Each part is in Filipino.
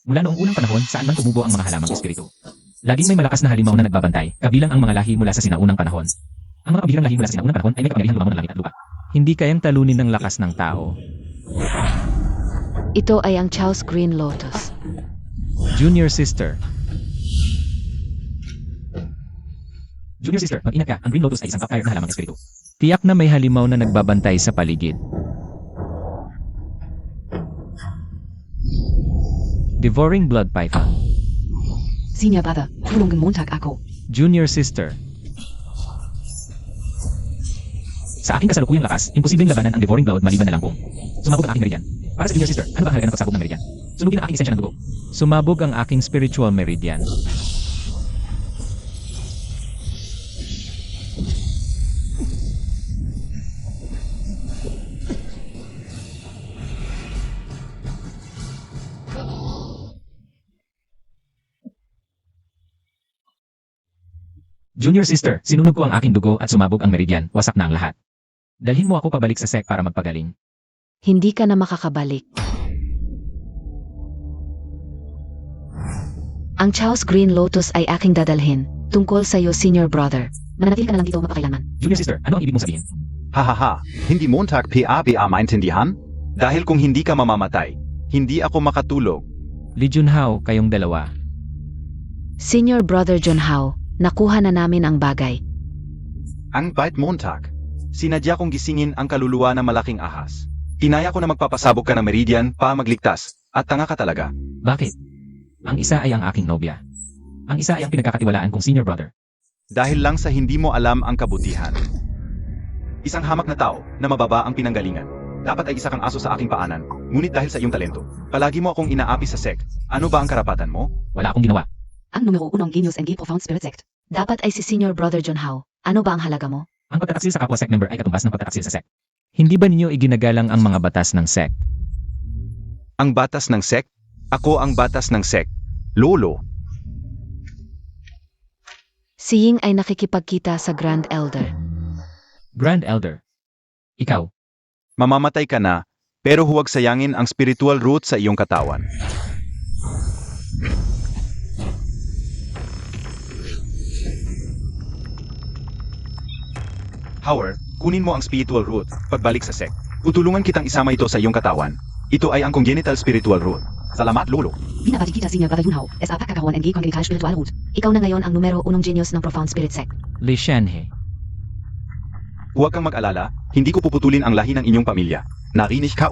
Mula noong unang panahon saan man tumubo ang mga halamang espiritu. Laging may malakas na halimaw na nagbabantay, kabilang ang mga lahi mula sa sinaunang panahon. Ang mga kabihirang lahi mula sa sinaunang panahon ay may kapangyarihang lumangon ng langit at lupa. Hindi kayang talunin ng lakas ng tao. Ito ay ang Chaos Green Lotus. Junior sister. Junior sister, mag-ingat ka, ang Green Lotus ay isang top-tier na halamang espiritu. Tiyak na may halimaw na nagbabantay sa paligid. Devouring Blood Python. Senior brother, tulungan Montag ako. Junior sister. Sa aking kasalukuyang lakas, imposibleng labanan ang Devouring Blood maliban na lang kung sumabog ang aking meridian. Para sa Junior sister, ano ba ang halaga ng pagsabog ng meridian? Sunugin ang aking esensya ng dugo. Sumabog ang aking spiritual meridian. Junior sister, sinunog ko ang aking dugo at sumabog ang meridian, wasak na ang lahat. Dalhin mo ako pabalik sa sek para magpagaling. Hindi ka na makakabalik. Ang Chaos Green Lotus ay aking dadalhin, tungkol sa iyo, senior brother. Mananatili ka na lang dito mapakailangan. Junior sister, ano ang ibig mong sabihin? Hahaha, hindi Montag PABA maintindihan? Dahil kung hindi ka mamamatay, hindi ako makatulog. Lee Junhao, kayong dalawa. Senior brother John Hao, nakuha na namin ang bagay. Ang bait Montag. Sinadya kong gisingin ang kaluluwa ng malaking ahas. Inaya ko na magpapasabog ka ng meridian para magligtas, at tanga ka talaga. Bakit? Ang isa ay ang aking nobya. Ang isa ay ang pinagkakatiwalaan kong senior brother. Dahil lang sa hindi mo alam ang kabutihan. Isang hamak na tao na mababa ang pinanggalingan. Dapat ay isa kang aso sa aking paanan, ngunit dahil sa iyong talento, palagi mo akong inaapi sa sek. Ano ba ang karapatan mo? Wala akong ginawa. Ang numero 1 Genius NG Profound Spirit Sect. Dapat ay si senior brother John Hao. Ano ba ang halaga mo? Ang pagtataksil sa kapwa sek member ay katumbas ng pagtataksil sa sek. Hindi ba ninyo iginagalang ang mga batas ng sect? Ang batas ng sek? Ako ang batas ng sek. Lolo. Si Ying ay nakikipagkita sa Grand Elder. Grand Elder. Ikaw. Mamamatay ka na, pero huwag sayangin ang spiritual root sa iyong katawan. Howard, kunin mo ang spiritual root, pagbalik sa sek. Tutulungan kitang isama ito sa iyong katawan. Ito ay ang congenital spiritual root. Salamat, Lolo. Binabati kita Senior Brother Yunhao, SA Pakakawan NG Congregation Spiritual Root. Ikaw na ngayon ang numero 1 Genius ng Profound Spirit Sect. Lee Shanhe. Huwag kang mag-alala, hindi ko puputulin ang lahi ng inyong pamilya. Narinig ka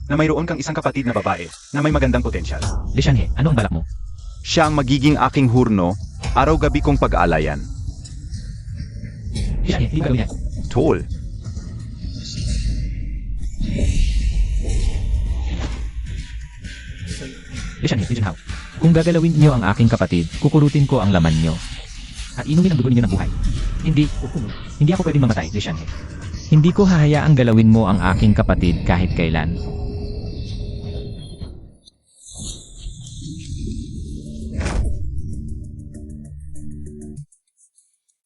na mayroon kang isang kapatid na babae na may magandang potensyal. Lishanhe, ano ang balak mo? Siya ang magiging aking hurno, araw-gabi kong pag-aalayan. Lishanhe, hindi ba gawin yan? Tol. Lishanhe, Lee Junhao. Kung gagalawin niyo ang aking kapatid, kukurutin ko ang laman niyo. At inumin ang dugo ninyo ng buhay. Hindi ako pwedeng mamatay, Lishanhe. Hindi ko hahayaang galawin mo ang aking kapatid kahit kailan.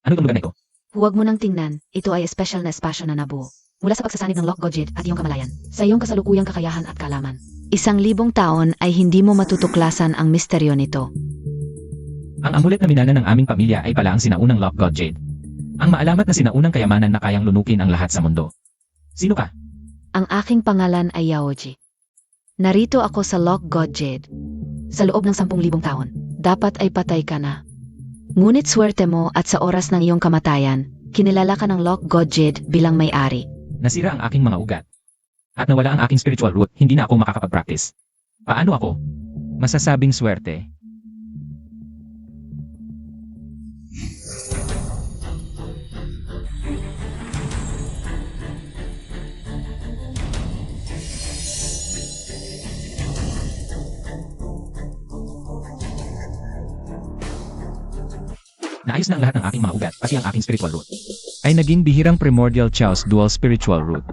Ano itong lugar na ito? Huwag mo nang tingnan, ito ay espesyal na espasyo na nabuo. Mula sa pagsasanib ng Lock Godjed at iyong kamalayan, sa iyong kasalukuyang kakayahan at kalaman. 1,000 taon ay hindi mo matutuklasan ang misteryo nito. Ang amulet na minana ng aming pamilya ay pala ang sinaunang Lock God Jade. Ang maalamat na sinaunang kayamanan na kayang lunukin ang lahat sa mundo. Sino ka? Ang aking pangalan ay Yaoji. Narito ako sa Lock Godjed. Sa loob ng 10,000 taon, dapat ay patay ka na. Ngunit swerte mo at sa oras ng iyong kamatayan, kinilala ka ng Lock Godjed bilang may-ari. Nasira ang aking mga ugat. At nawala ang aking spiritual root, hindi na ako makakapag-practice. Paano ako? Masasabing swerte. Naayos na ang lahat ng aking mga ugat, pati ang aking spiritual root. Ay naging bihirang primordial Chaos dual spiritual root.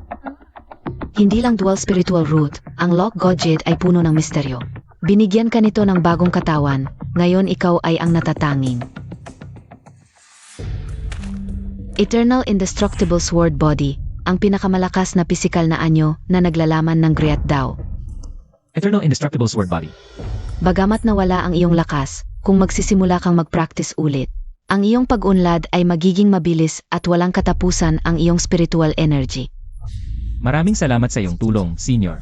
Hindi lang dual spiritual root, ang Lock Godjed ay puno ng misteryo. Binigyan ka nito ng bagong katawan, ngayon ikaw ay ang natatanging. Eternal Indestructible Sword Body, ang pinakamalakas na pisikal na anyo na naglalaman ng Griat Dao. Eternal Indestructible Sword Body. Bagamat nawala ang iyong lakas, kung magsisimula kang mag-practice ulit, ang iyong pag-unlad ay magiging mabilis at walang katapusan ang iyong spiritual energy. Maraming salamat sa iyong tulong, Senior.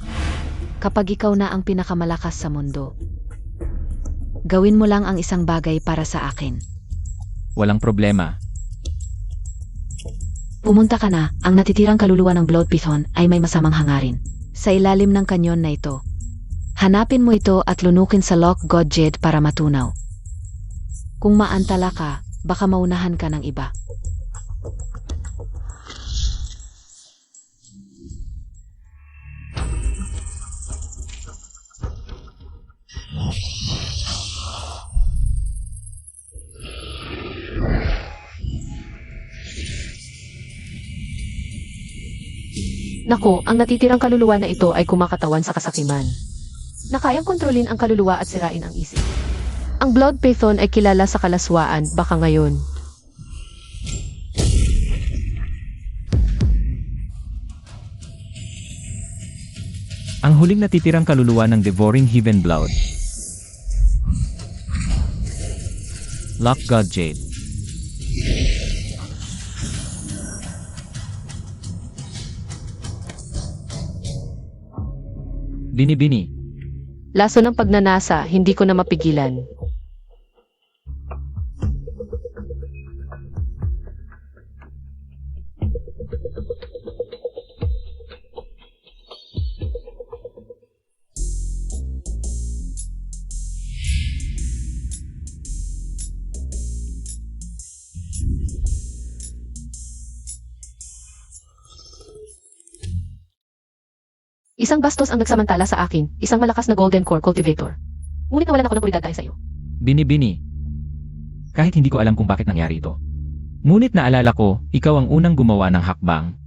Kapag ikaw na ang pinakamalakas sa mundo, gawin mo lang ang isang bagay para sa akin. Walang problema. Pumunta ka na, ang natitirang kaluluwa ng Blood Python ay may masamang hangarin. Sa ilalim ng kanyon na ito. Hanapin mo ito at lunukin sa Loch God Jade para matunaw. Kung maantala ka, baka maunahan ka ng iba. Nako, ang natitirang kaluluwa na ito ay kumakatawan sa kasakiman. Na kayang kontrolin ang kaluluwa at sirain ang isip. Ang Blood Python ay kilala sa kalaswaan, baka ngayon. Ang huling natitirang kaluluwa ng Devouring Heaven Blood. Loch God Jade. Bini-bini. Laso ng pagnanasa, hindi ko na mapigilan. Isang bastos ang nagsamantala sa akin, isang malakas na Golden Core Cultivator. Ngunit nawalan ako ng puridad dahil sa iyo. Bini-bini. Kahit hindi ko alam kung bakit nangyari ito. Ngunit naalala ko, ikaw ang unang gumawa ng hakbang.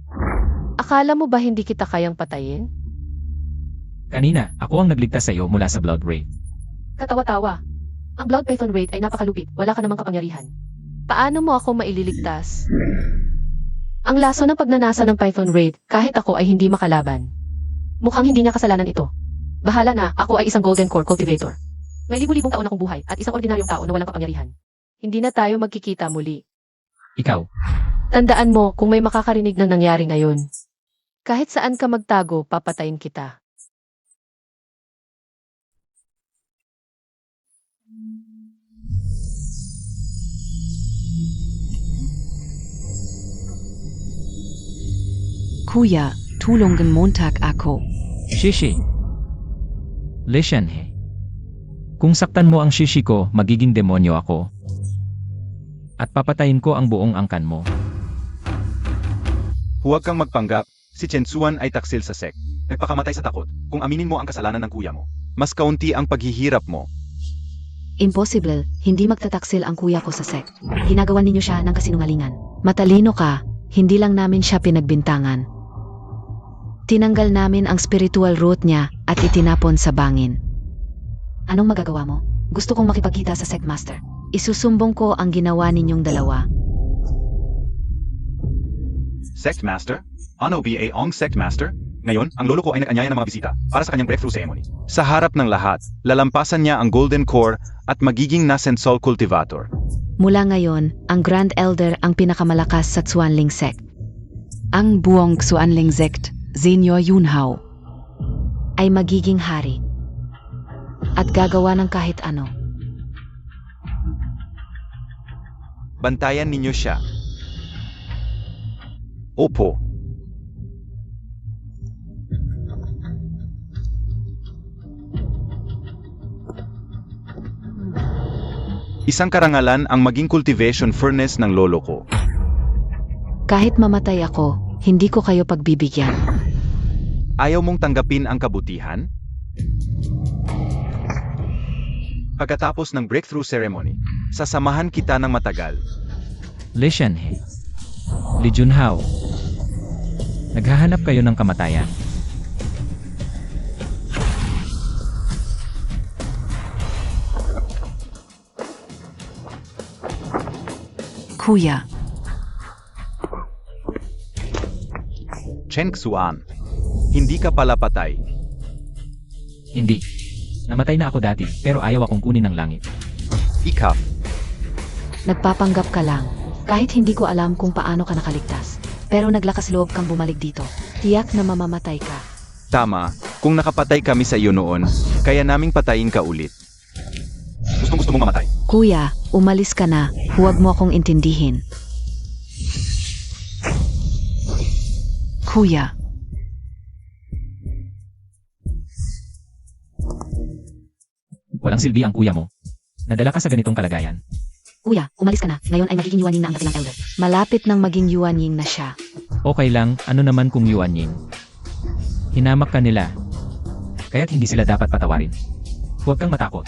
Akala mo ba hindi kita kayang patayin? Kanina, ako ang nagligtas sa iyo mula sa Blood Wraith. Katawa-tawa. Ang Blood Python Wraith ay napakalupit, wala ka namang kapangyarihan. Paano mo ako maililigtas? Ang laso ng pagnanasa ng Python Wraith, kahit ako ay hindi makalaban. Mukhang hindi niya kasalanan ito. Bahala na, ako ay isang Golden Core Cultivator. May libu-libong taon akong buhay at isang ordinaryong tao na walang kapangyarihan. Hindi na tayo magkikita muli. Ikaw. Tandaan mo kung may makakarinig ng nangyari ngayon. Kahit saan ka magtago, papatayin kita. Kuya, tulungan Montag ako. Shishi. Lishanhe. Kung saktan mo ang shishi ko, magiging demonyo ako. At papatayin ko ang buong angkan mo. Huwag kang magpanggap, si Chensuan ay taksil sa sect. Nagpakamatay sa takot, kung aminin mo ang kasalanan ng kuya mo. Mas kaunti ang paghihirap mo. Impossible, hindi magtataksil ang kuya ko sa sect. Ginagawa ninyo siya ng kasinungalingan. Matalino ka, hindi lang namin siya pinagbintangan. Tinanggal namin ang spiritual root niya at itinapon sa bangin. Anong magagawa mo? Gusto kong makipagkita sa sect master. Isusumbong ko ang ginawa ninyong dalawa. Sect Master? Ano ba ang Sect Master? Ngayon, ang lolo ko ay nag-anyaya ng mga bisita para sa kanyang breakthrough ceremony. Sa harap ng lahat, lalampasan niya ang Golden Core at magiging Nascent Soul Cultivator. Mula ngayon, ang Grand Elder ang pinakamalakas sa Xuanling sect. Ang buong Xuanling sect, Senior Yunhao, ay magiging hari at gagawa ng kahit ano. Bantayan ninyo siya. Opo. Isang karangalan ang maging cultivation furnace ng lolo ko. Kahit mamatay ako, hindi ko kayo pagbibigyan. Ayaw mong tanggapin ang kabutihan? Pagkatapos ng breakthrough ceremony, sasamahan kita ng matagal. Lishanhe. Li Junhao. Naghahanap kayo ng kamatayan. Kuya, Chen Xuan, hindi ka pala patay. Hindi. Namatay na ako dati, pero ayaw akong kunin ng langit. Ikaw, Nagpapanggap ka lang. Kahit hindi ko alam kung paano ka nakaligtas. Pero naglakas loob kang bumalik dito. Tiyak na mamamatay ka. tama, kung nakapatay kami sa iyo noon, kaya naming patayin ka ulit. Gusto mong mamatay. Kuya, umalis ka na. Huwag mo akong intindihin. Kuya, Walang silbi ang kuya mo. Nadala ka sa ganitong kalagayan. Kuya, umalis ka na. Ngayon ay magiging yuan yin na ang dakilang elder. malapit nang maging Yuan Ying na siya. Okay lang, ano naman kung Yuan Ying? Hinamak ka nila. Kaya't hindi sila dapat patawarin. Huwag kang matakot.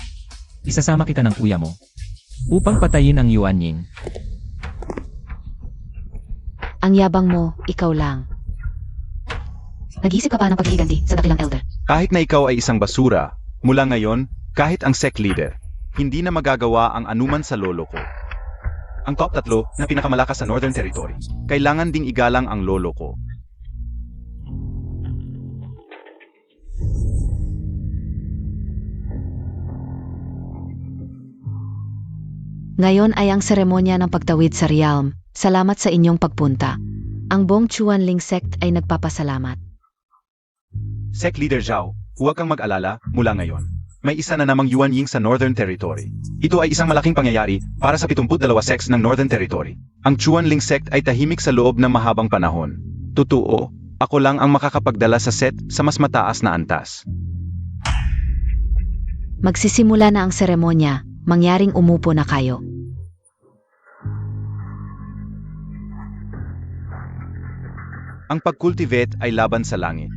Isasama kita ng kuya mo. Upang patayin ang Yuan Ying. Ang yabang mo, ikaw lang. Nag-iisip ka pa ng paghihiganti sa dakilang elder. Kahit na ikaw ay isang basura, mula ngayon, kahit ang sect leader, hindi na magagawa ang anuman sa lolo ko. Ang top 3 na pinakamalakas sa Northern Territory, kailangan ding igalang ang lolo ko. Ngayon ay ang seremonya ng pagtawid sa realm. Salamat sa inyong pagpunta. Ang buong Chuanling sect ay nagpapasalamat. Sect leader Zhao, huwag kang mag-alala mula ngayon. May isa na namang Yuan Ying sa Northern Territory. Ito ay isang malaking pangyayari para sa 72 sects ng Northern Territory. Ang Chuanling sect ay tahimik sa loob ng mahabang panahon. Totoo, ako lang ang makakapagdala sa set sa mas mataas na antas. Magsisimula na ang seremonya. Mangyaring umupo na kayo. Ang pag-cultivate ay laban sa langit.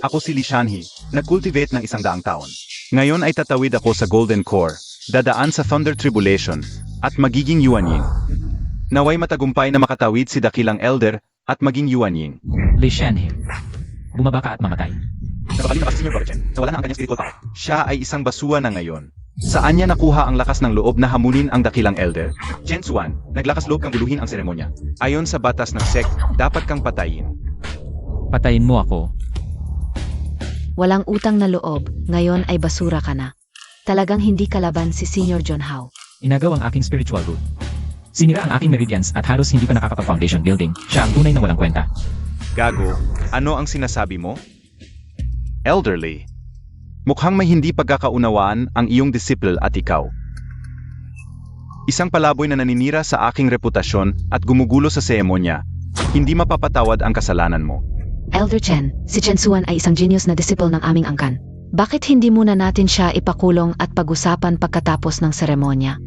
Ako si Li Shanhe, nag-cultivate ng 100 taon. Ngayon ay tatawid ako sa Golden Core, dadaan sa Thunder Tribulation, at magiging Yuan Ying. Naway matagumpay na makatawid si Dakilang Elder at maging Yuan Ying. Li Shanhe. Bumaba ka at mamatay. Napakalim na kasi Senior Brother Chen, nawala na ang kanyang spiritual power. Siya ay isang basura na ngayon. Saan niya nakuha ang lakas ng loob na hamunin ang Dakilang Elder? Chen Xuan, naglakas loob kang guluhin ang seremonya. Ayon sa batas ng sect, dapat kang patayin. Patayin mo ako. Walang utang na loob. Ngayon ay basura ka na. Talagang hindi kalaban si Senior John Hao. Inagaw ang aking spiritual root. Sinira ang aking meridians at halos hindi pa nakakapag-foundation building. Siya ang tunay na walang kwenta. Gago, ano ang sinasabi mo? Elderly. Mukhang may hindi pagkakaunawaan ang iyong disciple at ikaw. Isang palaboy na naninira sa aking reputasyon at gumugulo sa seremonya. Hindi mapapatawad ang kasalanan mo. Elder Chen, si Chen Xuan ay isang genius na disciple ng aming angkan. Bakit hindi muna natin siya ipakulong at pag-usapan pagkatapos ng seremonya?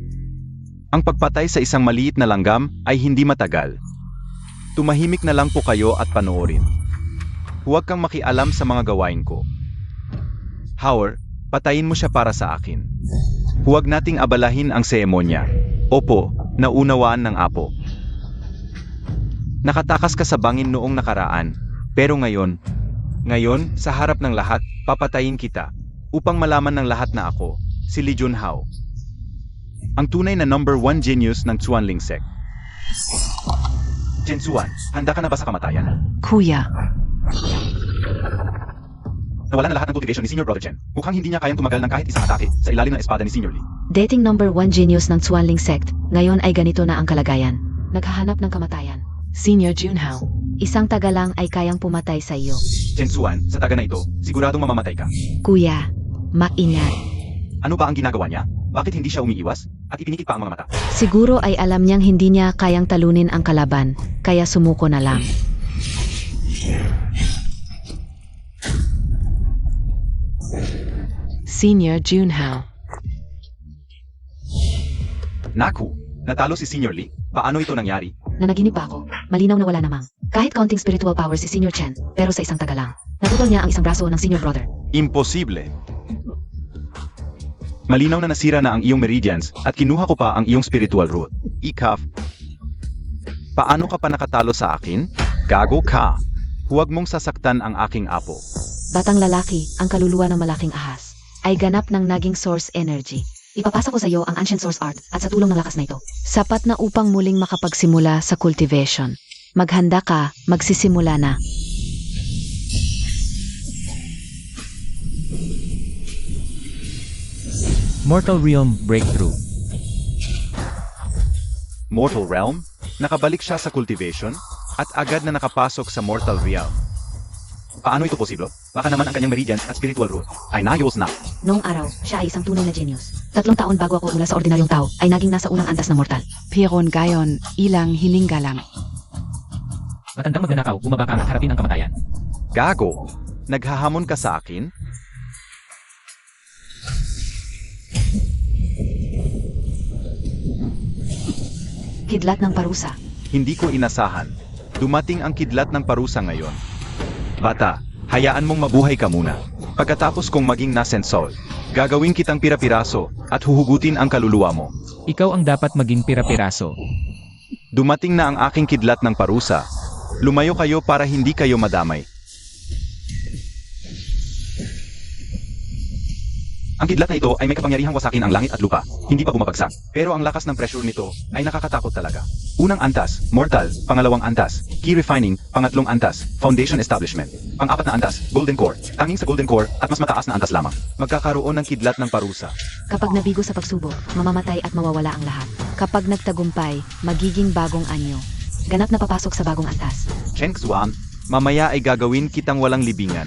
Ang pagpatay sa isang maliit na langgam ay hindi matagal. Tumahimik na lang po kayo at panoorin. Huwag kang makialam sa mga gawain ko. Howard, patayin mo siya para sa akin. Huwag nating abalahin ang seremonya. Opo, naunawaan ng apo. Nakatakas ka sa bangin noong nakaraan, pero ngayon, sa harap ng lahat, papatayin kita, upang malaman ng lahat na ako, si Li Junhao. Ang tunay na number 1 genius ng Chuanling sect. Chen Xuan, handa ka na ba sa kamatayan? Kuya, Nawala na lahat ng cultivation ni Senior Brother Chen. Mukhang hindi niya kayang tumagal ng kahit isang atake sa ilalim ng espada ni Senior Li. dating number 1 genius ng Chuanling sect, ngayon ay ganito na ang kalagayan. Naghahanap ng kamatayan. Senior Junhao, isang taga lang ay kayang pumatay sa iyo. Chen Xuan, sa taga na ito, siguradong mamamatay ka. Kuya, maingat. Ano ba ang ginagawa niya? Bakit hindi siya umiiwas? At ipinikit pa ang mga mata? Siguro ay alam niyang hindi niya kayang talunin ang kalaban, kaya sumuko na lang. Senior Junhao. Naku! Natalo si Senior Li? Paano ito nangyari? Nanaginip pa ako. Malinaw na wala namang. Kahit kaunting spiritual power si Senior Chen, pero sa isang taga lang. Naputol niya ang isang braso ng Senior Brother. Imposible! Malinaw na nasira na ang iyong meridians at kinuha ko pa ang iyong spiritual root. Ikaf. Paano ka pa nakatalo sa akin? Gago ka! Huwag mong sasaktan ang aking apo. Batang lalaki, ang kaluluwa ng malaking ahas, ay ganap ng naging source energy. Ipapasa ko sa iyo ang Ancient Source Art at sa tulong ng lakas na ito. Sapat na upang muling makapagsimula sa cultivation. Maghanda ka, magsisimula na. Mortal Realm Breakthrough. Mortal Realm? Nakabalik siya sa cultivation at agad na nakapasok sa Mortal Realm. Paano ito posible? Baka naman ang kanyang meridians at spiritual root ay nayos na. Noong araw, siya ay isang tunay na genius. 3 taon bago ako mula sa ordinaryong tao, ay naging nasa unang antas ng mortal. Piron gayon, ilang hiningalang. Matandang magnanakaw, bumaba ka at harapin ang kamatayan. Gago! Naghahamon ka sa akin? Kidlat ng parusa. Hindi ko inasahan. Dumating ang kidlat ng parusa ngayon. Bata, hayaan mong mabuhay ka muna. Pagkatapos kong maging nasensol, gagawin kitang pira-piraso at huhugutin ang kaluluwa mo. Ikaw ang dapat maging pira-piraso. Dumating na ang aking kidlat ng parusa. Lumayo kayo para hindi kayo madamay. Ang kidlat na ito ay may kapangyarihang wasakin ang langit at lupa, hindi pa bumabagsak. Pero ang lakas ng pressure nito ay nakakatakot talaga. Unang antas, mortal. Pangalawang antas, key refining. Pangatlong antas, foundation establishment. Pang-apat na antas, golden core. Tanging sa golden core at mas mataas na antas lamang. Magkakaroon ng kidlat ng parusa. Kapag nabigo sa pagsubok, mamamatay at mawawala ang lahat. Kapag nagtagumpay, magiging bagong anyo. Ganap na papasok sa bagong antas. Chen Xuan, mamaya ay gagawin kitang walang libingan.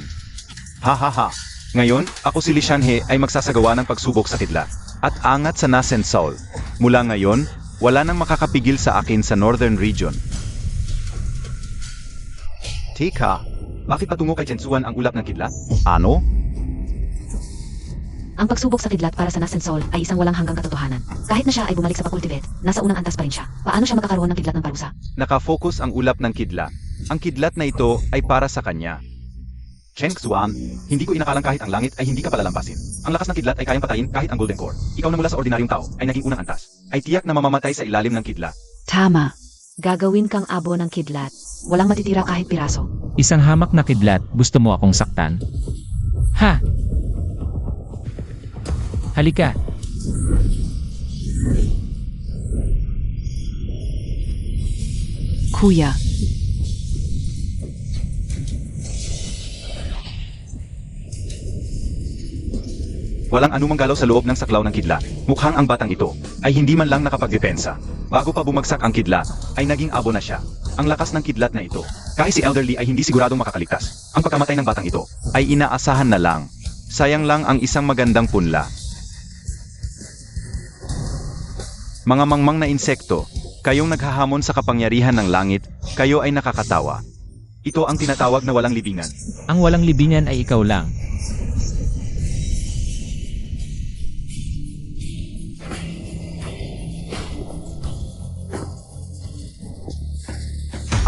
Ha ha ha. Ngayon, ako si Li Shanhe ay magsasagawa ng pagsubok sa kidlat. At angat sa Nasen Soul. Mula ngayon, wala nang makakapigil sa akin sa Northern Region. Teka, bakit patungo kay Chen Xuan ang ulap ng kidlat? Ano? Ang pagsubok sa kidlat para sa Nasen Soul ay isang walang hanggang katotohanan. Kahit na siya ay bumalik sa pakultivate, nasa unang antas pa rin siya. Paano siya magkakaroon ng kidlat ng parusa? Nakafocus ang ulap ng kidlat. Ang kidlat na ito ay para sa kanya. Chen Xuan, hindi ko inakalang kahit ang langit ay hindi ka palalampasin. Ang lakas ng kidlat ay kayang patayin kahit ang golden core. Ikaw na mula sa ordinaryong tao ay naging unang antas. Ay tiyak na mamamatay sa ilalim ng kidlat. Tama. Gagawin kang abo ng kidlat. Walang matitira kahit piraso. Isang hamak na kidlat, gusto mo akong saktan? Ha! Halika! Kuya, Walang anumang galaw sa loob ng saklaw ng kidlat. Mukhang ang batang ito ay hindi man lang nakapagdepensa. Bago pa bumagsak ang kidlat, ay naging abo na siya. Ang lakas ng kidlat na ito. Kahit si Elderly ay hindi siguradong makakaligtas. Ang pagkamatay ng batang ito ay inaasahan na lang. Sayang lang ang isang magandang punla. Mga mangmang na insekto, kayong naghahamon sa kapangyarihan ng langit, kayo ay nakakatawa. Ito ang tinatawag na walang libingan. Ang walang libingan ay ikaw lang.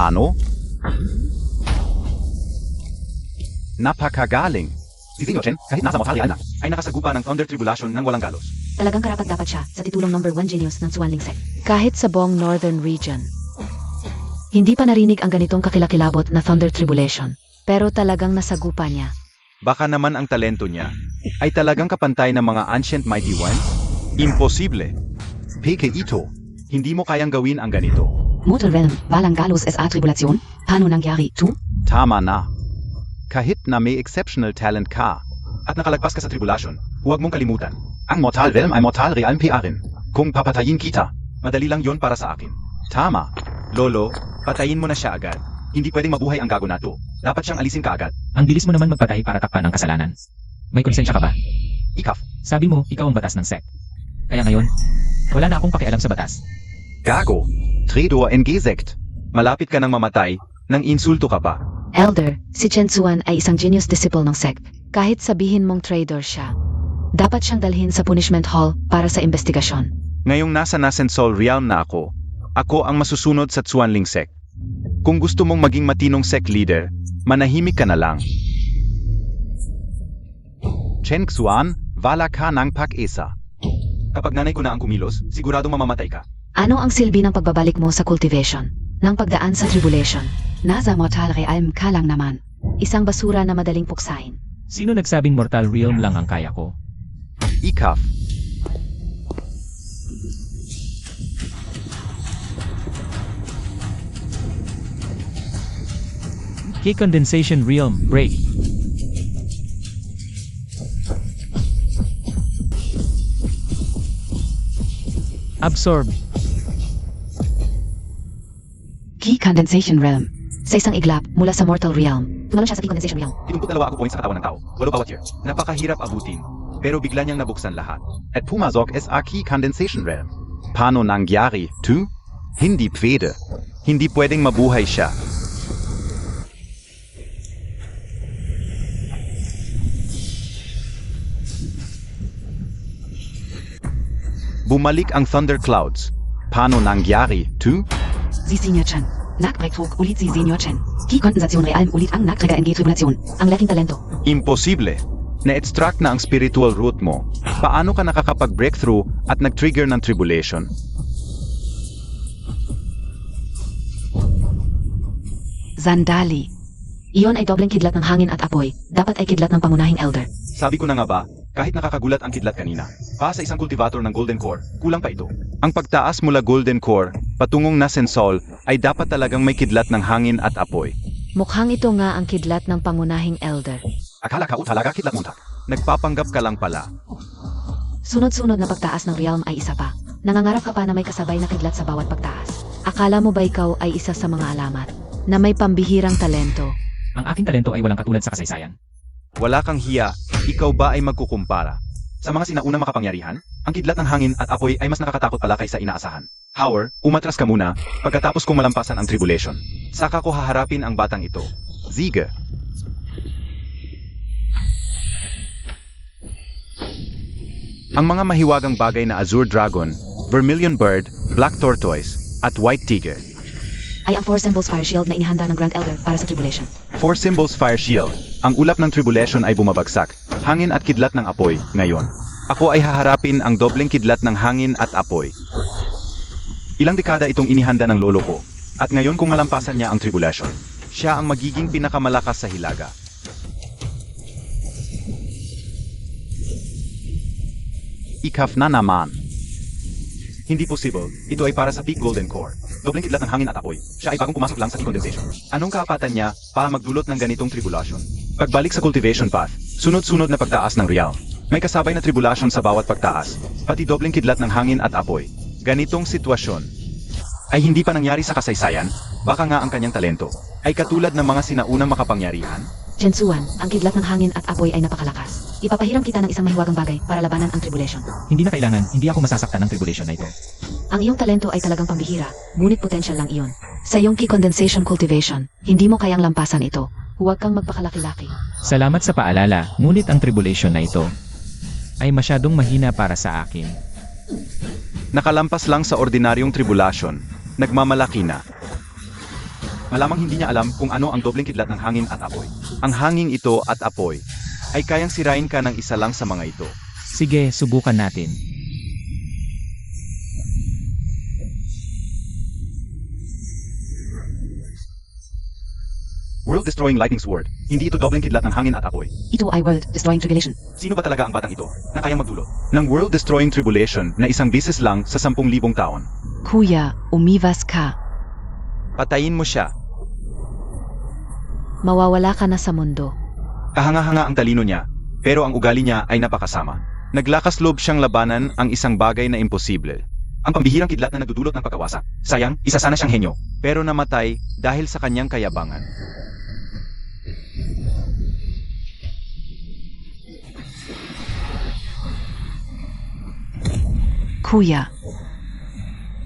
Ano? Napakagaling. Si Senior Chen, kahit nasa Mortal Realm na, ay nakasagupa ng Thunder Tribulation ng walang galos. Talagang karapat dapat siya sa titulong number 1 genius ng Xuanling Sect. Kahit sa buong Northern Region. Hindi pa narinig ang ganitong kakilakilabot na Thunder Tribulation. Pero talagang nasagupa niya. Baka naman ang talento niya ay talagang kapantay ng mga Ancient Mighty Ones? Imposible. Peke ito, hindi mo kayang gawin ang ganito. Mortal Realm, walang galos sa tribulation? Paano nangyari ito? Tama na. Kahit na may exceptional talent ka at nakalagpas ka sa tribulation, huwag mong kalimutan. Ang Mortal Realm ay Mortal Realm PR rin. Kung papatayin kita, madali lang yon para sa akin. Tama. Lolo, patayin mo na siya agad. Hindi pwedeng mabuhay ang gago na to. Dapat siyang alisin ka agad. Ang bilis mo naman magpatay para takpan ang kasalanan. May konsensya ka ba? Ikaf. Sabi mo, ikaw ang batas ng sect. Kaya ngayon, wala na akong pakialam sa batas. Gago. Trador NG Sect. Malapit ka nang mamatay, nang insulto ka pa. Elder, si Chen Xuan ay isang genius disciple ng sect. Kahit sabihin mong traitor siya. Dapat siyang dalhin sa punishment hall para sa investigasyon. Ngayong nasa Nasen Soul Realm na ako ang masusunod sa Xuanling Sect. Kung gusto mong maging matinong sect leader, manahimik ka na lang. Chen Xuan, wala ka ng pag-isa. Kapag nanay ko na ang kumilos, siguradong mamamatay ka. Ano ang silbi ng pagbabalik mo sa cultivation? Ng pagdaan sa tribulation? nasa Mortal Realm ka lang naman. Isang basura na madaling puksain. Sino nagsabing Mortal Realm lang ang kaya ko? Ikaf. Key Condensation Realm Break. Absorb. Key Condensation Realm. Sa isang iglap mula sa Mortal Realm, tumalon siya sa Key Condensation Realm. 72 ako points sa katawan ng tao. 8 bawat year. Napakahirap abutin. Pero bigla niyang nabuksan lahat. At pumasok sa Key Condensation Realm. Paano nangyari? Hindi pwede. Hindi pwedeng mabuhay siya. Bumalik ang thunderclouds. Paano nangyari? Si Senior Chen. Nagbreakthrough ulit si Senior Chen. Key Condensation Realm ulit ang nagtrigger ng tribulation. Ang laking talento. Imposible. Na-extract na ang spiritual root mo. Paano ka nakakapag-breakthrough at nag-trigger ng tribulation? Sandali. Iyon ay dobleng kidlat ng hangin at apoy. Dapat ay kidlat ng pangunahing elder. Sabi ko na nga ba, kahit nakakagulat ang kidlat kanina, pa sa isang cultivator ng Golden Core, kulang pa ito. Ang pagtaas mula Golden Core, patungong Nascensol, ay dapat talagang may kidlat ng hangin at apoy. Mukhang ito nga ang kidlat ng pangunahing elder. Akala ka talaga kidlat muntak. Nagpapanggap ka lang pala. Sunod-sunod na pagtaas ng realm ay isa pa. Nangangarap ka pa na may kasabay na kidlat sa bawat pagtaas. Akala mo ba ikaw ay isa sa mga alamat na may pambihirang talento? Ang aking talento ay walang katulad sa kasaysayan. Wala kang hiya, ikaw ba ay magkukumpara? Sa mga sinaunang makapangyarihan, ang kidlat ng hangin at apoy ay mas nakakatakot pala kaysa inaasahan. Howard, umatras ka muna, pagkatapos kong malampasan ang tribulation. Saka ko haharapin ang batang ito. Ziga. Ang mga mahiwagang bagay na Azure Dragon, Vermilion Bird, Black Tortoise, at White Tiger. Ay ang 4 symbols fire shield na inihanda ng Grand Elder para sa tribulation. 4 symbols fire shield. Ang ulap ng tribulation ay bumabagsak. Hangin at kidlat ng apoy, ngayon. Ako ay haharapin ang dobleng kidlat ng hangin at apoy. Ilang dekada itong inihanda ng lolo ko. At ngayon kung malampasan niya ang tribulation, siya ang magiging pinakamalakas sa hilaga. Ikaf na naman. Hindi possible. Ito ay para sa peak Golden Core. Dobleng kidlat ng hangin at apoy. Siya ay bagong pumasok lang sa condensation. Anong kaapatan niya para magdulot ng ganitong tribulation? Pagbalik sa cultivation path, sunod-sunod na pagtaas ng realm. May kasabay na tribulation sa bawat pagtaas, pati dobleng kidlat ng hangin at apoy. Ganitong sitwasyon ay hindi pa nangyari sa kasaysayan, baka nga ang kanyang talento ay katulad ng mga sinaunang makapangyarihan. Chensuan, ang kidlat ng hangin at apoy ay napakalakas. Ipapahiram kita ng isang mahiwagang bagay para labanan ang tribulation. Hindi na kailangan, hindi ako masasaktan ng tribulation na ito. Ang iyong talento ay talagang pambihira, ngunit potential lang iyon. Sa iyong key condensation cultivation, hindi mo kayang lampasan ito. Huwag kang magpakalaki-laki. Salamat sa paalala, ngunit ang tribulation na ito ay masyadong mahina para sa akin. Nakalampas lang sa ordinaryong tribulation, nagmamalaki na. Malamang hindi niya alam kung ano ang dobleng kidlat ng hangin at apoy. Ang hangin ito at apoy ay kayang sirain ka ng isa lang sa mga ito. Sige, subukan natin. World-destroying lightning sword. Hindi ito dobleng kidlat ng hangin at apoy. Ito ay world-destroying tribulation. Sino ba talaga ang batang ito na kayang magdulot ng world-destroying tribulation na isang bisis lang sa 10,000 taon? Kuya, umiwas ka. Patayin mo siya. Mawawala ka na sa mundo. Kahanga-hanga ang talino niya, pero ang ugali niya ay napakasama. Naglakas loob siyang labanan ang isang bagay na imposible. Ang pambihirang kidlat na nagdudulot ng pagkawasak. Sayang, isa sana siyang henyo, pero namatay dahil sa kanyang kayabangan. Kuya.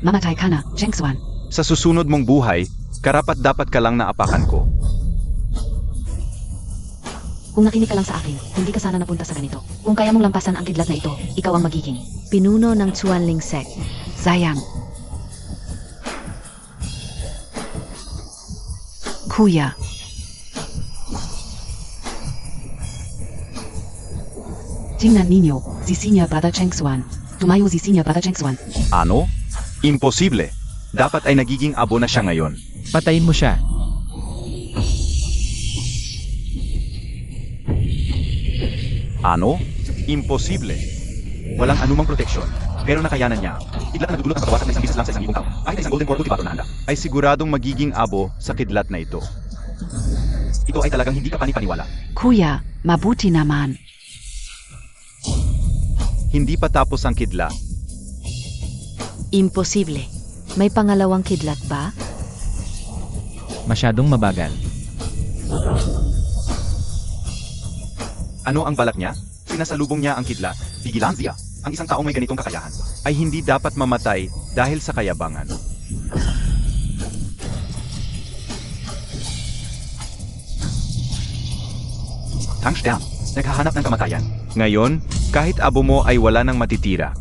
Mamatay ka na, Zhengxuan. Sa susunod mong buhay, karapat-dapat ka lang naapakan ko. Kung nakinig ka lang sa akin, hindi ka sana napunta sa ganito. Kung kaya mong lampasan ang kidlat na ito, ikaw ang magiging. Pinuno ng Chuanling Sect. Sayang. Kuya. Tingnan ninyo, si Senior Brother Zhengxuan. Tumayo si Senior Brother Zhengxuan. Ano? Imposible. Dapat ay nagiging abo na siya ngayon. Patayin mo siya. Ano? Imposible. Walang anumang proteksyon. Pero nakayanan niya. Kidlat na nagdudulot ng pagkawasak ng isang bisis lang sa 1,000 taon. Kahit na isang golden core cultivator na handa, ay siguradong magiging abo sa kidlat na ito. Ito ay talagang hindi ka panipaniwala. Kuya, mabuti naman. Hindi pa tapos ang kidlat. Imposible. May pangalawang kidlat ba? Masyadong mabagal. Ano ang balak niya? Sinasalubong niya ang kidlat. Vigilancia. Ang isang taong may ganitong kakayahan ay hindi dapat mamatay dahil sa kayabangan. Tangstern, naghahanap ng kamatayan. Ngayon, kahit abo mo ay wala nang matitira.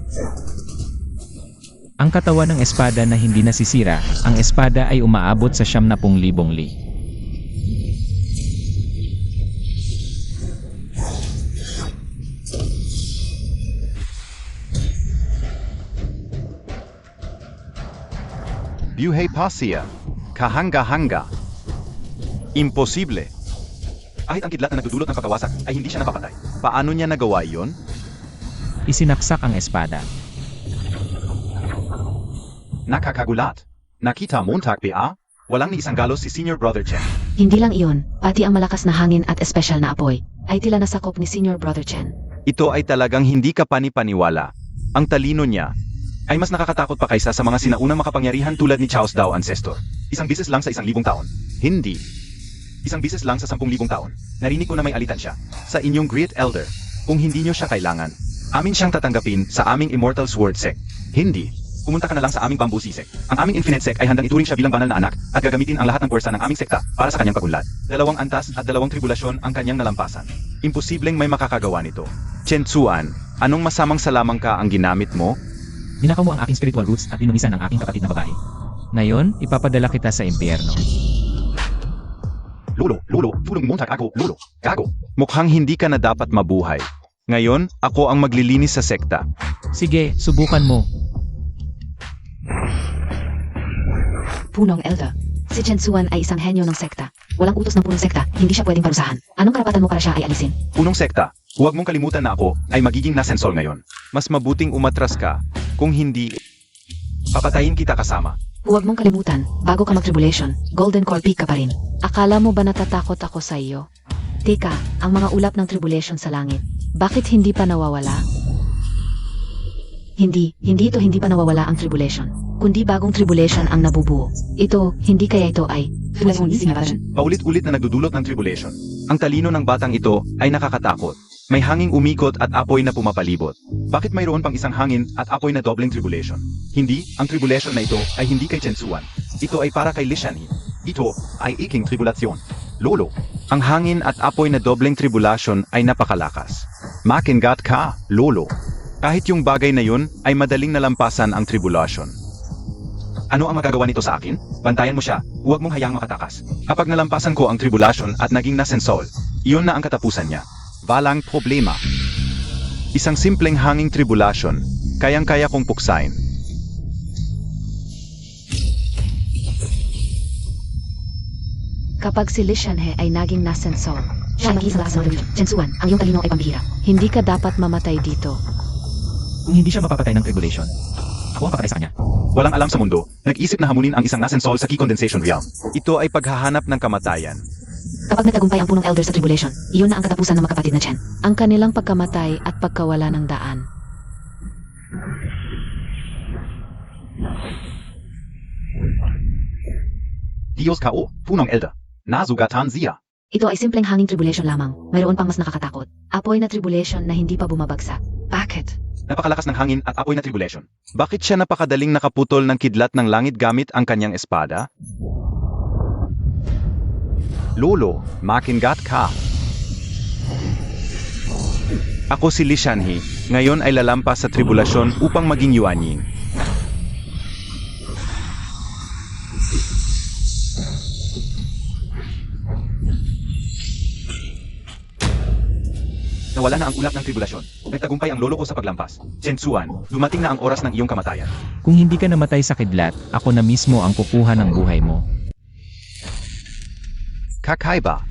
Ang katawan ng espada na hindi nasisira, ang espada ay umaabot sa 70,000 li. Buhay Pasia. Kahanga-hanga. Imposible. Kahit ang kidlat na nagdudulot ng pagkawasak ay hindi siya napapatay. Paano niya nagawa iyon? Isinaksak ang espada. Nakakagulat. Nakita Montag PA? Walang ni isang galos si Senior Brother Chen. Hindi lang iyon, pati ang malakas na hangin at espesyal na apoy ay tila nasakop ni Senior Brother Chen. Ito ay talagang hindi ka panipaniwala. Ang talino niya ay mas nakakatakot pa kaysa sa mga sinaunang makapangyarihan tulad ni Chaos Dao Ancestor. Isang bisis lang sa 1,000 taon. Hindi. Isang bisis lang sa 10,000 taon. Narinig ko na may alitan siya sa inyong Great Elder. Kung hindi niyo siya kailangan, amin siyang tatanggapin sa aming Immortal Sword Sect. Hindi. Pumunta ka na lang sa aming Bamboo Sea Sect. Ang aming Infinite Sect ay handang ituring siya bilang banal na anak at gagamitin ang lahat ng puwersa ng aming sekta para sa kanyang pagunlad. 2 antas at 2 tribulasyon ang kanyang nalampasan. Imposibleng may makakagawa nito. Chen Tsuan, anong masamang salamang ka ang ginamit mo? Ninakaw mo ang aking spiritual roots at inumisan ang aking kapatid na babae. Ngayon, ipapadala kita sa impyerno. Lolo, tulong Montag ako, Lolo. Gago. Mukhang hindi ka na dapat mabuhay. Ngayon, ako ang maglilinis sa sekta. Sige, subukan mo. Punong Elder. Si Chen Tsuan ay isang henyo ng sekta. Walang utos ng punong sekta, hindi siya pwedeng parusahan. Anong karapatan mo para siya ay alisin? Punong sekta, huwag mong kalimutan na ako ay magiging nasensol ngayon. Mas mabuting umatras ka, kung hindi, papatayin kita kasama. Huwag mong kalimutan, bago ka mag-tribulation, Golden Core Peak ka pa rin. Akala mo ba natatakot ako sa iyo? Teka, ang mga ulap ng tribulation sa langit. Bakit hindi pa nawawala? Hindi pa nawawala ang tribulation. Kundi bagong tribulation ang nabubuo. Hindi kaya ito ay tulad ng ising version. Paulit-ulit na nagdudulot ng tribulation. Ang talino ng batang ito ay nakakatakot. May hanging umikot at apoy na pumapalibot. Bakit mayroon pang isang hangin at apoy na dobleng tribulation? Hindi, ang tribulation na ito ay hindi kay Chen Tsuan. Ito ay para kay Li Shanhe. Ito ay iking tribulasyon. Lolo, ang hangin at apoy na dobleng tribulation ay napakalakas. Makingat ka, Lolo. Kahit yung bagay na yun ay madaling nalampasan ang tribulation. Ano ang magagawa nito sa akin? Bantayan mo siya, huwag mong hayaang makatakas. Kapag nalampasan ko ang tribulation at naging nasensol, iyon na ang katapusan niya. Walang problema. Isang simpleng hanging tribulation, kayang-kaya kong puksain. Kapag si Li Shanhe ay naging nasensol, Siya ang naging sa lakas ng Chen Tsuan, ang iyong talino ay pambihira. hindi ka dapat mamatay dito. Kung hindi siya mapapatay ng tribulation, ako ang papatay sa kanya. Walang alam sa mundo, nag-isip na hamunin ang isang nasensol sa key condensation realm. Ito ay paghahanap ng kamatayan. Kapag nagtagumpay ang punong Elder sa tribulation, iyon na ang katapusan ng magkapatid na Chen. Ang kanilang pagkamatay at pagkawala ng daan. Dios K.O., punong Elder. Nasugatan siya. Ito ay simpleng hanging tribulation lamang. Mayroon pang mas nakakatakot. Apoy na tribulation na hindi pa bumabagsak. Bakit? Napakalakas ng hangin at apoy na tribulation. Bakit siya napakadaling nakaputol ng kidlat ng langit gamit ang kanyang espada? Lolo, makingat ka. Ako si Li Shanhe, ngayon ay lalampas sa tribulasyon upang maging Yuanying. Nawala na ang ulap ng tribulasyon. Nagtagumpay ang lolo ko sa paglampas. Chen Tsuan, dumating na ang oras ng iyong kamatayan. Kung hindi ka namatay sa kidlat, ako na mismo ang kukuha ng buhay mo. Kakaiba.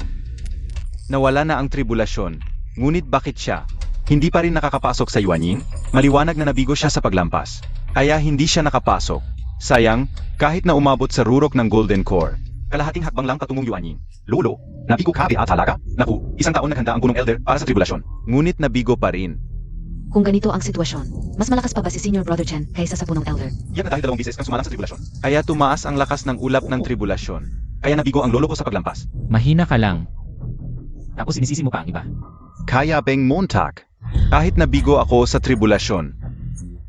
Nawala na ang tribulasyon. Ngunit bakit siya? Hindi pa rin nakakapasok sa Yuanying? Maliwanag na nabigo siya sa paglampas. Kaya hindi siya nakapasok. Sayang, kahit na umabot sa rurok ng Golden Core. Kalahating hakbang lang patungong Yuanying. Lolo, nabigo ka ba talaga? Naku, isang taon naghanda ang punong Elder para sa tribulasyon. Ngunit nabigo pa rin. Kung ganito ang sitwasyon, Mas malakas pa ba si Senior Brother Chen kaysa sa punong elder? Yan na dahil 2 beses kang sumalang sa tribulasyon. Kaya tumaas ang lakas ng ulap ng tribulasyon. Kaya nabigo ang lolo ko sa paglampas. Mahina ka lang. Tapos sinisisi mo pa ang iba. Kaya Beng Montag. Kahit nabigo ako sa tribulasyon,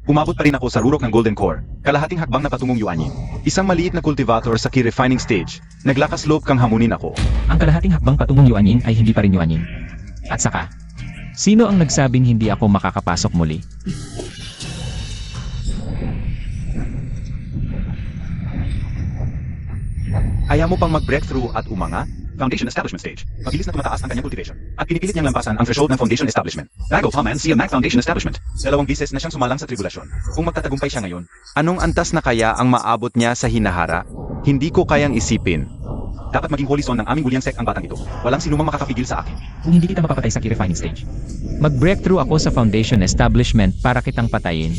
umabot pa rin ako sa rurok ng Golden Core, kalahating hakbang na patungong Yuanying. Isang maliit na cultivator sa key refining stage, naglakas loob kang hamunin ako. Ang kalahating hakbang patungong Yuanying ay hindi pa rin Yuanying. At saka, Sino ang nagsabing hindi ako makakapasok muli? Ayaw mo pang mag-breakthrough at umanga? Foundation Establishment Stage. Mabilis na tumataas ang kanyang cultivation. At pinipilit niyang lampasan ang threshold ng Foundation Establishment. Bago pa man siya Mac Foundation Establishment. 2 beses na siyang sumalang sa tribulasyon. Kung magtatagumpay siya ngayon, anong antas na kaya ang maabot niya sa hinahara? Hindi ko kayang isipin. Dapat maging holy son ng aming gulyang sect ang batang ito. Walang sinumang makakapigil sa akin. kung hindi kita mapapatay sa key refining stage, Mag-breakthrough ako sa Foundation Establishment para kitang patayin.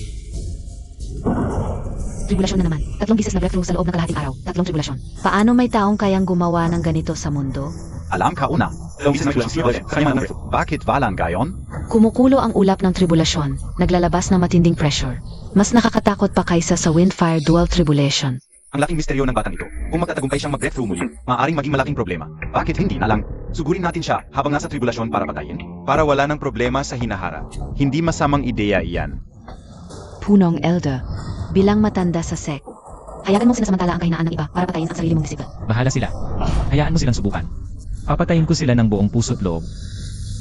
Tribulasyon na naman. 3 bisis na breakthrough sa loob ng kalahating araw. 3 tribulasyon. Paano may taong kayang gumawa ng ganito sa mundo? Alam ka una. 2 beses na tribulasyon sa kanyang mga Bakit walang gayon? Kumukulo ang ulap ng tribulasyon, naglalabas ng matinding pressure. Mas nakakatakot pa kaysa sa Windfire Dual Tribulation. Ang laking misteryo ng batang ito. Kung magtatagumpay siyang mag-breakthrough muli, maaaring maging malaking problema. Bakit hindi na lang? Sugurin natin siya habang nasa tribulasyon para patayin. Para wala ng problema sa hinahara. Hindi masamang ideya iyan. Punong Elder, bilang matanda sa sect, Hayagan mong sinasamantala ang kahinaan ng iba para patayin ang sarili mong disiple. bahala sila. Hayaan mo silang subukan. Papatayin ko sila ng buong puso't loob.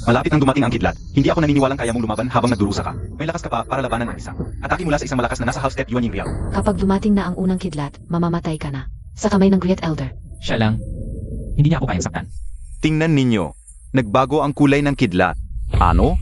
Malapit nang dumating ang kidlat. Hindi ako naniniwalang kaya mong lumaban habang nagdurusa ka. May lakas ka pa para labanan ang isang. Atake mula sa isang malakas na nasa half-step Yuanying Real. kapag dumating na ang unang kidlat, mamamatay ka na. Sa kamay ng Great Elder. Siya lang, hindi niya ako kayang saktan. Tingnan ninyo. Nagbago ang kulay ng kidlat. Ano?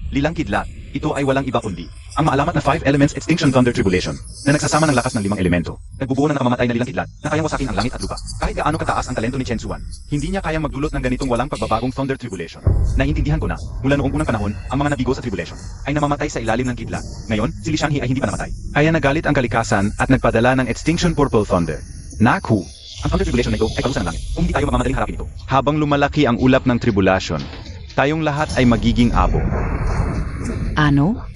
Lilang kidlat. Ito ay walang iba kundi ang maalamat na 5 Elements Extinction Thunder Tribulation na nagsasama ng lakas ng 5 elemento. Nagbubuo na nakamamatay na lilang kidlat na kayang wasakin ang langit at lupa. Kahit gaano kataas ang talento ni Chen Suan, hindi niya kayang magdulot ng ganitong walang pagbabagong Thunder Tribulation. Naiintindihan ko na, mula noong unang panahon, ang mga nabigo sa Tribulation ay namamatay sa ilalim ng kidlat. Ngayon, si Li Shanhe ay hindi pa namatay. Kaya nagalit ang kalikasan at nagpadala ng Extinction Purple Thunder. Naku! Ang Thunder Tribulation na ito ay parusa ng langit. Kung hindi tayo magmamadaling harapin ito. Habang lumalaki ang ulap ng tribulation, tayong lahat ay magiging abo. Ano?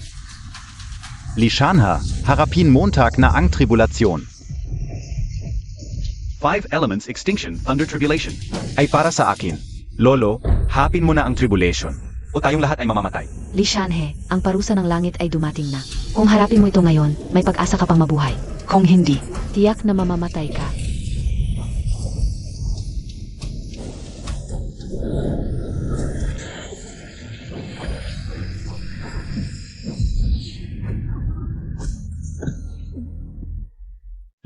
Li Shanhe, harapin Montag na ang tribulation. 5 Elements Extinction Thunder Tribulation ay para sa akin. Lolo, hapin mo na ang tribulation. O tayong lahat ay mamamatay. Li Shanhe, ang parusa ng langit ay dumating na. Kung harapin mo ito ngayon, may pag-asa ka pang mabuhay. Kung hindi, Tiyak na mamamatay ka.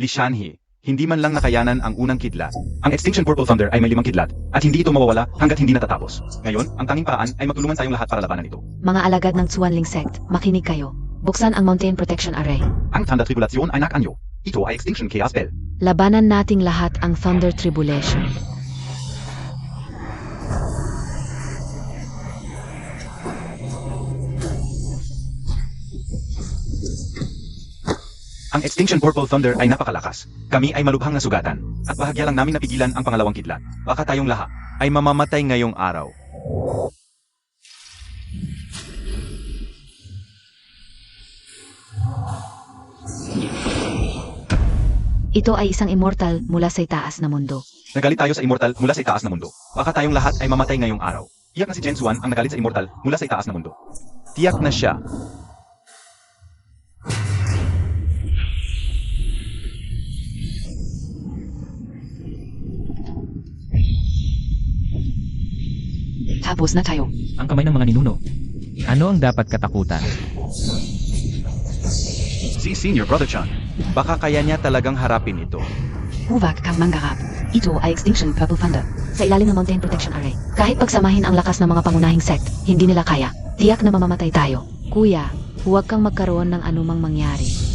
Li Shanhe, hindi man lang nakayanan ang unang kidlat. Ang Extinction Purple Thunder ay may 5 kidlat, at hindi ito mawawala hanggat hindi natatapos. Ngayon, ang tanging paraan ay magtulungan tayong lahat para labanan ito. Mga alagad ng Xuanling Sect, makinig kayo. Buksan ang Mountain Protection Array. Ang Thunder Tribulation ay nakanyo. Ito ay Extinction Chaos Bell. Labanan nating lahat ang Thunder Tribulation. Ang Extinction Purple Thunder ay napakalakas. Kami ay malubhang nasugatan, at bahagya lang namin napigilan ang pangalawang kidlat. Baka tayong lahat ay mamamatay ngayong araw. Ito ay isang immortal mula sa itaas na mundo. Nagalit tayo sa immortal mula sa itaas na mundo. Baka tayong lahat ay mamatay ngayong araw. Tiyak na si Chen Suan ang nagalit sa immortal mula sa itaas na mundo. Tiyak na siya. tapos na tayo. Ang kamay ng mga ninuno. Ano ang dapat katakutan? Si Senior Brother Chan. Baka kaya niya talagang harapin ito. Huwag kang manggarap. Ito ay Extinction Purple Thunder. Sa ilalim ng Mountain Protection Array. Kahit pagsamahin ang lakas ng mga pangunahing sect, hindi nila kaya. Tiyak na mamamatay tayo. Kuya, huwag kang magkaroon ng anumang mangyari.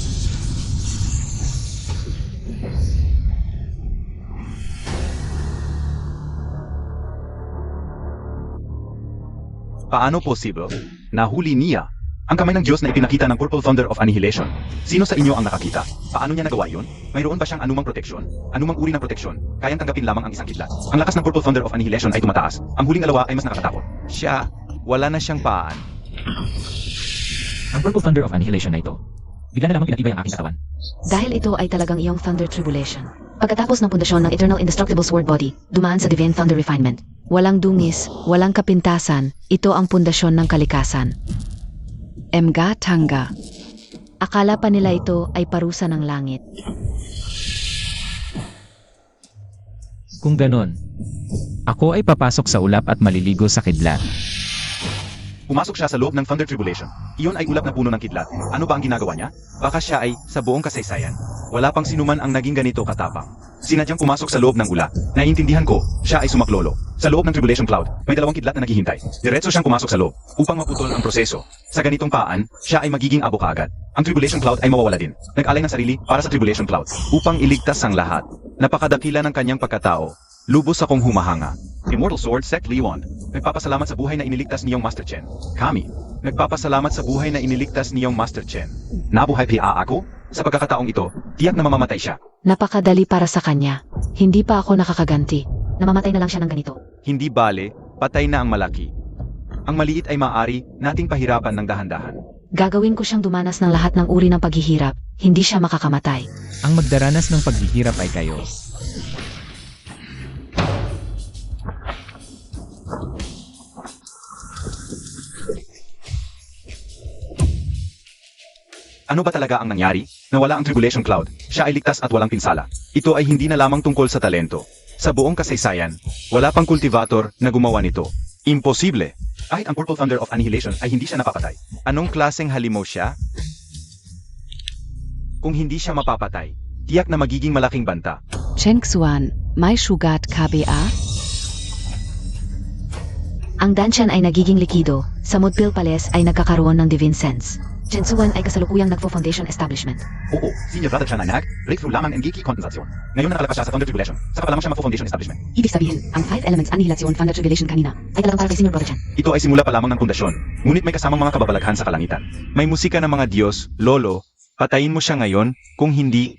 Paano posible? Nahuli niya ang kamay ng Diyos na ipinakita ng Purple Thunder of Annihilation. Sino sa inyo ang nakakita? Paano niya nagawa yun? Mayroon ba siyang anumang proteksyon? Anumang uri ng proteksyon? Kayang tanggapin lamang ang isang kidlat. Ang lakas ng Purple Thunder of Annihilation ay tumataas. Ang huling 2 ay mas nakakatakot. Siya, wala na siyang paan. Ang Purple Thunder of Annihilation na ito. Bigla na lamang pinatibay ang aking katawan. Dahil ito ay talagang iyong Thunder Tribulation. Pagkatapos ng pundasyon ng Eternal Indestructible Sword Body, dumaan sa Divine Thunder Refinement. Walang dungis, walang kapintasan, ito ang pundasyon ng kalikasan. Mga tanga. Akala pa nila ito ay parusa ng langit. Kung ganon, ako ay papasok sa ulap at maliligo sa kidlat. Pumasok siya sa loob ng Thunder Tribulation. Iyon ay ulap na puno ng kidlat. Ano ba ang ginagawa niya? Baka siya ay, sa buong kasaysayan, wala pang sinuman ang naging ganito katapang. Sinadyang pumasok sa loob ng ulap. Naiintindihan ko, siya ay sumaklolo. Sa loob ng Tribulation Cloud, may dalawang kidlat na naghihintay. Diretso siyang pumasok sa loob, upang maputol ang proseso. Sa ganitong paan, siya ay magiging abo kaagad. Ang Tribulation Cloud ay mawawala din. Nag-alay ng sarili para sa Tribulation Cloud, upang iligtas ang lahat. Napakadakila ng kanyang pagkatao. Lubos akong humahanga. Immortal Sword, Sect Leon. Nagpapasalamat sa buhay na iniligtas niyong Master Chen. Kami. Nagpapasalamat sa buhay na iniligtas niyong Master Chen. Nabuhay pa ako? Sa pagkakataong ito, tiyak na mamamatay siya. Napakadali para sa kanya. Hindi pa ako nakakaganti. Namamatay na lang siya ng ganito. Hindi bale, patay na ang malaki. Ang maliit ay maaari nating pahirapan ng dahan-dahan. Gagawin ko siyang dumanas ng lahat ng uri ng paghihirap. Hindi siya makakamatay. Ang magdaranas ng paghihirap ay kayo. Ano ba talaga ang nangyari? Nawala ang Tribulation Cloud. Siya ay ligtas at walang pinsala. Ito ay hindi na lamang tungkol sa talento. Sa buong kasaysayan, wala pang kultivator na gumawa nito. Imposible! Kahit ang Purple Thunder of Annihilation ay hindi siya napapatay. Anong klaseng halimaw siya? Kung hindi siya mapapatay, tiyak na magiging malaking banta. Cheng Xuan, may sugat KBA? Ang Danshan ay nagiging likido. Sa Mudpil Palace ay nagkakaroon ng Divine Sense. Chen Suan ay kasalukuyang nagfo-foundation establishment. Oo, Senior Brother Chan ay breakthrough lamang ng geeky kondensasyon. Ngayon nakalapas siya sa Thunder Tribulation. Saka pa lamang siya mafo-foundation establishment. Ibig sabihin, ang 5 elements annihilation Thunder Tribulation kanina ay talagang para kay Senior Brother Chan. Ito ay simula pa lamang ng pundasyon, ngunit may kasamang mga kababalaghan sa kalangitan. May musika ng mga Diyos, Lolo, patayin mo siya ngayon, kung hindi,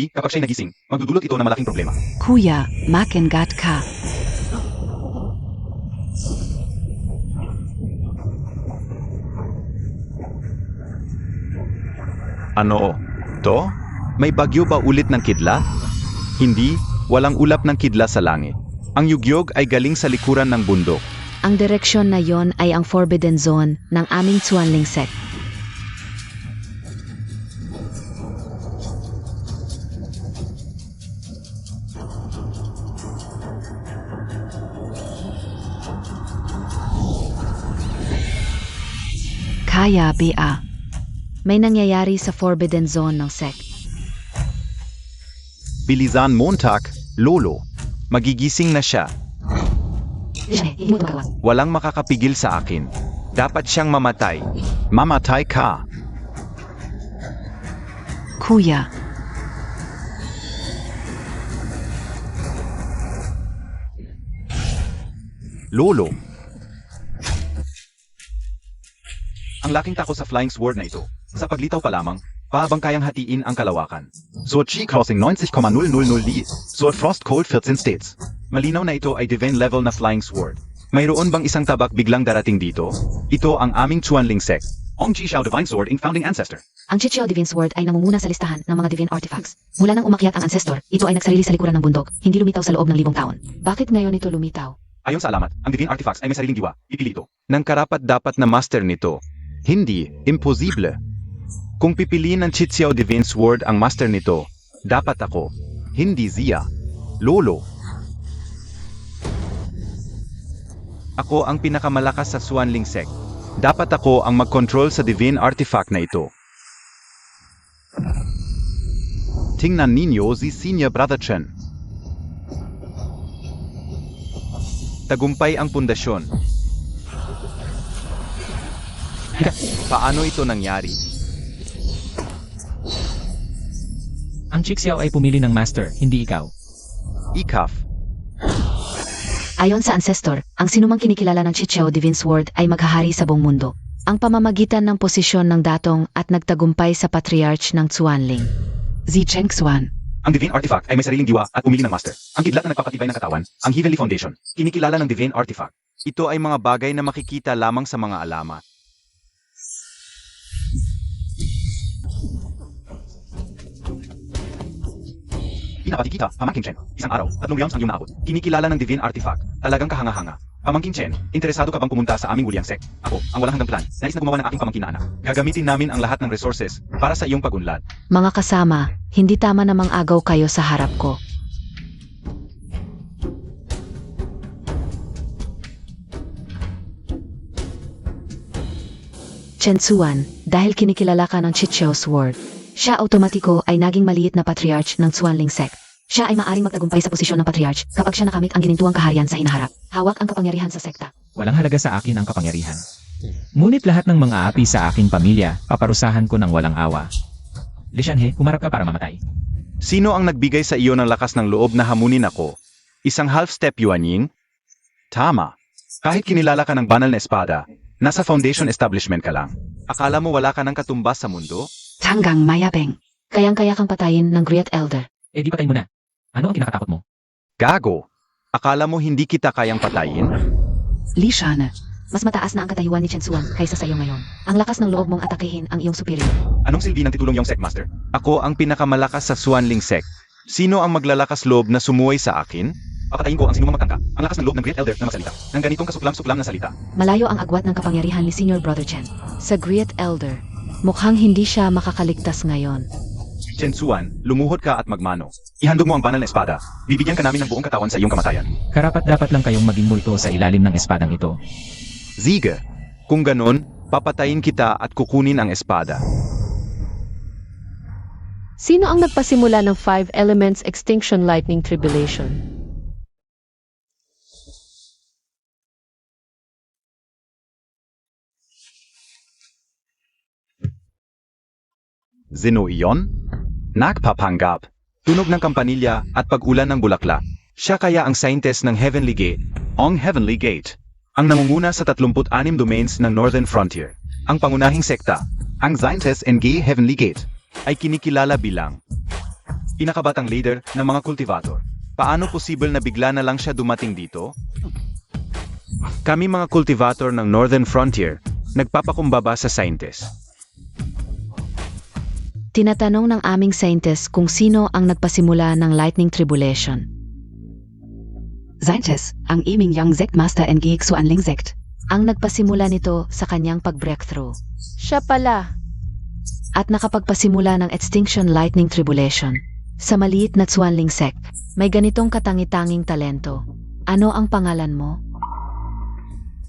kapag siya'y nagising, magdudulot ito ng malaking problema. Kuya, makengat ka. Ano? To? May bagyo ba ulit ng kidlat? Hindi, walang ulap ng kidlat sa langit. Ang yugyog ay galing sa likuran ng bundok. Ang direksyon na yon ay ang Forbidden Zone ng aming Xuanling Sect. Kaya BA. May nangyayari sa Forbidden Zone ng Sect. Bilisan Montag, Lolo. Magigising na siya. Siya, hindi mo ito magawa. Walang makakapigil sa akin. Dapat siyang mamatay. Mamatay ka. Kuya. Lolo. Ang laking takot sa Flying Sword na ito. Sa paglitaw pa lamang, pahabang kayang hatiin ang kalawakan. Sword Chi Crossing 90,000 Li. Sword Frost Cold 14 States. Malinaw na ito ay divine level na Flying Sword. Mayroon bang isang tabak biglang darating dito? Ito ang aming Xuanling Sect. Ong Chi Xiao Divine Sword in Founding Ancestor. Ang Chichio Divine Sword ay namumuna sa listahan ng mga divine artifacts. Mula nang umakyat ang ancestor, ito ay nagsarili sa likuran ng bundok, hindi lumitaw sa loob ng 1,000 taon. Bakit ngayon ito lumitaw? Ayon sa alamat, ang divine artifacts ay may sariling diwa, pipili ito. Nang karapat-dapat na master nito. Hindi, imposible. Kung pipiliin ng Chichio Divine Sword ang master nito, dapat ako. Hindi Zia. Lolo. Ako ang pinakamalakas sa Xuanling Sect. Dapat ako ang mag-control sa divine artifact na ito. Tingnan ninyo si Senior Brother Chen. Tagumpay ang pundasyon. Paano ito nangyari? Ang Chixiao ay pumili ng master, hindi ikaw. Ikaf. Ayon sa ancestor, ang sinumang kinikilala ng Chichio Divine Sword ay maghahari sa buong mundo. Ang pamamagitan ng posisyon ng datong at nagtagumpay sa patriarch ng Xuanling. Si Cheng Xuan. Ang divine artifact ay may sariling diwa at pumili ng master. Ang kidlat na nagpapatibay ng katawan, ang Heavenly Foundation, kinikilala ng divine artifact. Ito ay mga bagay na makikita lamang sa mga alamat. Pinapati kita, Pamangkin Chen. Isang araw, 3 rounds ang iyong naabot. Kinikilala ng divine artifact. Talagang kahanga-hanga. Pamangkin Chen, interesado ka bang pumunta sa aming Wuliang Sect? Ako, ang walang hanggang plan. Nais na gumawa ng aking pamangkin na anak. Gagamitin namin ang lahat ng resources para sa iyong pagunlad. Mga kasama, hindi tama namang agaw kayo sa harap ko. Chen Tsuan, dahil kinikilala ka ng Chichao Sword, siya automatiko ay naging maliit na patriarch ng Xuanling Sect. Siya ay maaring magtagumpay sa posisyon ng patriarch kapag siya nakamit ang ginintuang kaharian sa hinaharap. Hawak ang kapangyarihan sa sekta. Walang halaga sa akin ang kapangyarihan. Ngunit lahat ng mga api sa aking pamilya, paparusahan ko ng walang awa. Li Shanhe, humarap ka para mamatay. Sino ang nagbigay sa iyo ng lakas ng loob na hamunin ako? Isang half-step Yuan Ying? Tama. Kahit kinilala ka ng banal na espada, nasa foundation establishment ka lang. Akala mo wala ka ng katumbas sa mundo? Tanggang mayabeng. Kayang-kaya kang patayin ng Great Elder. Eh di patay mo na. Ano ang kinakatakot mo? Gago! Akala mo hindi kita kayang patayin? Li Shane. Mas mataas na ang katayuan ni Chen Tsuan kaysa sa iyo ngayon. Ang lakas ng loob mong atakihin ang iyong superior. Anong silbi ng titulong yung Sect Master? Ako ang pinakamalakas sa Xuanling Sect. Sino ang maglalakas loob na sumuway sa akin? Papatayin ko ang sinumang magtangka. Ang lakas ng loob ng Great Elder na magsalita. Ng ganitong kasuklam-suklam na salita. Malayo ang agwat ng kapangyarihan ni Senior Brother Chen. Sa Great Elder, mukhang hindi siya makakaligtas ngayon. Chen Tsuan, lumuhod ka at magmano. Ihandog mo ang banal na espada. Bibigyan ka namin ng buong katawan sa iyong kamatayan. Karapat-dapat lang kayong maging multo sa ilalim ng espadang ito. Ziga, kung ganon, papatayin kita at kukunin ang espada. Sino ang nagpasimula ng 5 Elements Extinction Lightning Tribulation? Zeno iyon? Nagpapanggap. Tunog ng kampanilya at pag-ulan ng bulaklak. Siya kaya ang scientist ng Heavenly Gate, ang Heavenly Gate. Ang nangunguna sa 36 domains ng Northern Frontier. Ang pangunahing sekta, ang Scientist NG Heavenly Gate, ay kinikilala bilang pinakabatang leader ng mga kultivator. Paano posible na bigla na lang siya dumating dito? Kami mga kultivator ng Northern Frontier, nagpapakumbaba sa scientist. Tinatanong ng aming scientist kung sino ang nagpasimula ng Lightning Tribulation. Scientist, ang iming Young Sect Master NG Xuanling Sect. Ang nagpasimula nito sa kanyang pag-breakthrough. Siya pala. At nakapagpasimula ng Extinction Lightning Tribulation. Sa maliit na Xuanling Sect, may ganitong katangi-tanging talento. Ano ang pangalan mo?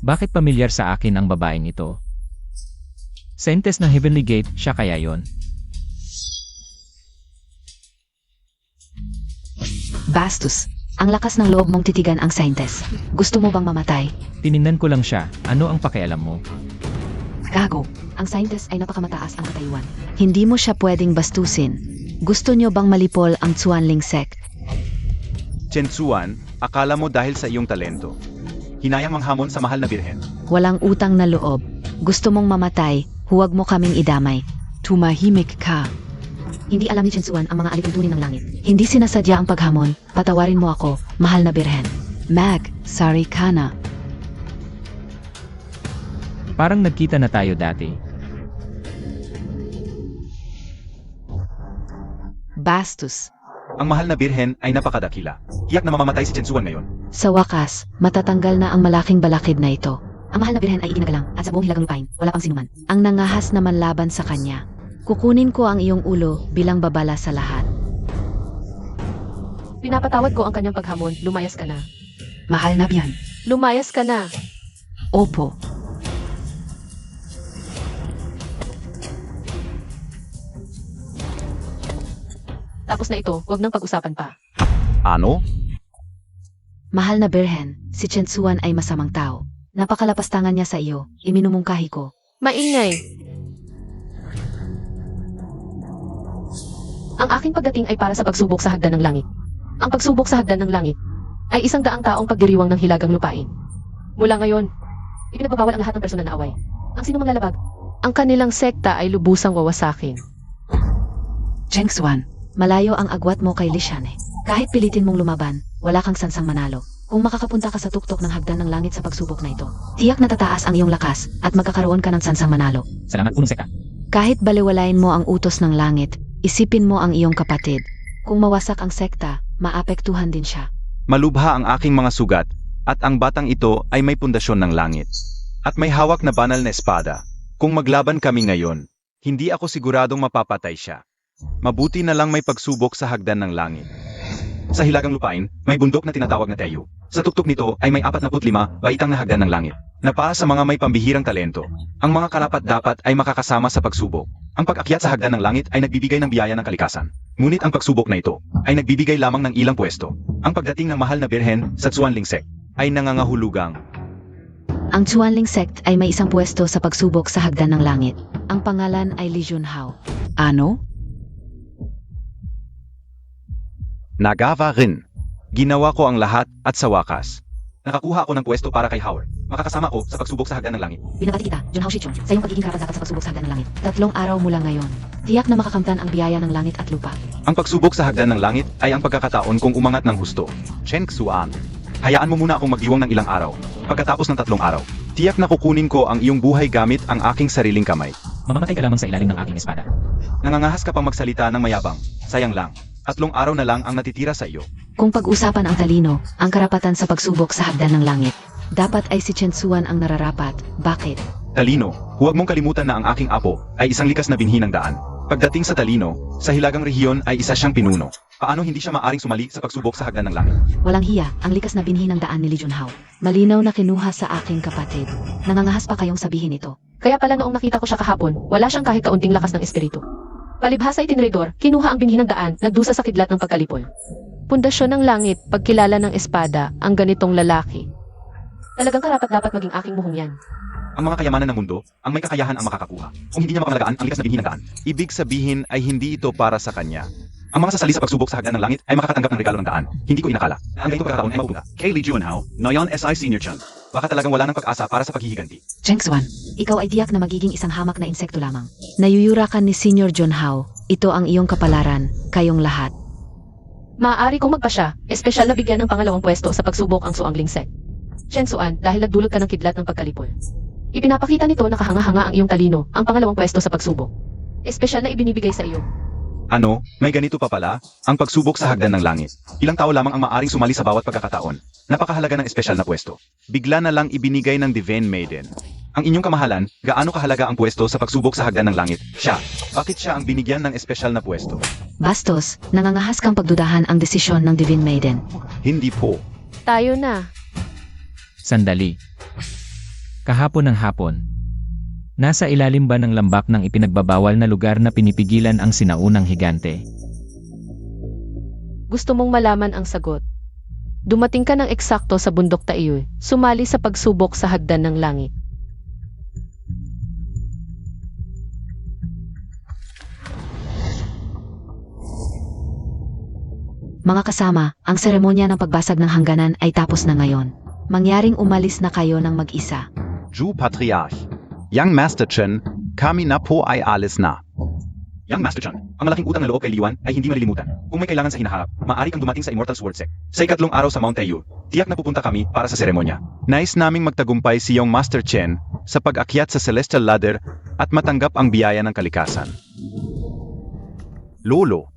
Bakit pamilyar sa akin ang babaeng ito? Scientist ng Heavenly Gate, siya kaya yon? Bastos. Ang lakas ng loob mong titigan ang scientist. Gusto mo bang mamatay? Tiningnan ko lang siya. Ano ang pakialam mo? Gago. Ang scientist ay napakamataas ang katayuan. Hindi mo siya pwedeng bastusin. Gusto nyo bang malipol ang Xuanling Sect? Chen Tsuan, akala mo dahil sa iyong talento. Hinayang manghamon sa mahal na birhen. Walang utang na loob. Gusto mong mamatay, huwag mo kaming idamay. Tumahimik ka. Hindi alam ni Chen Tsuan ang mga alituntunin ng langit. Hindi sinasadya ang paghamon. Patawarin mo ako, mahal na birhen. Mag, sorry ka na. Parang nagkita na tayo dati. Bastos. Ang mahal na birhen ay napakadakila. Tiyak na mamamatay si Chen Tsuan ngayon. Sa wakas, matatanggal na ang malaking balakid na ito. Ang mahal na birhen ay iginagalang at sa buong hilagang lupain, wala pang sinuman. Ang nangahas na manlaban sa kanya. Kukunin ko ang iyong ulo bilang babala sa lahat. Pinapatawad ko ang kanyang paghamon. Lumayas ka na. Mahal na biyan. Lumayas ka na. Opo. Tapos na ito, huwag nang pag-usapan pa. Ano? Mahal na birhen, si Chen Tsuan ay masamang tao. Napakalapastangan niya sa iyo, iminumungkahi ko. Maingay. Ang aking pagdating ay para sa pagsubok sa hagdan ng langit. Ang pagsubok sa hagdan ng langit ay 100 taong pagdiriwang ng hilagang lupain. Mula ngayon, ipinagbabawal ang lahat ng personal na away. Ang sino mang lalabag, ang kanilang sekta ay lubusang wawasakin. Chen Tsuan. Malayo ang agwat mo kay Li Shanhe. Kahit pilitin mong lumaban, wala kang sansang manalo. Kung makakapunta ka sa tuktok ng hagdan ng langit sa pagsubok na ito, tiyak na tataas ang iyong lakas at magkakaroon ka ng sansang manalo. Salamat punong sekta. Kahit baliwalain mo ang utos ng langit, isipin mo ang iyong kapatid. Kung mawasak ang sekta, maapektuhan din siya. Malubha ang aking mga sugat, at ang batang ito ay may pundasyon ng langit. At may hawak na banal na espada. Kung maglaban kami ngayon, hindi ako siguradong mapapatay siya. Mabuti na lang may pagsubok sa hagdan ng langit. Sa hilagang lupain, may bundok na tinatawag na Teyu. Sa tuktok nito ay may 45 baitang na hagdan ng langit. Na para sa mga may pambihirang talento. Ang mga karapat dapat ay makakasama sa pagsubok. Ang pag-akyat sa hagdan ng langit ay nagbibigay ng biyaya ng kalikasan. Ngunit ang pagsubok na ito ay nagbibigay lamang ng ilang pwesto. Ang pagdating ng mahal na birhen sa Xuanling Sect ay nangangahulugang. Ang Chuanling Sect ay may isang pwesto sa pagsubok sa hagdan ng langit. Ang pangalan ay Li Junhao. Ano? Nagawa rin. Ginawa ko ang lahat at sa wakas. Nakakuha ako ng pwesto para kay Howard. Makakasama ko sa pagsubok sa hagdan ng langit. Binabati kita, Junhao Shichun, sa iyong pagiging karapat-dapat sa pagsubok sa hagdan ng langit. 3 araw mula ngayon. Tiyak na makakamtan ang biyaya ng langit at lupa. Ang pagsubok sa hagdan ng langit ay ang pagkakataon kung umangat ng husto. Chen Xuan. Hayaan mo muna akong mag-iwang ng ilang araw. Pagkatapos ng 3 araw, tiyak na kukunin ko ang iyong buhay gamit ang aking sariling kamay. Mamamatay ka lamang sa ilalim ng aking espada. Nangangahas ka pang magsalita ng mayabang. Sayang lang. 3 araw na lang ang natitira sa iyo. Kung pag-usapan ang talino, ang karapatan sa pagsubok sa hagdan ng langit, dapat ay si Chen Xuan ang nararapat. Bakit? Talino, huwag mong kalimutan na ang aking apo ay isang likas na binhi ng daan. Pagdating sa talino, sa hilagang rehiyon ay isa siyang pinuno. Paano hindi siya maaring sumali sa pagsubok sa hagdan ng langit? Walang hiya, ang likas na binhi ng daan ni Li Junhao. Malinaw na kinuha sa aking kapatid. Nangangahas pa kayong sabihin ito. Kaya pala noong nakita ko siya kahapon, wala siyang kahit kaunting lakas ng espiritu. Palibhasa ay tinredor, kinuha ang binhi ng daan, nagdusa sa kidlat ng pagkalipol. Pundasyon ng langit, pagkilala ng espada, ang ganitong lalaki. Talagang karapat-dapat maging aking muhong yan. Ang mga kayamanan ng mundo, ang may kakayahan ang makakakuha. Kung hindi niya mapangalagaan ang likas na binhi ng daan, ibig sabihin ay hindi ito para sa kanya. Ang mga sasali sa pagsubok sa hagdan ng langit ay makakatanggap ng regalo ng daan. Hindi ko inakala na ang ganito pagkakataon ay mapupunta. Kay Li Junhao, Noyon SI Senior Chan. Baka talagang wala ng pag-asa para sa paghihiganti. Cheng Xuan, Ikaw ay tiyak na magiging isang hamak na insekto lamang. Nayuyurakan ni Senior Junhao. Ito ang iyong kapalaran, kayong lahat. Maaari kong magpasya, espesyal na bigyan ng pangalawang pwesto sa pagsubok ang Xuanling Sect. Chen Xuan, dahil nagdulot ka ng kidlat ng pagkalipol. Ipinapakita nito na kahanga-hanga ang iyong talino, ang pangalawang pwesto sa pagsubok. Espesyal na ibinibigay sa iyo. Ano, may ganito pa pala? Ang pagsubok sa hagdan ng langit. Ilang tao lamang ang maaring sumali sa bawat pagkakataon. Napakahalaga ng espesyal na pwesto. Bigla na lang ibinigay ng Divine Maiden. Ang inyong kamahalan, gaano kahalaga ang pwesto sa pagsubok sa hagdan ng langit? Siya. Bakit siya ang binigyan ng espesyal na pwesto? Bastos, nangangahas kang pagdudahan ang desisyon ng Divine Maiden. Hindi po. Tayo na. Sandali. Kahapon ng hapon. Nasa ilalim ba ng lambak ng ipinagbabawal na lugar na pinipigilan ang sinaunang higante? Gusto mong malaman ang sagot. Dumating ka ng eksakto sa bundok Taiyuy, sumali sa pagsubok sa hagdan ng langit. Mga kasama, ang seremonya ng pagbasag ng hangganan ay tapos na ngayon. Mangyaring umalis na kayo ng mag-isa. Ju Patriarch. Yang Master Chen, kami na po ay alis na. Yang Master Chen, ang malaking utang na loob kay Liwan ay hindi malilimutan. Kung may kailangan sa hinaharap, maaari kang dumating sa Immortal Sword Sect. Sa 3 araw sa Mount Tayu, tiyak na pupunta kami para sa seremonya. Nais naming magtagumpay si Yang Master Chen sa pag-akyat sa Celestial Ladder at matanggap ang biyaya ng kalikasan. Lolo.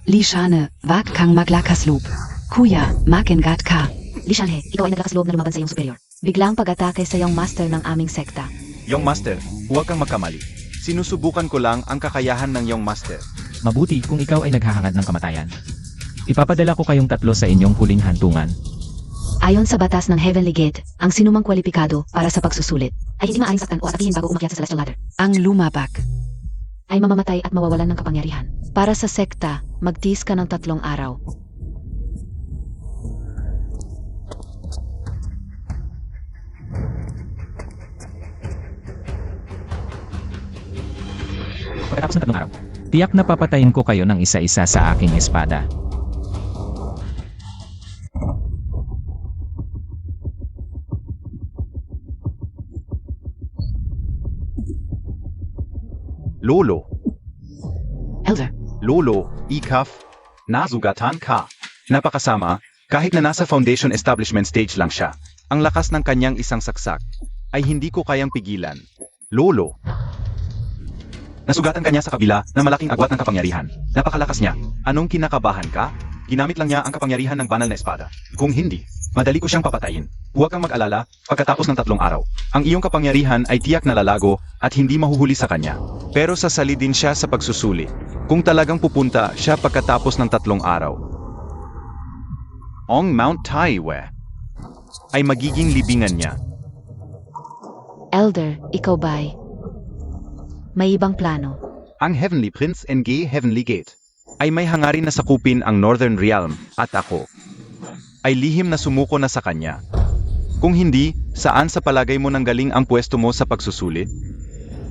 Li Shane, wag kang maglakas loob. Kuya, makengat ka. Li Shanhe, ikaw ay naglakas loob na lumaban sa iyong superior. Biglang pag-atake sa iyong master ng aming sekta. Young Master, huwag kang magkamali. Sinusubukan ko lang ang kakayahan ng Young Master. Mabuti kung ikaw ay naghahangad ng kamatayan. Ipapadala ko kayong 3 sa inyong huling hantungan. Ayon sa batas ng Heavenly Gate, ang sinumang kwalipikado para sa pagsusulit ay hindi maaaring saktan o atakihin bago umakyat sa Celestial Ladder. Ang lumabag. Ay mamamatay at mawawalan ng kapangyarihan. Para sa sekta, magtiis ka ng 3 araw. Pagkatapos ng 3 araw, Tiyak na papatayin ko kayo ng isa-isa sa aking espada. Lolo. Elder, Lolo, Ikaf, nasugatan ka. Napakasama, kahit na nasa foundation establishment stage lang siya. Ang lakas ng kanyang isang saksak ay hindi ko kayang pigilan. Lolo. Nasugatan kanya sa kabila ng malaking agwat ng kapangyarihan. Napakalakas niya. Anong kinakabahan ka? Ginamit lang niya ang kapangyarihan ng banal na espada. Kung hindi, madali ko siyang papatayin. Huwag kang mag-alala, pagkatapos ng 3 araw. Ang iyong kapangyarihan ay tiyak na lalago at hindi mahuhuli sa kanya. Pero sasali din siya sa pagsusuli. Kung talagang pupunta siya pagkatapos ng 3 araw. Ang Mount Taiwe ay magiging libingan niya. Elder, ikaw ba'y may ibang plano? Ang Heavenly Prince NG Heavenly Gate ay may hangarin na sakupin ang Northern Realm at ako ay lihim na sumuko na sa kanya. Kung hindi, saan sa palagay mo nanggaling ang pwesto mo sa pagsusulit?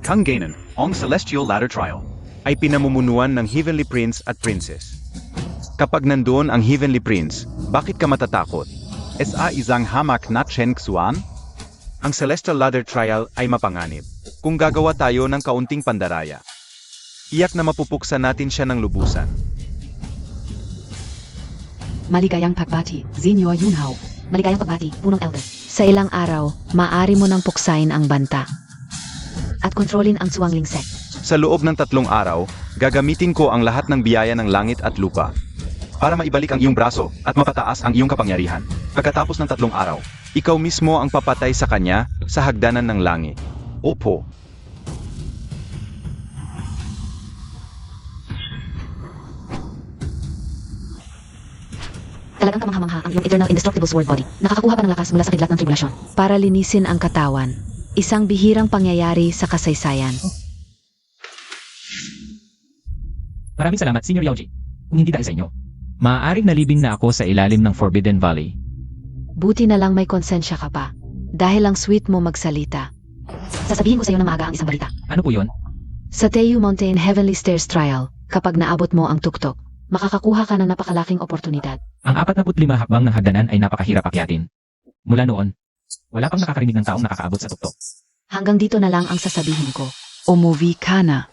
Kang Ganon, ang Celestial Ladder Trial ay pinamumunuan ng Heavenly Prince at Princess. Kapag nandoon ang Heavenly Prince, bakit ka matatakot? Sa isang hamak na Chen Xuan? Ang Celestial Ladder Trial ay mapanganib. Kung gagawa tayo ng kaunting pandaraya, iyak na mapupuksa natin siya ng lubusan. Maligayang pagbati, Senior Yunhao. Maligayang pagbati, punong elder. Sa ilang araw, maaari mo nang puksain ang banta. At kontrolin ang Suang Lingsek. Sa loob ng 3 araw, gagamitin ko ang lahat ng biyaya ng langit at lupa para maibalik ang iyong braso at mapataas ang iyong kapangyarihan. Pagkatapos ng 3 araw, ikaw mismo ang papatay sa kanya sa hagdanan ng langit. Opo. Talagang kamangha-mangha ang iyong Eternal Indestructible Sword Body. Nakakakuha pa ng lakas mula sa kidlat ng tribulasyon. Para linisin ang katawan. Isang bihirang pangyayari sa kasaysayan. Maraming salamat, Senior Yaoji. Kung hindi dahil sa inyo. Maaaring nalibing na ako sa ilalim ng Forbidden Valley. Buti na lang may konsensya ka pa. Dahil ang sweet mo magsalita. Sasabihin ko sa iyo ng maaga ang isang balita. Ano po yun? Sa Teu Mountain Heavenly Stairs Trial, kapag naabot mo ang tuktok, makakakuha ka ng napakalaking oportunidad. Ang 45 hakbang ng hagdanan ay napakahirap akyatin. Mula noon, wala pang nakakarinig ng taong nakakaabot sa tuktok. Hanggang dito na lang ang sasabihin ko. Umuwi ka na.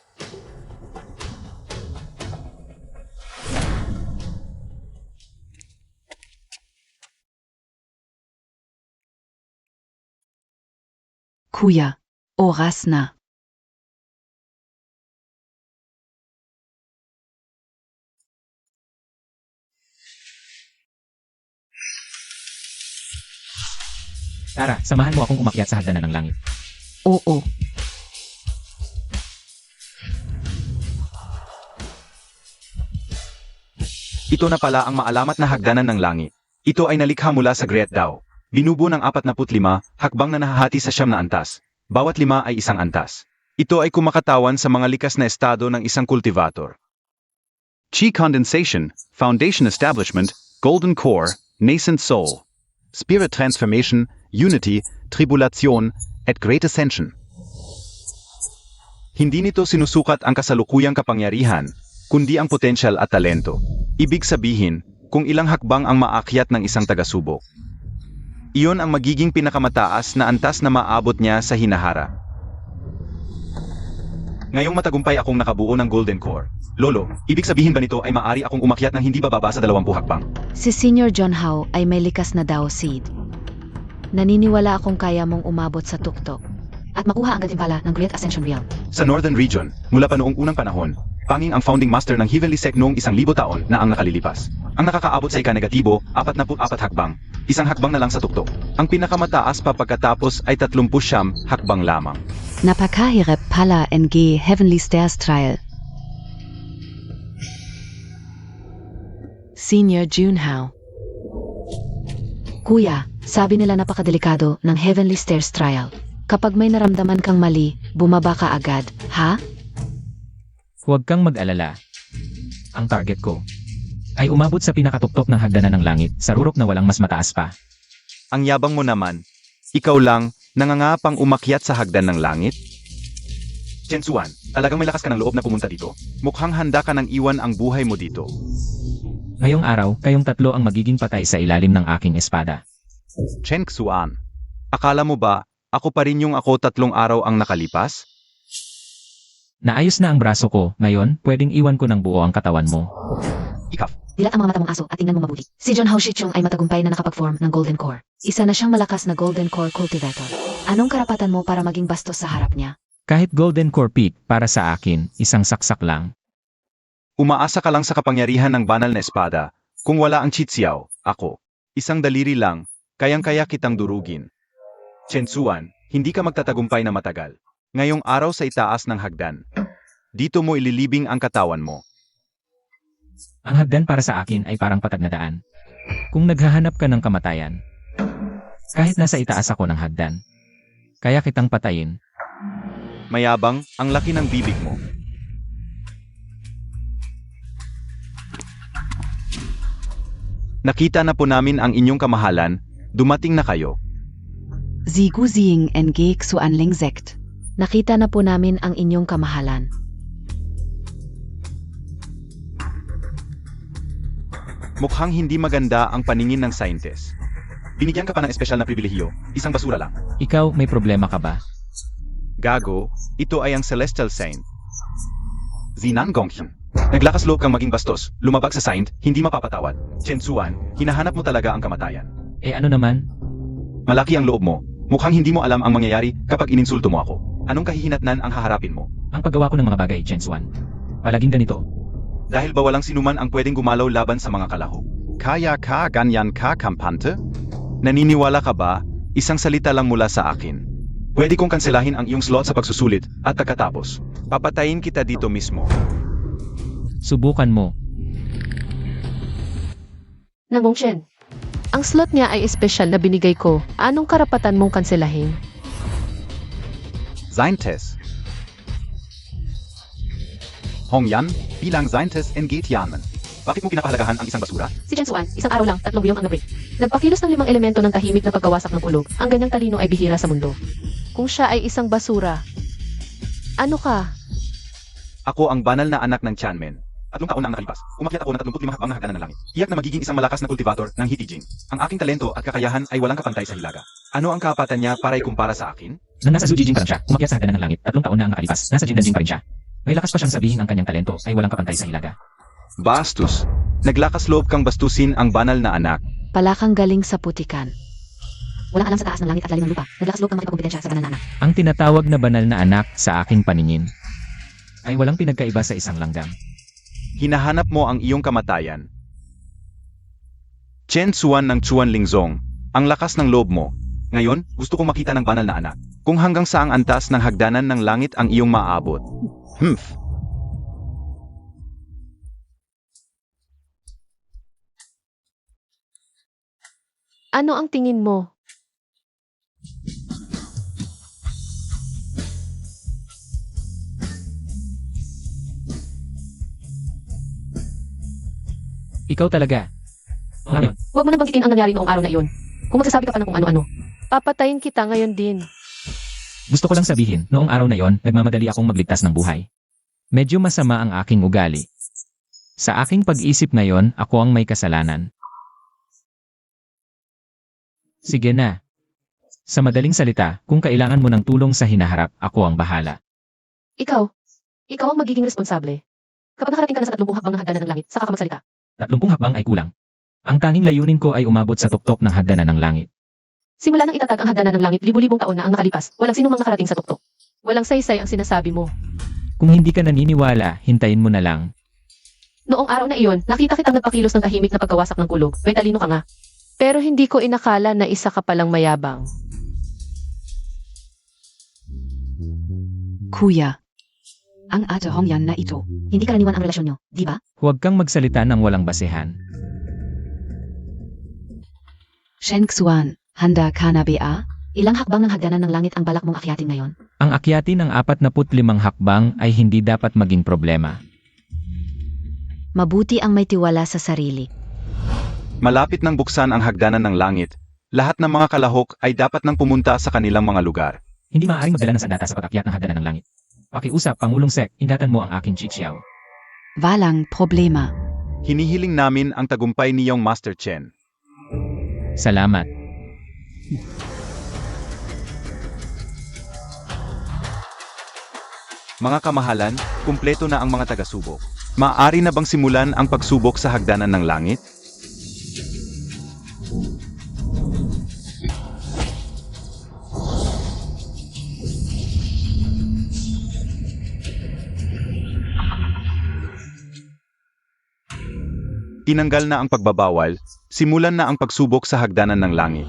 Kuya, oras na. Tara, samahan mo akong umakyat sa hagdanan ng langit. Oo. Ito na pala ang maalamat na hagdanan ng langit. Ito ay nalikha mula sa Great Dao. Binubuo ng 45 hakbang na nahahati sa 9 na antas. Bawat 5 ay isang antas. Ito ay kumakatawan sa mga likas na estado ng isang kultivator. Chi Condensation, Foundation Establishment, Golden Core, Nascent Soul, Spirit Transformation, Unity, Tribulation, at Great Ascension. Hindi nito sinusukat ang kasalukuyang kapangyarihan, kundi ang potensyal at talento. Ibig sabihin, kung ilang hakbang ang maakyat ng isang tagasubok. Iyon ang magiging pinakamataas na antas na maabot niya sa hinahara. Ngayong matagumpay akong nakabuo ng Golden Core. Lolo, ibig sabihin ba nito ay maaari akong umakyat ng hindi bababa sa 20 hakbang? Si Senior John Hao ay may likas na Dao Seed. Naniniwala akong kaya mong umabot sa tuktok. At makuha ang gantimpala ng Great Ascension Realm. Sa Northern Region, mula pa noong unang panahon, panging ang founding master ng Heavenly Sect noong 1,000 taon na ang nakalilipas. Ang nakakaabot sa ika-negatibo, 44 hakbang, isang hakbang na lang sa tuktok. Ang pinakamataas pa pagkatapos ay 30 hakbang lamang. Napakahirap pala NG Heavenly Stairs Trial. Senior Junhao. Kuya, sabi nila napakadelikado ng Heavenly Stairs Trial. Kapag may naramdaman kang mali, bumaba ka agad, ha? Huwag kang mag-alala. Ang target ko ay umabot sa pinakatuktok ng hagdanan ng langit sa rurok na walang mas mataas pa. Ang yabang mo naman, ikaw lang, nangangapang umakyat sa hagdan ng langit? Chen Xuan, talagang may lakas ka ng loob na pumunta dito. Mukhang handa ka nang iwan ang buhay mo dito. Ngayong araw, kayong 3 ang magiging patay sa ilalim ng aking espada. Chen Xuan, akala mo ba, ako pa rin yung ako 3 araw ang nakalipas? Naayos na ang braso ko, ngayon, pwedeng iwan ko ng buo ang katawan mo. Ikaf, Dilat ang mga mata mong aso at tingnan mo mabuti. Si John Hao Shichong ay matagumpay na nakapag-form ng Golden Core. Isa na siyang malakas na Golden Core Cultivator. Anong karapatan mo para maging bastos sa harap niya? Kahit Golden Core Peak, para sa akin, isang saksak lang. Umaasa ka lang sa kapangyarihan ng banal na espada. Kung wala ang Chi Xiao, ako. Isang daliri lang, kayang-kaya kitang durugin. Chen Xuan, hindi ka magtatagumpay na matagal. Ngayong araw sa itaas ng hagdan. Dito mo ililibing ang katawan mo. Ang hagdan para sa akin ay parang patag na daan. Kung naghahanap ka ng kamatayan, kahit nasa itaas ako ng hagdan, kaya kitang patayin. Mayabang, ang laki ng bibig mo. Nakita na po namin ang inyong kamahalan, dumating na kayo. Sie Guzing Engeg zu Anling Sekt. Nakita na po namin ang inyong kamahalan. Mukhang hindi maganda ang paningin ng scientist. Binigyan ka pa ng espesyal na pribilehiyo, isang basura lang. Ikaw, may problema ka ba? Gago, ito ay ang Celestial Saint. Zinan Gonghyun. Naglakas loob kang maging bastos, lumabag sa Saint, hindi mapapatawad. Chen Xuan, hinahanap mo talaga ang kamatayan. Eh ano naman? Malaki ang loob mo. Mukhang hindi mo alam ang mangyayari kapag ininsulto mo ako. Anong kahihinatnan ang haharapin mo? Ang paggawa ko ng mga bagay, Chen Xuan. Palaging ganito. Dahil ba walang sinuman ang pwedeng gumalaw laban sa mga kalahok? Kaya ka, ganyan ka, kampante? Naniniwala ka ba? Isang salita lang mula sa akin. Pwede kong kanselahin ang iyong slot sa pagsusulit at pagkatapos, papatayin kita dito mismo. Subukan mo. Nangong Shen. Ang slot niya ay espesyal na binigay ko. Anong karapatan mong kanselahin? Scientist. Hongyan, bilang scientist engage Yanman. Bakit mo pinapahalagahan ang isang basura? Si Chen Xuan, isang araw lang, 3 biyong ang nabreak. Nagpakilos ng 5 elemento ng tahimik na pagkawasak ng kulog. Ang ganyang talino ay bihira sa mundo. Kung siya ay isang basura, ano ka? Ako ang banal na anak ng Tianmen. 3 taon na ang nakalipas. Umakyat ako ng 35 hakbang na hagdanan ng langit. Tiyak na magiging isang malakas na kultivator ng Hitijing. Ang aking talento at kakayahan ay walang kapantay sa hilaga. Ano ang kapatan niya para ikumpara sa akin? Nang nasa Zujijing pa lang siya, umakyat sa hagdanan ng langit, 3 taon na ang nakalipas, nasa Jindanjing pa rin siya. May lakas pa siyang sabihin ang kanyang talento ay walang kapantay sa hilaga. Bastos. Naglakas loob kang bastusin ang banal na anak. Palakang galing sa putikan. Walang alam sa taas ng langit at lalim ng lupa. Naglakas loob kang makipagkompetensya sa banal na anak. Ang tinatawag na banal na anak sa aking paningin ay walang pinagkaiba sa isang langgam. Hinahanap mo ang iyong kamatayan. Chen Xuan ng Chuan Lingzong, ang lakas ng loob mo. Ngayon, gusto kong makita ng banal na anak. Kung hanggang saang antas ng hagdanan ng langit ang iyong maabot. Ano ang tingin mo? Ikaw talaga. Ngayon, Huwag mo nang banggitin ang nangyari noong araw na iyon. Kung magsasabi ka pa ng kung ano-ano. Papatayin kita ngayon din. gusto ko lang sabihin, noong araw na yon, nagmamadali akong magligtas ng buhay. Medyo masama ang aking ugali. Sa aking pag-isip ngayon, ako ang may kasalanan. Sige na. Sa madaling salita, kung kailangan mo ng tulong sa hinaharap, ako ang bahala. Ikaw ang magiging responsable. Kapag nakarating ka na sa 30 hakbang ng hagdanan ng langit, saka ka magsalita. 30 hakbang ay kulang. Ang tanging layunin ko ay umabot sa tuktok ng hagdanan ng langit. Simula nang itatag ang hagdanan ng langit, libu-libong taon na ang nakalipas. Walang sinumang nakarating sa tuktok. Walang saysay ang sinasabi mo. Kung hindi ka naniniwala, hintayin mo na lang. Noong araw na iyon, nakita kitang nagpakilos ng tahimik na pagkawasak ng kulog. May talino ka nga. Pero hindi ko inakala na isa ka palang mayabang. Kuya. Ang ate Hongyan na ito. Hindi karaniwan ang relasyon nyo, di ba? Huwag kang magsalita ng walang basehan. Shen Xuan, handa ka na ba? Ilang hakbang ng hagdanan ng langit ang balak mong akyatin ngayon? Ang akyatin ng 45 hakbang ay hindi dapat maging problema. Mabuti ang may tiwala sa sarili. Malapit nang buksan ang hagdanan ng langit, lahat ng mga kalahok ay dapat nang pumunta sa kanilang mga lugar. Hindi maaaring magdala ng sandata sa pag-akyat ng hagdanan ng langit. Pakiusap, Pangulong Sek, indatan mo ang aking Chi Xiao. Walang problema. Hinihiling namin ang tagumpay niyong Master Chen. Salamat. Mga kamahalan, kumpleto na ang mga taga-subok. Maaari na bang simulan ang pagsubok sa hagdanan ng langit? Tinanggal na ang pagbabawal, simulan na ang pagsubok sa hagdanan ng langit.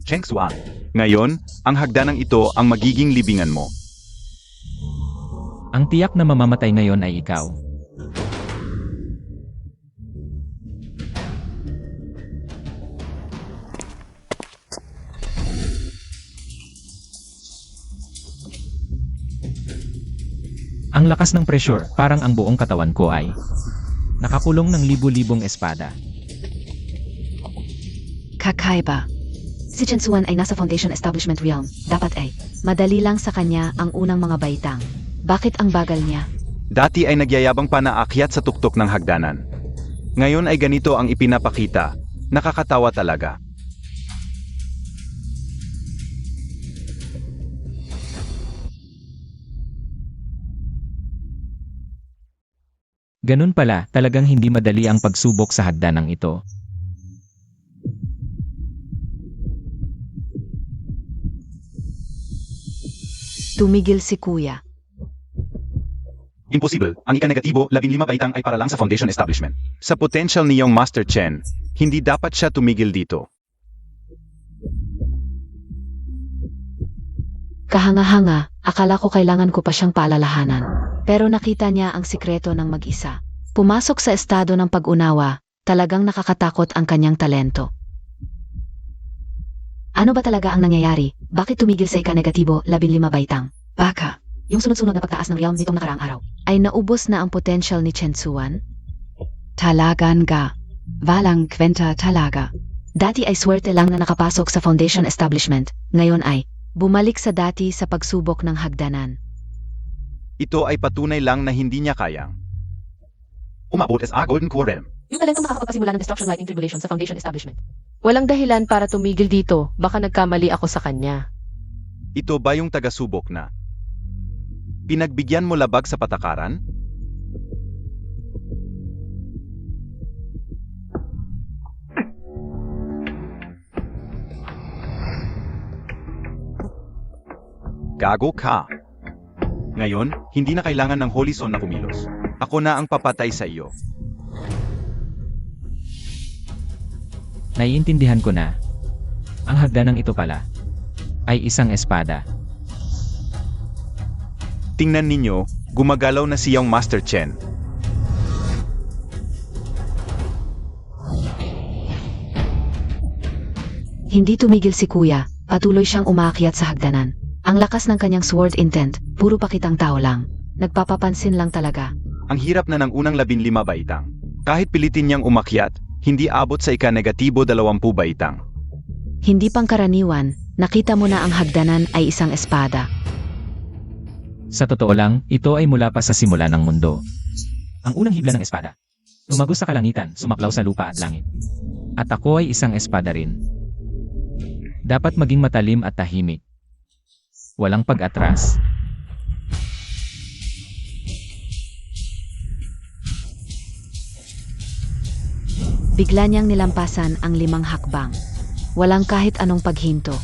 Cheng Xuan. Ngayon, ang hagdanang ito ang magiging libingan mo. Ang tiyak na mamamatay ngayon ay ikaw. Ang lakas ng pressure, parang ang buong katawan ko ay nakakulong ng libu-libong espada. Kakaiba. Si Chen Xuan ay nasa Foundation Establishment Realm. Dapat ay madali lang sa kanya ang unang mga baitang. Bakit ang bagal niya? Dati ay nagyayabang pa na aakyat sa tuktok ng hagdanan. Ngayon ay ganito ang ipinapakita. Nakakatawa talaga. Ganun pala, talagang hindi madali ang pagsubok sa hagdanang ito. Tumigil si kuya. Imposible. Ang ika-negatibo, 15 baitang ay para lang sa Foundation Establishment. Sa potential niyong Master Chen, hindi dapat siya tumigil dito. Kahanga-hanga, akala ko kailangan ko pa siyang paalalahanan. Pero nakita niya ang sikreto ng mag-isa. Pumasok sa estado ng pag-unawa, talagang nakakatakot ang kanyang talento. Ano ba talaga ang nangyayari? Bakit tumigil sa ika-negatibo 15 baitang? Baka, yung sunod-sunod na pagtaas ng realm nitong nakaraang araw. Ay naubos na ang potential ni Chen Xuan? Talagan ga. Walang kwenta talaga. Dati ay swerte lang na nakapasok sa Foundation Establishment. Ngayon ay, Bumalik sa dati sa pagsubok ng hagdanan. Ito ay patunay lang na hindi niya kayang. Umabot sa Golden Core Realm. Yung talentong makakapagpasimula ng Destruction Lightning Tribulation sa Foundation Establishment. Walang dahilan para tumigil dito, baka nagkamali ako sa kanya. Ito ba yung taga-subok na? Pinagbigyan mo labag sa patakaran? Gago ka. Ngayon, hindi na kailangan ng Holy Son na kumilos. Ako na ang papatay sa iyo. Naiintindihan ko na. Ang hagdanang ito pala ay isang espada. Tingnan ninyo, gumagalaw na siyang Master Chen. hindi tumigil si kuya, patuloy siyang umaakyat sa hagdanan. Ang lakas ng kanyang sword intent, puro pakitang tao lang. Nagpapapansin lang talaga. Ang hirap na ng unang 15 baitang. Kahit pilitin niyang umakyat, hindi abot sa ika-negatibo 20 baitang. Hindi pangkaraniwan, nakita mo na ang hagdanan ay isang espada. Sa totoo lang, ito ay mula pa sa simula ng mundo. Ang unang hibla ng espada. Tumagos sa kalangitan, sumaklaw sa lupa at langit. At ako ay isang espada rin. Dapat maging matalim at tahimik. Walang pag-atras. Bigla niyang nilampasan ang 5 hakbang. Walang kahit anong paghinto.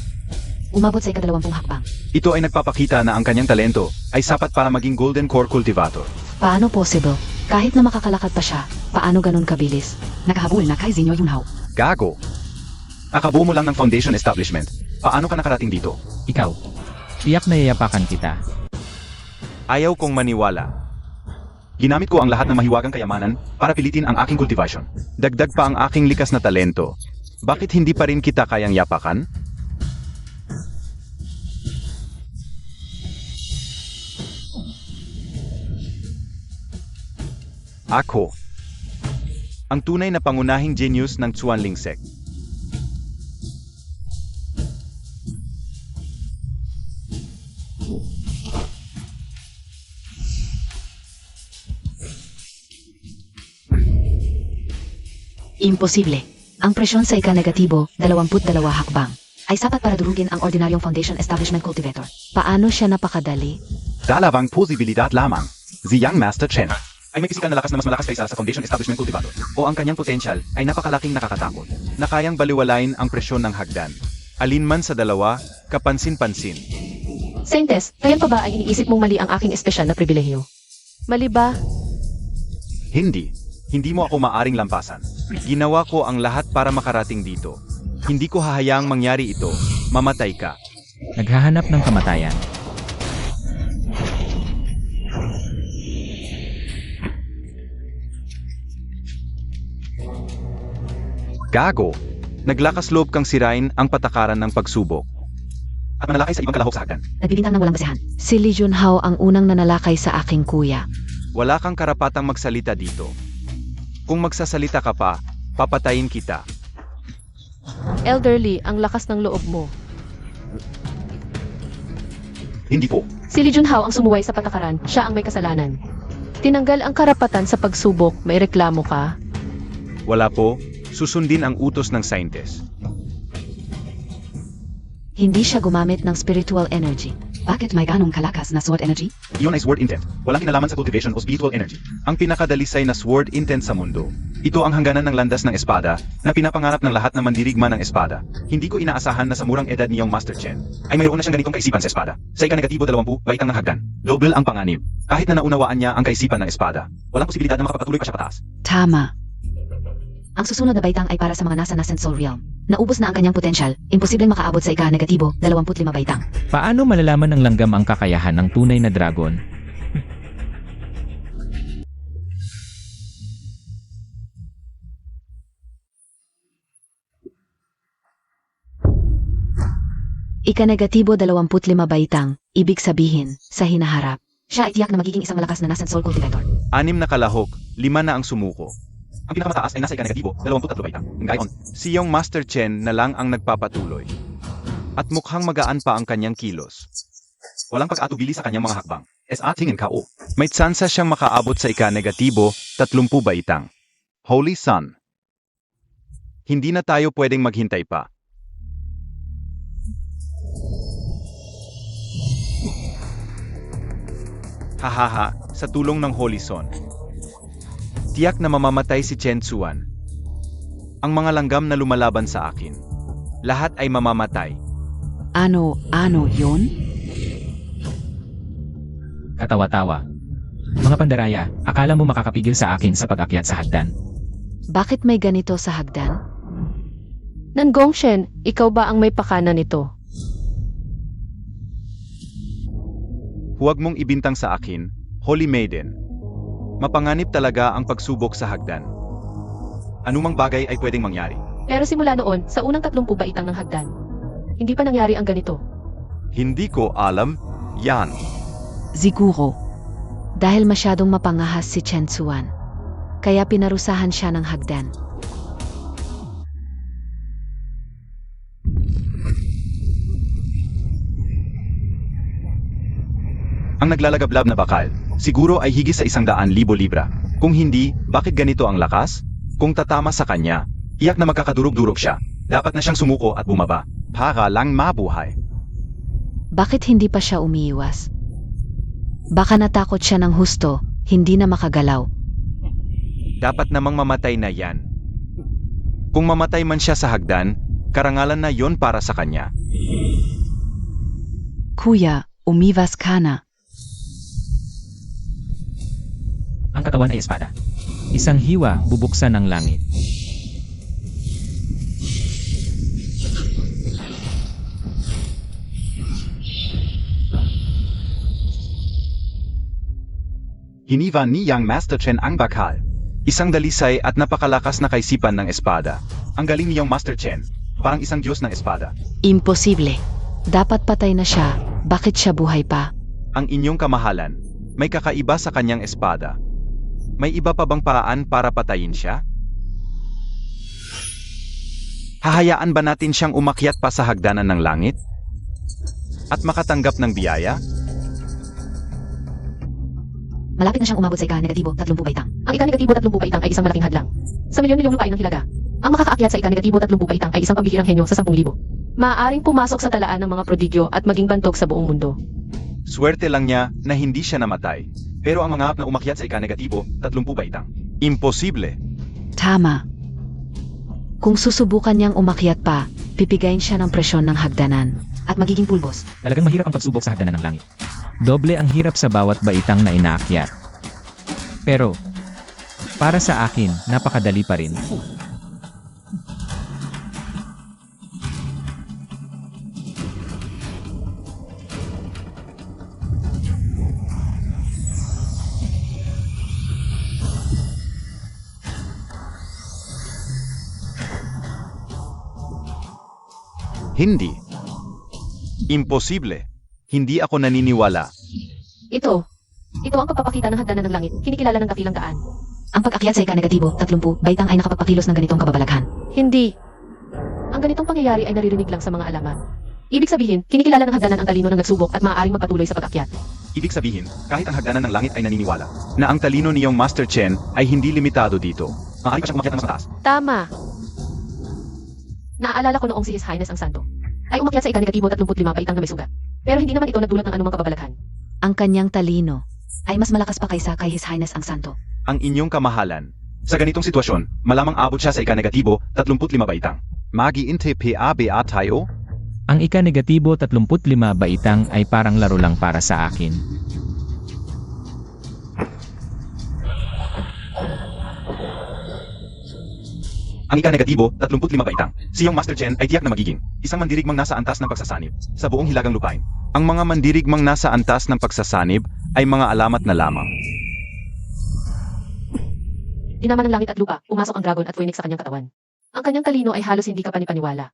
Umabot sa ika-20 hakbang. Ito ay nagpapakita na ang kanyang talento ay sapat para maging Golden Core Cultivator. Paano possible? Kahit na makakalakad pa siya, paano ganun kabilis? Nakahabol na kay Zenyo Yunhao. Gago! Nakabuo mo lang ng Foundation Establishment. Paano ka nakarating dito? Ikaw. Tiyak na yayapakan kita. Ayaw kong maniwala. Ginamit ko ang lahat ng mahiwagang kayamanan para pilitin ang aking cultivation. Dagdag pa ang aking likas na talento. Bakit hindi pa rin kita kayang yapakan? Ako. Ang tunay na pangunahing genius ng Chuanling Sect. Imposible. Ang presyon sa ika-negatibo, 22 hakbang. ay sapat para durugin ang ordinaryong Foundation Establishment Cultivator. Paano siya napakadali? Dalawang posibilidad lamang. Si Young Master Chen ay may pisikal na lakas na mas malakas kaysa sa Foundation Establishment Cultivator. O ang kanyang potensyal ay napakalaking nakakatakot na kayang baliwalain ang presyon ng hagdan. Alinman sa dalawa, kapansin-pansin. Saintes, kaya pa ba ay iniisip mong mali ang aking espesyal na pribilehyo? Mali ba? Hindi. Hindi mo ako maaring lampasan. Ginawa ko ang lahat para makarating dito. Hindi ko hahayaang mangyari ito. Mamatay ka. Naghahanap ng kamatayan. Gago! Naglakas loob kang sirain ang patakaran ng pagsubok. At manalakay sa ibang kalahok sa hagdan. Nagbibintang ng walang basehan. Si Li Junhao ang unang nanalakay sa aking kuya. Wala kang karapatang magsalita dito. Kung magsasalita ka pa, papatayin kita. Elderly, ang lakas ng loob mo. Hindi po. Si Li Junhao ang sumuway sa patakaran, siya ang may kasalanan. Tinanggal ang karapatan sa pagsubok, may reklamo ka? Wala po. Susundin ang utos ng scientist. Hindi siya gumamit ng spiritual energy. Bakit may ganong kalakas na sword energy? Iyon ay sword intent. Walang kinalaman sa cultivation o spiritual energy. Ang pinakadalisay na sword intent sa mundo. Ito ang hangganan ng landas ng espada na pinapangarap ng lahat na mandirigma ng espada. Hindi ko inaasahan na sa murang edad niyong Master Chen ay mayroon na siyang ganitong kaisipan sa espada. Sa ika-negatibo 20, baitang ng hagdan. Double ang panganib. Kahit na naunawaan niya ang kaisipan ng espada, walang posibilidad na makapagpatuloy pa siya pataas. Tama. Ang susunod na baitang ay para sa mga nasa Nascent Soul Realm. Naubos na ang kanyang potensyal, imposibleng makaabot sa ika-negatibo 25 baitang. Paano malalaman ng langgam ang kakayahan ng tunay na dragon? Ika-negatibo 25 baitang, ibig sabihin, sa hinaharap. Siya ay tiyak na magiging isang malakas na Nascent Soul Cultivator. 6 na kalahok, 5 na ang sumuko. Ang pinakamataas ay nasa ika-negatibo 23 baitang. Ngayon, si Young Master Chen na lang ang nagpapatuloy. At mukhang magaan pa ang kanyang kilos. Walang pag-atubili sa kanyang mga hakbang. Sa tingin ka o. May tsansa siyang makaabot sa ika-negatibo 30 baitang. Holy Sun. Hindi na tayo pwedeng maghintay pa. Hahaha, sa tulong ng Holy Sun. Tiyak na mamamatay si Chen Tsuan. Ang mga langgam na lumalaban sa akin. Lahat ay mamamatay. Ano yun? Katawa-tawa. Mga pandaraya, akala mo makakapigil sa akin sa pag-akyat sa hagdan? Bakit may ganito sa hagdan? Nangongshen, ikaw ba ang may pakana nito? Huwag mong ibintang sa akin, Holy Maiden. Mapanganib talaga ang pagsubok sa hagdan. Anumang bagay ay pwedeng mangyari. Pero simula noon, sa unang 30 baitang ng hagdan, hindi pa nangyari ang ganito. Hindi ko alam, yan. Siguro. Dahil masyadong mapangahas si Chen Tsuan. Kaya pinarusahan siya ng hagdan. Ang naglalagablab na bakal, siguro ay higit sa 100,000 libra. Kung hindi, bakit ganito ang lakas? Kung tatama sa kanya, iyak na magkakadurog-durog siya. Dapat na siyang sumuko at bumaba. Para lang mabuhay. Bakit hindi pa siya umiiwas? Baka natakot siya ng husto, hindi na makagalaw. Dapat namang mamatay na yan. Kung mamatay man siya sa hagdan, karangalan na yon para sa kanya. Kuya, umiwas ka na. Ang katawan ay espada. Isang hiwa bubuksan ng langit. Hiniva ni Young Master Chen ang bakal. Isang dalisay at napakalakas na kaisipan ng espada. Ang galing ni Young Master Chen, parang isang diyos ng espada. Imposible. Dapat patay na siya. Bakit siya buhay pa? Ang inyong kamahalan, may kakaiba sa kanyang espada. May iba pa bang paraan para patayin siya? Hahayaan ba natin siyang umakyat pa sa hagdanan ng langit? At makatanggap ng biyaya? Malapit na siyang umabot sa ika-negatibo 30 baitang. Ang ika-negatibo 30 baitang ay isang malaking hadlang. Sa milyon-milyong lupain ng Hilaga, ang makakaakyat sa ika-negatibo 30 baitang ay isang pambihirang henyo sa 10,000. Maaaring pumasok sa talaan ng mga prodigyo at maging bantog sa buong mundo. Swerte lang niya na hindi siya namatay. Pero ang mga hap na umakyat sa ika-negatibo, 30 baitang. Imposible. Tama. Kung susubukan niyang umakyat pa, pipigayin siya ng presyon ng hagdanan. At magiging pulbos. Talagang mahirap ang pagsubok sa hagdanan ng langit. Doble ang hirap sa bawat baitang na inaakyat. Pero, para sa akin, napakadali pa rin. Hindi. Imposible. Hindi ako naniniwala. Ito ang pagpapakita ng hagdanan ng langit, kinikilala ng dakilang daan. Ang pag-akyat sa ika-negatibo, 30 baitang ay nakapagpakilos ng ganitong kababalaghan. Hindi. Ang ganitong pangyayari ay naririnig lang sa mga alamat. Ibig sabihin, kinikilala ng hagdanan ang talino ng nagsubok at maaaring magpatuloy sa pag-akyat. Ibig sabihin, kahit ang hagdanan ng langit ay naniniwala na ang talino niyong Master Chen ay hindi limitado dito. Maaari pa siyang umakyat ng mas mataas. Tama. Naaalala ko noong si His Highness ang Santo ay umakyat sa ika-negatibo 35 baitang na may sugat. Pero hindi naman ito nagdulot ng anumang kababalaghan. Ang kanyang talino. Ay mas malakas pa kaysa kay His Highness ang Santo. Ang inyong kamahalan. Sa ganitong sitwasyon, malamang abot siya sa ika-negatibo 35 baitang. Mag-iinte PABA tayo? Ang ika-negatibo 35 baitang ay parang laro lang para sa akin. Ang ika-negatibo 35 baitang. Siyang Master Chen ay tiyak na magiging isang mandirigmang nasa antas ng pagsasanib sa buong hilagang lupain. Ang mga mandirigmang nasa antas ng pagsasanib ay mga alamat na lamang. Dinama ng langit at lupa, pumasok ang dragon at phoenix sa kanyang katawan. Ang kanyang talino ay halos hindi kapanipaniwala.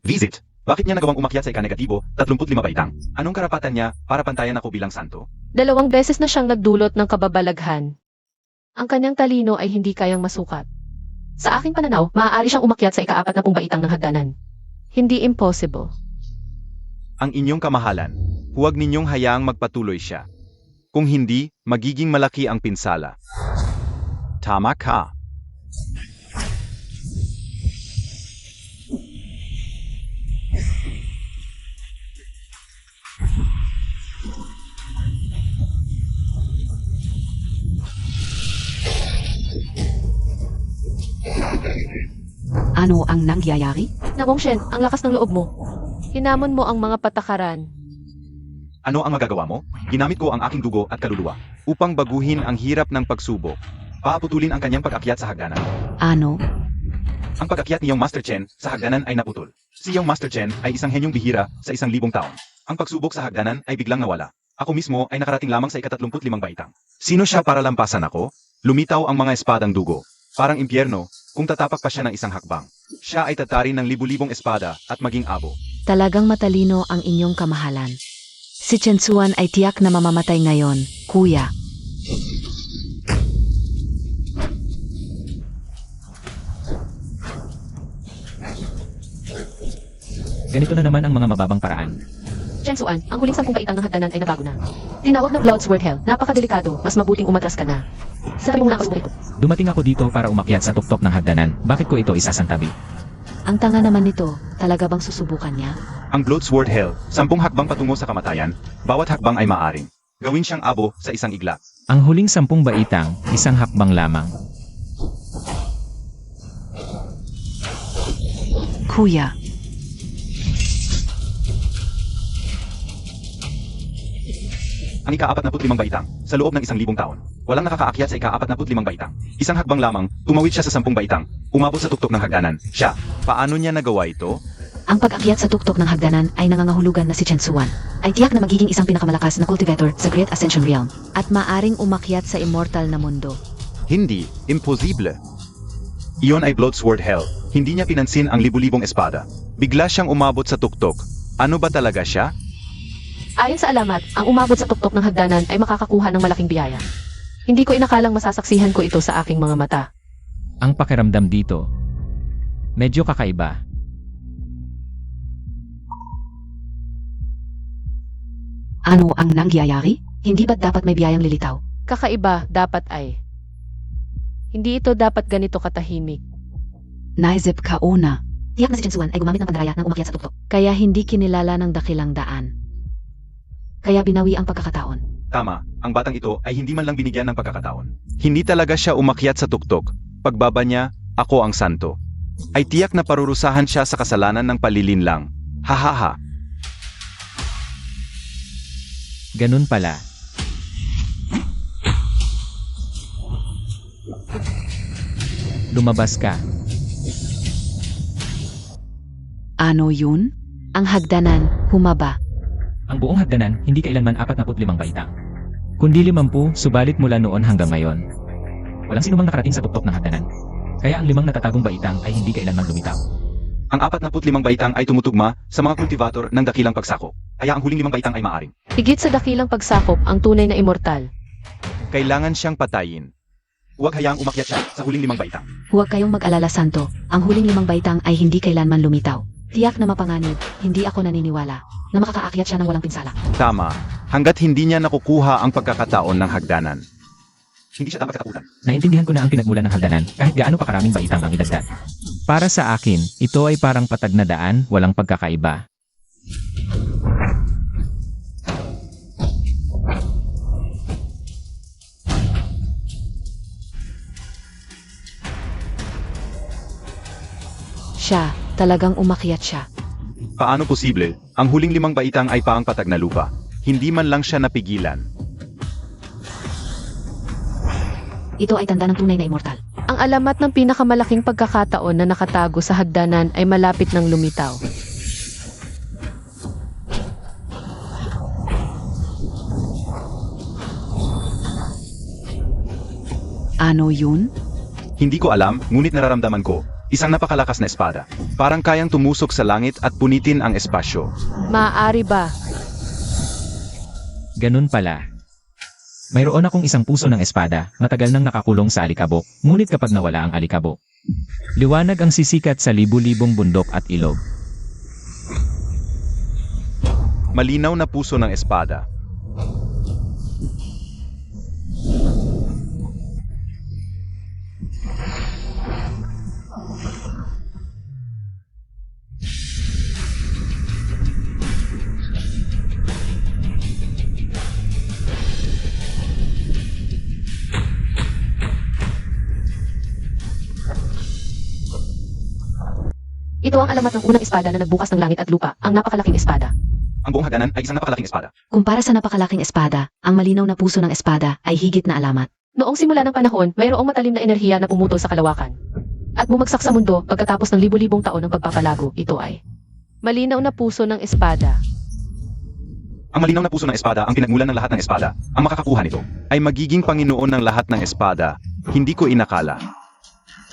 Visit. Bakit niya nagawang umakyat sa ika-negatibo 35 baitang? Anong karapatan niya para pantayan ako bilang santo? 2 beses na siyang nagdulot ng kababalaghan. Ang kanyang talino ay hindi kayang masukat. Sa aking pananaw, maaari siyang umakyat sa ika-40 baitang ng hagdanan. Hindi impossible. Ang inyong kamahalan, huwag ninyong hayaang magpatuloy siya. Kung hindi, magiging malaki ang pinsala. Tama ka. Ano ang nangyayari? Namong Shen, ang lakas ng loob mo. Hinamon mo ang mga patakaran. Ano ang magagawa mo? Ginamit ko ang aking dugo at kaluluwa upang baguhin ang hirap ng pagsubok. Paaputulin ang kanyang pag-akyat sa hagdanan. Ano? Ang pag-akyat niyong Master Chen sa hagdanan ay naputol. Siyang Master Chen ay isang henyong bihira sa 1,000 taon. Ang pagsubok sa hagdanan ay biglang nawala. Ako mismo ay nakarating lamang sa ika-35 baitang. Sino siya para lampasan ako? Lumitaw ang mga espadang dugo. Parang impyerno, kung tatapak pa siya ng isang hakbang. Siya ay tatarin ng libu-libong espada at maging abo. Talagang matalino ang inyong kamahalan. Si Chen Xuan ay tiyak na mamamatay ngayon, kuya. Ganito na naman ang mga mababang paraan. Chen Xuan, ang huling 10 baitang ng hagdanan ay nabago na. Tinawag na Blood's Word Hell. Napakadelikado, mas mabuting umatras ka na. Sabi mo na ako ito. Dumating ako dito para umakyat sa tuktok ng hagdanan. Bakit ko ito isasantabi? Ang tanga naman nito, talaga bang susubukan niya? Ang Blood's-Word Hell, 10 hakbang patungo sa kamatayan, bawat hakbang ay maaring gawin siyang abo sa isang igla. Ang huling 10 baitang, isang hakbang lamang. Kuya, Ang ika-45 baitang, sa loob ng 1,000 taon. Walang nakakaakyat sa ika-45 baitang. Isang hakbang lamang, tumawid siya sa 10 baitang. Umabot sa tuktok ng hagdanan. Siya. Paano niya nagawa ito? Ang pag-akyat sa tuktok ng hagdanan ay nangangahulugan na si Chen Xuan ay tiyak na magiging isang pinakamalakas na cultivator sa Great Ascension Realm. at maaring umakyat sa immortal na mundo. Hindi. Imposible. Iyon ay Blood's-Word Hell. Hindi niya pinansin ang libu-libong espada. Bigla siyang umabot sa tuktok. Ano ba talaga siya? Ayon sa alamat, ang umabot sa tuktok ng hagdanan ay makakakuha ng malaking biyaya. Hindi ko inakalang masasaksihan ko ito sa aking mga mata. Ang pakiramdam dito, medyo kakaiba. Ano ang nangyayari? Hindi ba't dapat may biyayang lilitaw? Kakaiba, dapat ay. Hindi ito dapat ganito katahimik. Naisip ka una. Tiyak na si Chen Suan ay gumamit ng pandaraya nang umakyat sa tuktok. Kaya hindi kinilala ng dakilang daan. Kaya binawi ang pagkakataon. Tama, ang batang ito ay hindi man lang binigyan ng pagkakataon. Hindi talaga siya umakyat sa tuktok. Pagbaba niya, ako ang santo. Ay tiyak na parurusahan siya sa kasalanan ng palilinlang. Hahaha. Ganun pala. Lumabas ka. Ano yun? Ang hagdanan, humaba. Ang buong hagdanan, hindi kailanman 45 baitang. Kundi 50, subalit mula noon hanggang ngayon. Walang sinumang nakarating sa tuktok ng hagdanan. Kaya ang 5 natatagong baitang ay hindi kailanman lumitaw. Ang 45 baitang ay tumutugma sa mga kultivator ng dakilang pagsakop. Kaya ang huling 5 baitang ay maaring. Higit sa dakilang pagsakop ang tunay na immortal. Kailangan siyang patayin. Huwag hayaang umakyat siya sa huling 5 baitang. Huwag kayong mag-alala, Santo. Ang huling 5 baitang ay hindi kailanman lumitaw. Tiyak na mapanganib, hindi ako naniniwala na makakaakyat siya ng walang pinsala. Tama, hanggat hindi niya nakukuha ang pagkakataon ng hagdanan. Hindi siya dapat katakutan. Naintindihan ko na ang pinagmulan ng hagdanan kahit gaano pa karaming baitang ang idagdag. Para sa akin, ito ay parang patag na daan, walang pagkakaiba. Siya, talagang umakyat siya. Paano posible? Ang huling 5 baitang ay paang patag na lupa. Hindi man lang siya napigilan. Ito ay tanda ng tunay na immortal. Ang alamat ng pinakamalaking pagkakataon na nakatago sa hagdanan ay malapit ng lumitaw. Ano yun? Hindi ko alam, ngunit nararamdaman ko. Isang napakalakas na espada. Parang kayang tumusok sa langit at punitin ang espasyo. Maaari ba? Ganun pala. Mayroon akong isang puso ng espada, matagal nang nakakulong sa alikabok, ngunit kapag nawala ang alikabok, Liwanag ang sisikat sa libu-libong bundok at ilog. Malinaw na puso ng espada. Ito ang alamat ng unang espada na nagbukas ng langit at lupa, ang napakalaking espada. Ang buong hagdanan ay isang napakalaking espada. Kumpara sa napakalaking espada, ang malinaw na puso ng espada ay higit na alamat. Noong simula ng panahon, mayroong matalim na enerhiya na pumutol sa kalawakan. At bumagsak sa mundo pagkatapos ng libu-libong taon ng pagpapalago, ito ay malinaw na puso ng espada. Ang malinaw na puso ng espada ang pinagmulan ng lahat ng espada. Ang makakakuha nito ay magiging Panginoon ng lahat ng espada. Hindi ko inakala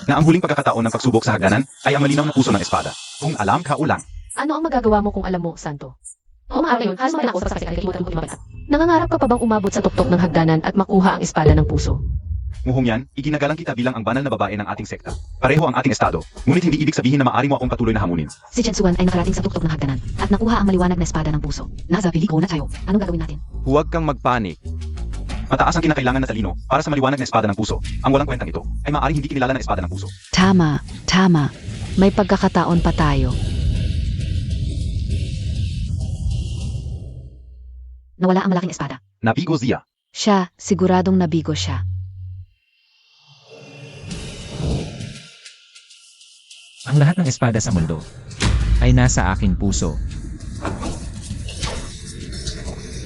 na ang huling pagkakataon ng pagsubok sa hagdanan ay ang malinaw na puso ng espada. Kung alam ka ulang. Ano ang magagawa mo kung alam mo, Santo? O maaari yun, halos ako sa kasi ay kalimutan ko lumabas. Nangangarap ka pa bang umabot sa tuktok ng hagdanan at makuha ang espada ng puso? Muhong yan, iginagalang kita bilang ang banal na babae ng ating sekta. Pareho ang ating estado, ngunit hindi ibig sabihin na maaari mo akong patuloy na hamunin. Si Chen Suan ay nakarating sa tuktok ng hagdanan at nakuha ang maliwanag na espada ng puso. Nasa pelikula na tayo. Anong gagawin natin? Huwag kang magpanik. Mataas ang kinakailangan na talino para sa maliwanag na espada ng puso. Ang walang kwentang ito ay maaaring hindi kinilala na espada ng puso. Tama, tama. May pagkakataon pa tayo. Nawala ang malaking espada. Nabigo Zia. Siya, siguradong nabigo siya. Ang lahat ng espada sa mundo ay nasa aking puso.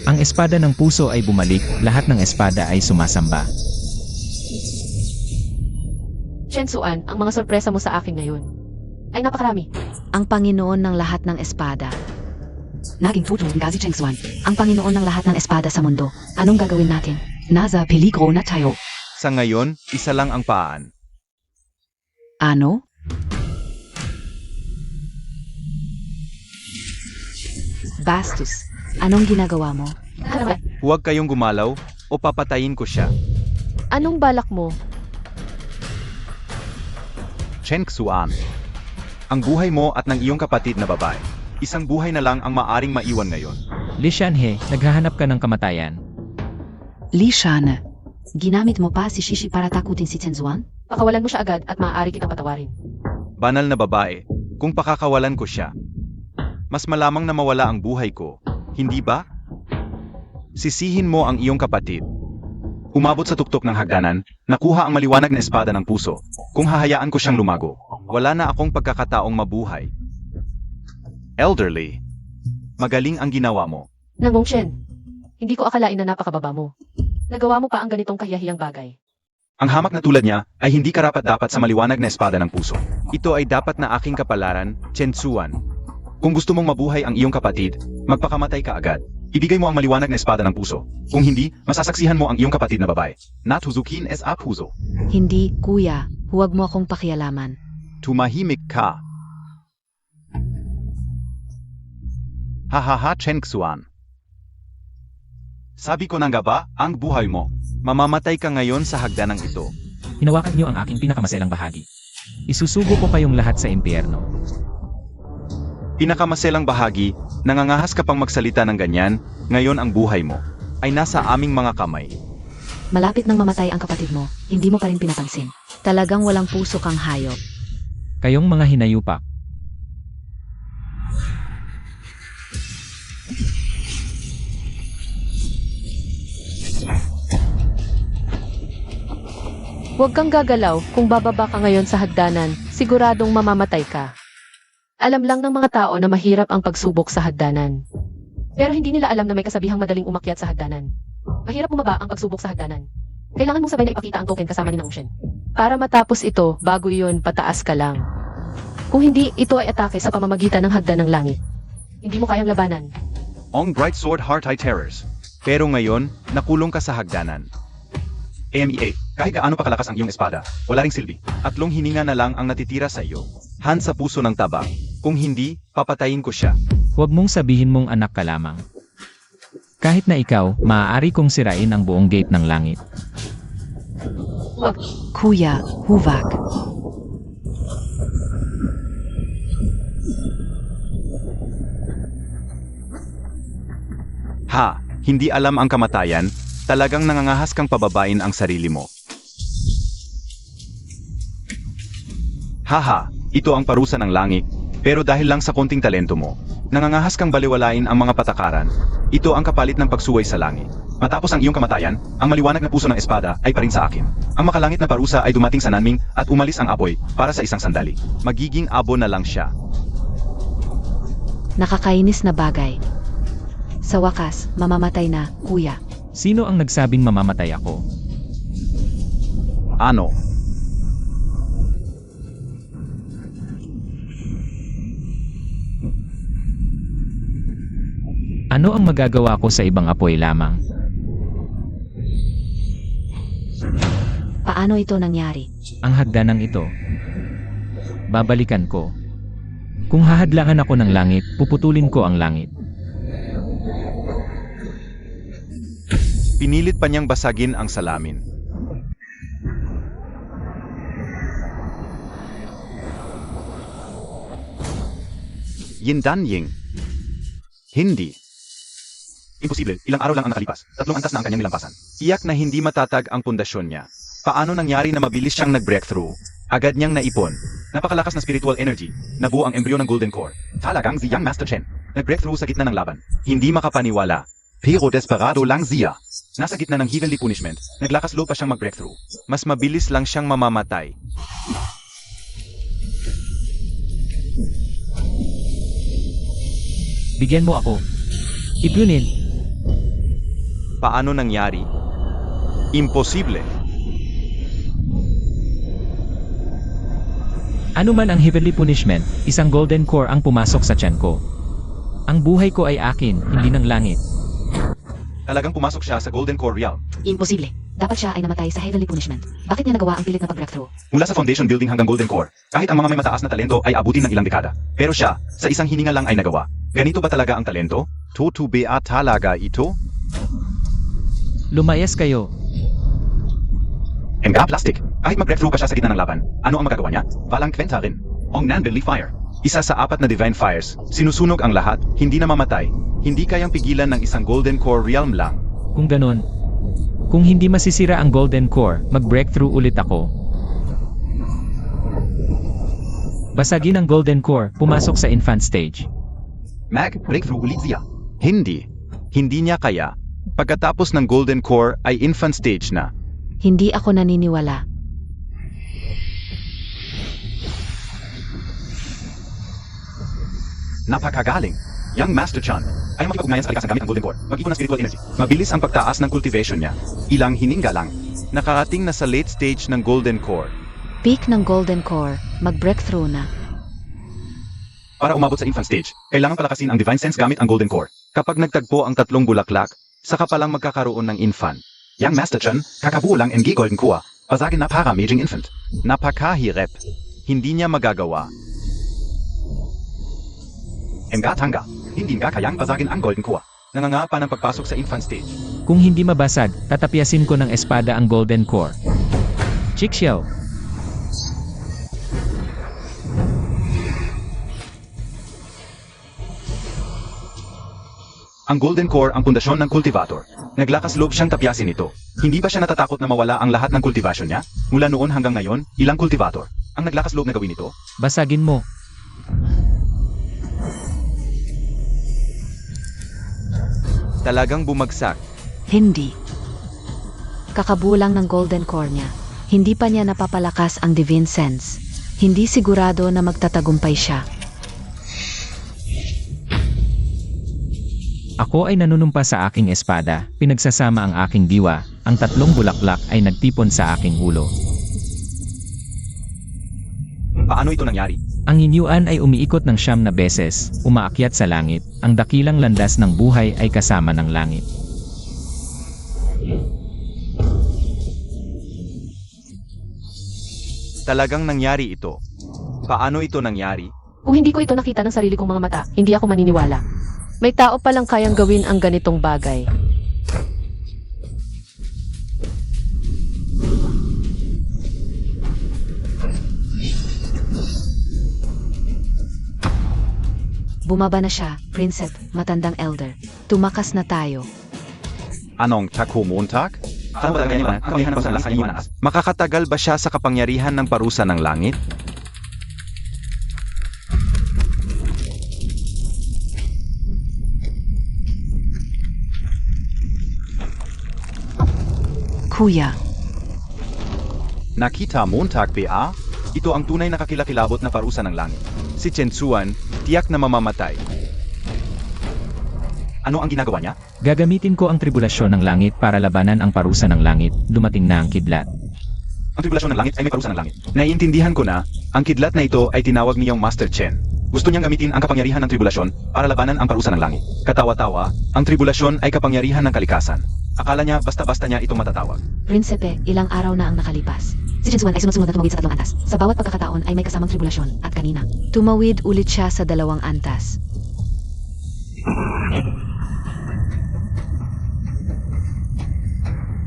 Ang espada ng puso ay bumalik, lahat ng espada ay sumasamba. Chen Suan, ang mga sorpresa mo sa akin ngayon ay napakarami. Ang Panginoon ng lahat ng espada. Naging tuto nga si Chen Suan, ang Panginoon ng lahat ng espada sa mundo. Anong gagawin natin? Nasa peligro na tayo. Sa ngayon, isa lang ang paan. Ano? Bastos, anong ginagawa mo? Huwag kayong gumalaw o papatayin ko siya. Anong balak mo? Chen Xuan. Ang buhay mo at ng iyong kapatid na babae. Isang buhay na lang ang maaring maiwan ngayon. Li Shanhe, naghahanap ka ng kamatayan. Li Shan, Ginamit mo pa si Shishi para takutin si Chen Suan? Pakawalan mo siya agad at maaari kitang patawarin. Banal na babae, kung pakakawalan ko siya. Mas malamang na mawala ang buhay ko, hindi ba? Sisihin mo ang iyong kapatid. Umabot sa tuktok ng hagdanan, nakuha ang maliwanag na espada ng puso. Kung hahayaan ko siyang lumago, wala na akong pagkakataong mabuhay. Elderly, magaling ang ginawa mo. Nangong Shen, hindi ko akalain na napakababa mo. Nagawa mo pa ang ganitong kahiyahiyang bagay. Ang hamak na tulad niya ay hindi karapat-dapat sa maliwanag na espada ng puso. Ito ay dapat na aking kapalaran, Chen Tsuan. Kung gusto mong mabuhay ang iyong kapatid, magpakamatay ka agad. Ibigay mo ang maliwanag na espada ng puso. Kung hindi, masasaksihan mo ang iyong kapatid na babae. Natuzukin es a puso. Hindi, kuya. Huwag mo akong pakialaman. Tumahimik ka. Hahaha Chen Xuan. Sabi ko na nga ba, ang buhay mo. Mamamatay ka ngayon sa hagdanang ito. Hinawakan niyo ang aking pinakamaselang bahagi. Isusugo ko kayong lahat sa impyerno. Pinakamaselang bahagi, nangangahas ka pang magsalita ng ganyan, ngayon ang buhay mo ay nasa aming mga kamay. Malapit nang mamatay ang kapatid mo, hindi mo pa rin pinapansin. Talagang walang puso kang hayop. Kayong mga hinayupak. Huwag kang gagalaw, kung bababa ka ngayon sa hagdanan, siguradong mamamatay ka. Alam lang ng mga tao na mahirap ang pagsubok sa hagdanan. Pero hindi nila alam na may kasabihang madaling umakyat sa hagdanan. Mahirap bumaba ang pagsubok sa hagdanan. Kailangan mong sabay na ipakita ang token kasama ni Ocean. Para matapos ito, bago iyon, pataas ka lang. Kung hindi, ito ay atake sa pamamagitan ng hagdan ng langit. Hindi mo kayang labanan. Ong Bright Sword Heart Eye Terrors. Pero ngayon, nakulong ka sa hagdanan. AMEA, kahit gaano pa kalakas ang iyong espada, wala ring silbi. Atlong hininga na lang ang natitira sa iyo. Han sa puso ng taba. Kung hindi, papatayin ko siya. Huwag mong sabihin mong anak ka lamang. Kahit na ikaw, maaari kong sirain ang buong gate ng langit. Kuya, huvak. Ha, hindi alam ang kamatayan, talagang nangangahas kang pababain ang sarili mo. Haha, ito ang parusa ng langit, pero dahil lang sa konting talento mo, nangangahas kang baliwalain ang mga patakaran. Ito ang kapalit ng pagsuway sa langit. Matapos ang iyong kamatayan, ang maliwanag na puso ng espada ay parin sa akin. Ang makalangit na parusa ay dumating sa Nanming at umalis ang apoy para sa isang sandali. Magiging abo na lang siya. Nakakainis na bagay. Sa wakas, mamamatay na, kuya. Sino ang nagsabing mamamatay ako? Ano? Ano ang magagawa ko sa ibang apoy lamang? Paano ito nangyari? Ang hagdanang ito. Babalikan ko. Kung hahadlangan ako ng langit, puputulin ko ang langit. Pinilit pa niyang basagin ang salamin. Yindanying. Hindi. Imposible, ilang araw lang ang nakalipas. 3 antas na ang kanyang nilampasan. Iyak na hindi matatag ang pundasyon niya. Paano nangyari na mabilis siyang nag-breakthrough? Agad niyang naipon. Napakalakas na spiritual energy. Nabuo ang embryo ng Golden Core. Talagang si Young Master Chen. Nag-breakthrough sa gitna ng laban. Hindi makapaniwala. Pero desperado lang siya. Nasa gitna ng heavenly punishment, naglakas loob pa siyang mag-breakthrough. Mas mabilis lang siyang mamamatay. Bigyan mo ako. Ipunin. Paano nangyari? Imposible. Ano man ang heavenly punishment, isang golden core ang pumasok sa tiyan ko. Ang buhay ko ay akin, hindi ng langit. Talagang pumasok siya sa Golden Core Realm. Imposible. Dapat siya ay namatay sa heavenly punishment. Bakit niya nagawa ang pilit na pag-breakthrough? Mula sa foundation building hanggang Golden Core, kahit ang mga may mataas na talento ay abutin ng ilang dekada. Pero siya, sa isang hininga lang ay nagawa. Ganito ba talaga ang talento? Totoo talaga ito? Lumayas kayo. Enga plastic. Kahit mag-breakthrough pa siya sa gitna ng laban, ano ang magagawa niya? Walang kwenta rin. Ong Nanbinli Fire. Isa sa 4 na Divine Fires, sinusunog ang lahat, hindi na mamatay. Hindi kayang pigilan ng isang Golden Core Realm lang. Kung ganon. Kung hindi masisira ang golden core, mag-breakthrough ulit ako. Basagin ang Golden Core, pumasok sa infant stage. Mag, breakthrough ulit siya. Hindi. Hindi niya kaya. Pagkatapos ng Golden Core ay infant stage na. Hindi ako naniniwala. Napakagaling. Yang Master Chan ay makipag-ugnayan sa kalikasan gamit ang Golden Core. Mag-ipon ng spiritual energy. Mabilis ang pagtaas ng cultivation niya. Ilang hininga lang. Nakarating na sa late stage ng Golden Core. Peak ng Golden Core, mag-breakthrough na. Para umabot sa infant stage, kailangan palakasin ang Divine Sense gamit ang Golden Core. Kapag nagtagpo ang tatlong bulaklak, saka palang magkakaroon ng infant. Yang Master Chan, kakabuo lang NG Golden Core. Pasagin na para Maging Infant. Napakahirap. Hindi niya magagawa. Tanga, hindi nga kayang pasagin ang Golden Core. Nangangapa ng pagpasok sa infant stage. Kung hindi mabasag, tatapyasin ko ng espada ang Golden Core. Chixiao. Ang Golden Core ang pundasyon ng cultivator. Naglakas loob siyang tapyasin ito. Hindi ba siya natatakot na mawala ang lahat ng cultivation niya? Mula noon hanggang ngayon, ilang cultivator ang naglakas loob na gawin ito? Basagin mo. Talagang bumagsak. Hindi. Kakabuo lang ng Golden Core niya. Hindi pa niya napapalakas ang Divine Sense. Hindi sigurado na magtatagumpay siya. Ako ay nanunumpa sa aking espada, pinagsasama ang aking diwa, ang tatlong bulaklak ay nagtipon sa aking ulo. Paano ito nangyari? Ang hinyuan ay umiikot ng 9 na beses, umaakyat sa langit, ang dakilang landas ng buhay ay kasama ng langit. Talagang nangyari ito. Paano ito nangyari? Kung hindi ko ito nakita ng sarili kong mga mata, hindi ako maniniwala. May tao palang kayang gawin ang ganitong bagay. Bumaba na siya, Prinsep, matandang elder. Tumakas na tayo. Anong Taku Montag? Makakatagal ba siya sa kapangyarihan ng parusa ng langit? Kuya, Nakita Montag BA? Ito ang tunay na kakilakilabot na parusa ng langit. Si Chen Tsuan, tiyak na mamamatay. Ano ang ginagawa niya? Gagamitin ko ang tribulasyon ng langit para labanan ang parusa ng langit, dumating na ang kidlat. Ang tribulasyon ng langit ay may parusa ng langit. Naiintindihan ko na, ang kidlat na ito ay tinawag niyong Master Chen. Gusto niyang gamitin ang kapangyarihan ng tribulasyon para labanan ang parusa ng langit. Katawa-tawa, ang tribulasyon ay kapangyarihan ng kalikasan. Akala niya basta-basta niya itong matatawag. Prinsepe, ilang araw na ang nakalipas. Si Jinsuan ay sunod-sunod na tumawid sa 3 antas. Sa bawat pagkakataon ay may kasamang tribulasyon at kanina. Tumawid ulit siya sa 2 antas.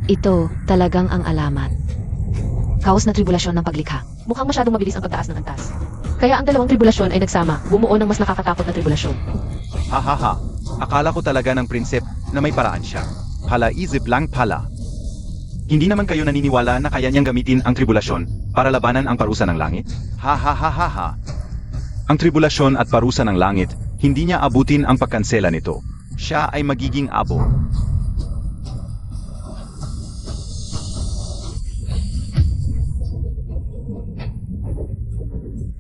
Ito talagang ang alamat. Kaos na tribulasyon ng paglikha. Mukhang masyadong mabilis ang pagtaas ng antas. Kaya ang dalawang tribulasyon ay nagsama, bumuo ng mas nakakatakot na tribulasyon. Hahaha, akala ko talaga ng prinsip na may paraan siya. Hala isip lang pala. Hindi naman kayo naniniwala na kaya niyang gamitin ang tribulasyon para labanan ang parusa ng langit? Ha. Ang tribulasyon at parusa ng langit, hindi niya abutin ang pagkansela nito. Siya ay magiging abo.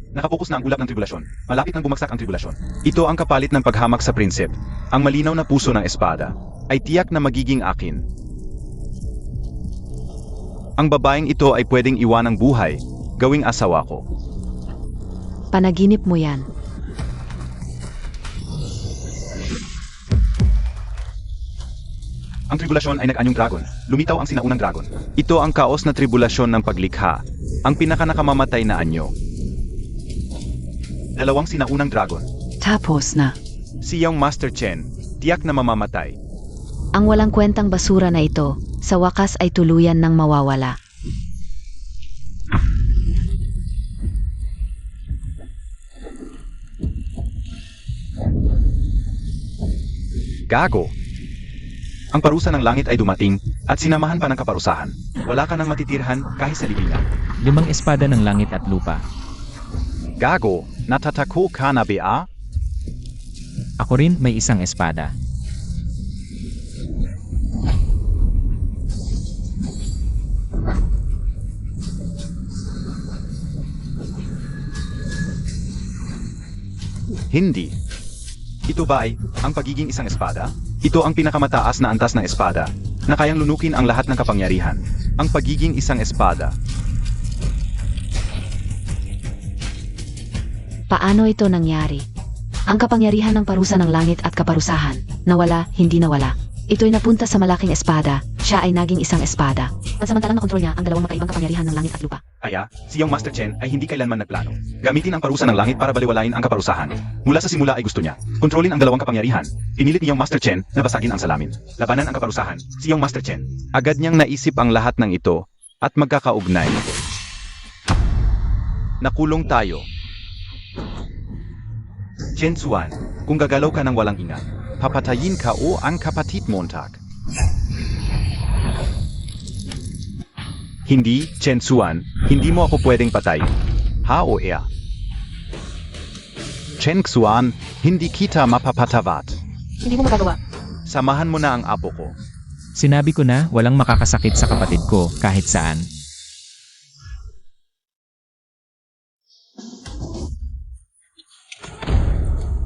Nakapokus na ang ulap ng tribulasyon. Malapit nang bumagsak ang tribulasyon. Ito ang kapalit ng paghamak sa prinsip. Ang malinaw na puso ng espada ay tiyak na magiging akin. Ang babaeng ito ay pwedeng iwanang buhay, gawing asawa ko. Panaginip mo yan. Ang tribulasyon ay nag-anyong dragon. Lumitaw ang sinaunang dragon. Ito ang kaos na tribulasyon ng paglikha. Ang pinaka-nakamamatay na anyo. 2 sinaunang dragon. Tapos na. Siyang Master Chen, tiyak na mamamatay. Ang walang kwentang basura na ito, sa wakas ay tuluyan ng mawawala. Gago! Ang parusa ng langit ay dumating at sinamahan pa ng kaparusahan. Wala ka nang matitirhan kahit sa libingan. 5 espada ng langit at lupa. Gago, natatako ka na ba? Ako rin may isang espada. Hindi. Ito ba ay ang pagiging isang espada? Ito ang pinakamataas na antas ng espada na kayang lunukin ang lahat ng kapangyarihan. Ang pagiging isang espada. Paano ito nangyari? Ang kapangyarihan ng parusa ng langit at kaparusahan. Nawala, hindi nawala. Ito'y napunta sa malaking espada. Siya ay naging isang espada. Pansamantalang nakontrol niya ang dalawang magkaibang kapangyarihan ng langit at lupa. Kaya, si Young Master Chen ay hindi kailanman nagplano. Gamitin ang parusa ng langit para baliwalain ang kaparusahan. Mula sa simula ay gusto niya. Kontrolin ang dalawang kapangyarihan. Pinilit ni Young Master Chen na basagin ang salamin. Labanan ang kaparusahan. Si Young Master Chen. Agad niyang naisip ang lahat ng ito at magkakaugnay. Nakulong tayo. Chen Xuan, kung gagalaw ka ng walang ingat, papatayin ka o ang kapatid Montag. Hindi, Chen Xuan, hindi mo ako pwedeng patay. Ha o ea? Chen Xuan, hindi kita mapapatavat. Hindi mo magagawa. Samahan mo na ang apo ko. Sinabi ko na walang makakasakit sa kapatid ko kahit saan.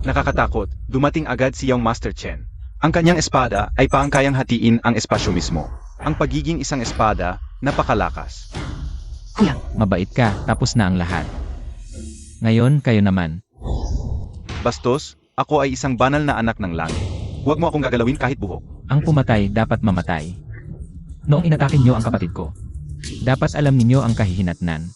Nakakatakot, dumating agad si Young Master Chen. Ang kanyang espada ay paangkayang hatiin ang espasyo mismo. Ang pagiging isang espada, napakalakas. Mabait ka, tapos na ang lahat. Ngayon, kayo naman. Bastos, ako ay isang banal na anak ng langit. Huwag mo akong gagalawin kahit buhok. Ang pumatay dapat mamatay. Noong inatake niyo ang kapatid ko, dapat alam ninyo ang kahihinatnan.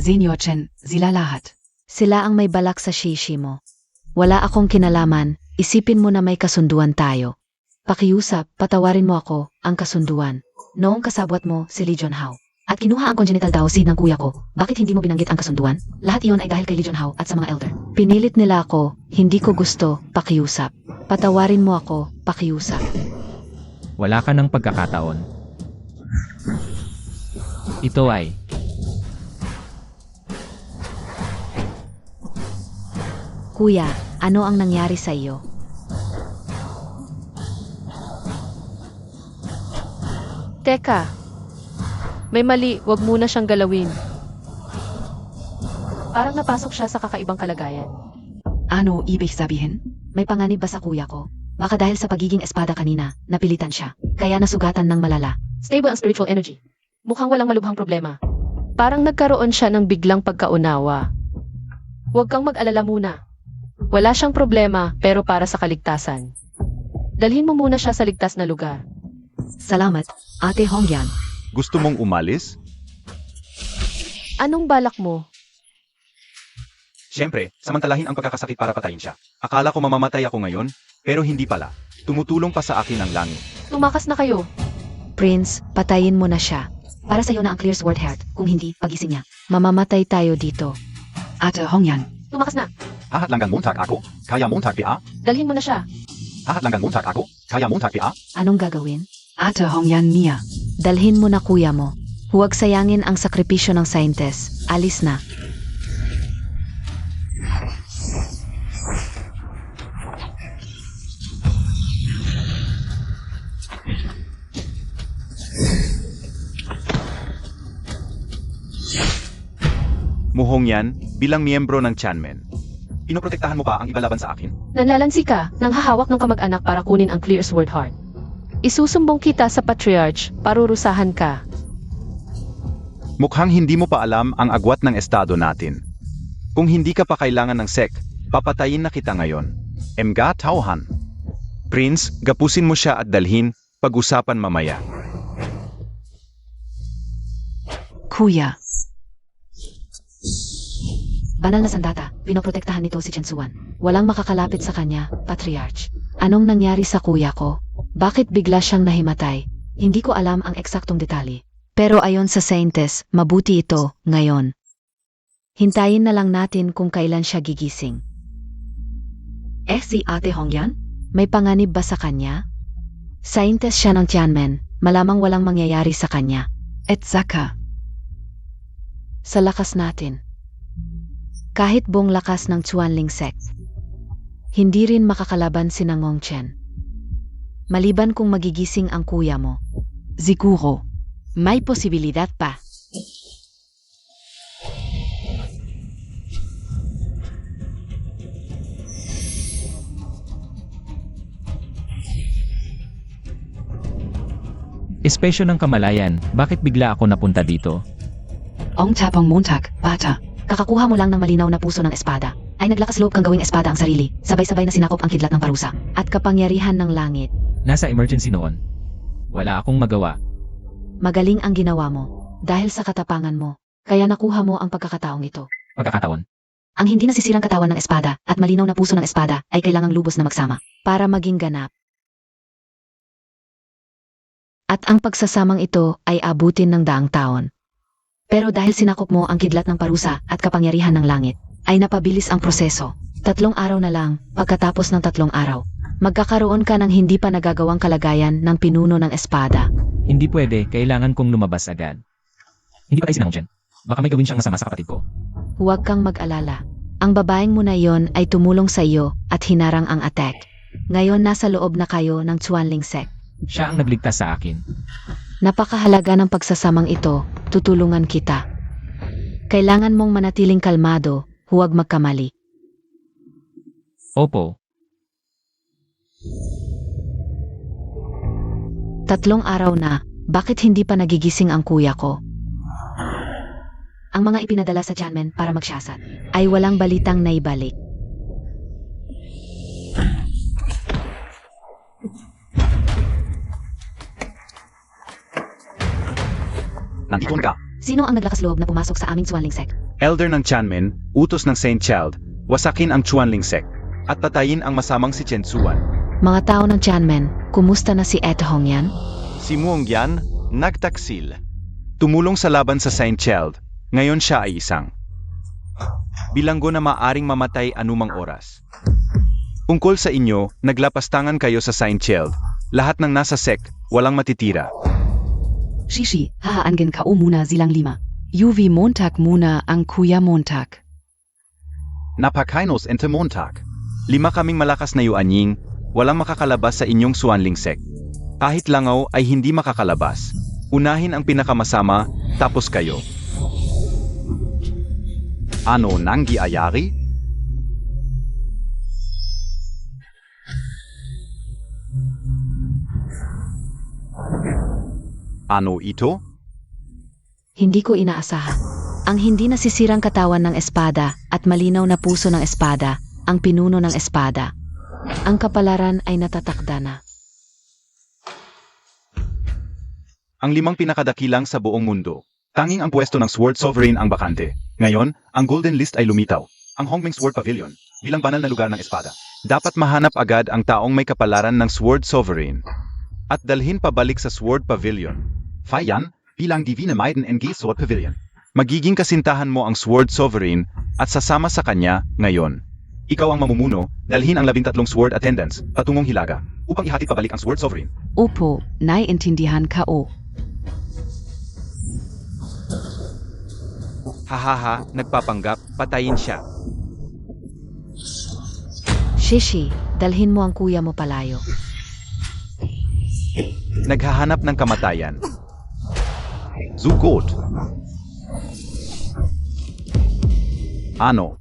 Zinyo Chen, sila lahat. Sila ang may balak sa shishi mo. Wala akong kinalaman, isipin mo na may kasunduan tayo. Pakiusap, patawarin mo ako, ang kasunduan. Noong kasabwat mo si Lee Junhao. At kinuha ang congenital Dao seed ng kuya ko, bakit hindi mo binanggit ang kasunduan? Lahat iyon ay dahil kay Lee Junhao at sa mga elder. Pinilit nila ako, hindi ko gusto, pakiusap. Patawarin mo ako, pakiusap. Wala ka ng pagkakataon. Ito ay Kuya, ano ang nangyari sa iyo? Teka. May mali, wag muna siyang galawin. Parang napasok siya sa kakaibang kalagayan. Ano ibig sabihin? May panganib ba sa kuya ko? Baka dahil sa pagiging espada kanina, napilitan siya. Kaya nasugatan ng malala. Stable ang spiritual energy. Mukhang walang malubhang problema. Parang nagkaroon siya ng biglang pagkaunawa. Huwag kang mag-alala muna. Wala siyang problema, pero para sa kaligtasan. Dalhin mo muna siya sa ligtas na lugar. Salamat, Ate Hongyan. Gusto mong umalis? Anong balak mo? Siyempre, samantalahin ang pagkakasakit para patayin siya. Akala ko mamamatay ako ngayon, pero hindi pala. Tumutulong pa sa akin ang langit. Tumakas na kayo. Prince, patayin mo na siya. Para sa iyo na ang clear sword heart, kung hindi, pagising niya. Mamamatay tayo dito. Ate Hongyan. Tumakas na. Hahatlanggang Montag ako, kaya Montag pia. Dalhin mo na siya. Hahatlanggang Montag ako, kaya Montag pia. Anong gagawin? Ate Hongyan Mia. Dalhin mo na kuya mo. Huwag sayangin ang sakripisyo ng scientist. Alis na. Muhong yan, bilang miyembro ng Chanmen. Pinoprotektahan mo pa ang iba laban sa akin? Nanlalansi ka nang hahawak ng kamag-anak para kunin ang Clear Sword Heart. Isusumbong kita sa Patriarch, parurusahan ka. Mukhang hindi mo pa alam ang agwat ng estado natin. Kung hindi ka pa kailangan ng sek, papatayin na kita ngayon. Emga tauhan. Prince, gapusin mo siya at dalhin, pag-usapan mamaya. Kuya. Banal na sandata, pinoprotektahan nito si Chen Xuan. Walang makakalapit sa kanya, Patriarch. Anong nangyari sa kuya ko? Bakit bigla siyang nahimatay? Hindi ko alam ang eksaktong detalye. Pero ayon sa scientist, mabuti ito, ngayon. Hintayin na lang natin kung kailan siya gigising. Si Ate Hongyan? May panganib ba sa kanya? Scientist siya ng Tianmen, malamang walang mangyayari sa kanya. At saka. sa lakas natin. Kahit buong lakas ng Chuanling sect, hindi rin makakalaban si Ngong Chen. Maliban kung magigising ang kuya mo. Siguro, may posibilidad pa. Espesyo ng kamalayan, bakit bigla ako napunta dito? Ong tapong montag, bata. Kakakuha mo lang ng malinaw na puso ng espada. Ay naglakas loob kang gawing espada ang sarili. Sabay-sabay na sinakop ang kidlat ng parusa. At kapangyarihan ng langit. Nasa emergency noon. Wala akong magawa. Magaling ang ginawa mo. Dahil sa katapangan mo. Kaya nakuha mo ang pagkakataong ito. Pagkakataon. Ang hindi nasisirang katawan ng espada at malinaw na puso ng espada ay kailangang lubos na magsama para maging ganap. At ang pagsasamang ito ay abutin ng daang taon. Pero dahil sinakop mo ang kidlat ng parusa at kapangyarihan ng langit, ay napabilis ang proseso. 3 araw na lang, pagkatapos ng 3 araw, magkakaroon ka ng hindi pa nagagawang kalagayan ng pinuno ng espada. Hindi pwede, kailangan kong lumabas agad. Hindi pa tayo si Ngong Chen. Baka may gawin siyang masama sa kapatid ko. Huwag kang mag-alala. Ang babaeng mo na yon ay tumulong sa iyo at hinarang ang attack. Ngayon nasa loob na kayo ng Chuanling sect. Siya ang nagligtas sa akin. Napakahalaga ng pagsasamang ito, tutulungan kita. Kailangan mong manatiling kalmado, huwag magkamali. Opo, 3 araw na, bakit hindi pa nagigising ang kuya ko? Ang mga ipinadala sa Janmen para magsyasat ay walang balitang naibalik. Nandikon ka. Sino ang naglakas loob na pumasok sa aming Chuanling sect? Elder ng Chanmen, utos ng Saint Child, wasakin ang Chuanling sect, at patayin ang masamang si Chen Tzuan. Mga tao ng Janmen, kumusta na si Ed Hongyan? Si Muong Yan, nagtaksil. Tumulong sa laban sa Saint Child, ngayon siya ay isang bilanggo na maaring mamatay anumang oras. Ungkol sa inyo, naglapastangan kayo sa Saint Child. Lahat ng nasa sect, walang matitira. Shishi, hahaangin ka muna silang 5. UV Montag muna ang Kuya Montag. Napakainos ente Montag. 5 kaming malakas na yuanying, walang makakalabas sa inyong Chuanling sect. Kahit langaw ay hindi makakalabas. Unahin ang pinakamasama, tapos kayo. Ano nang giayari? Ano ito? Hindi ko inaasahan. Ang hindi nasisirang katawan ng espada at malinaw na puso ng espada, ang pinuno ng espada. Ang kapalaran ay natatakda na. Ang 5 pinakadakilang sa buong mundo. Tanging ang pwesto ng Sword Sovereign ang bakante. Ngayon, ang Golden List ay lumitaw. Ang Hongming Sword Pavilion, bilang banal na lugar ng espada. Dapat mahanap agad ang taong may kapalaran ng Sword Sovereign at dalhin pabalik sa Sword Pavilion. Fayan, bilang Divine Maiden NG Sword Pavilion. Magiging kasintahan mo ang Sword Sovereign at sasama sa kanya ngayon. Ikaw ang mamumuno, dalhin ang 13 Sword Attendants patungong Hilaga upang ihatid pabalik ang Sword Sovereign. Opo, naiintindihan ka o. Hahaha, nagpapanggap, patayin siya. Shishi, dalhin mo ang kuya mo palayo. Naghahanap ng kamatayan. Zugot. Ano?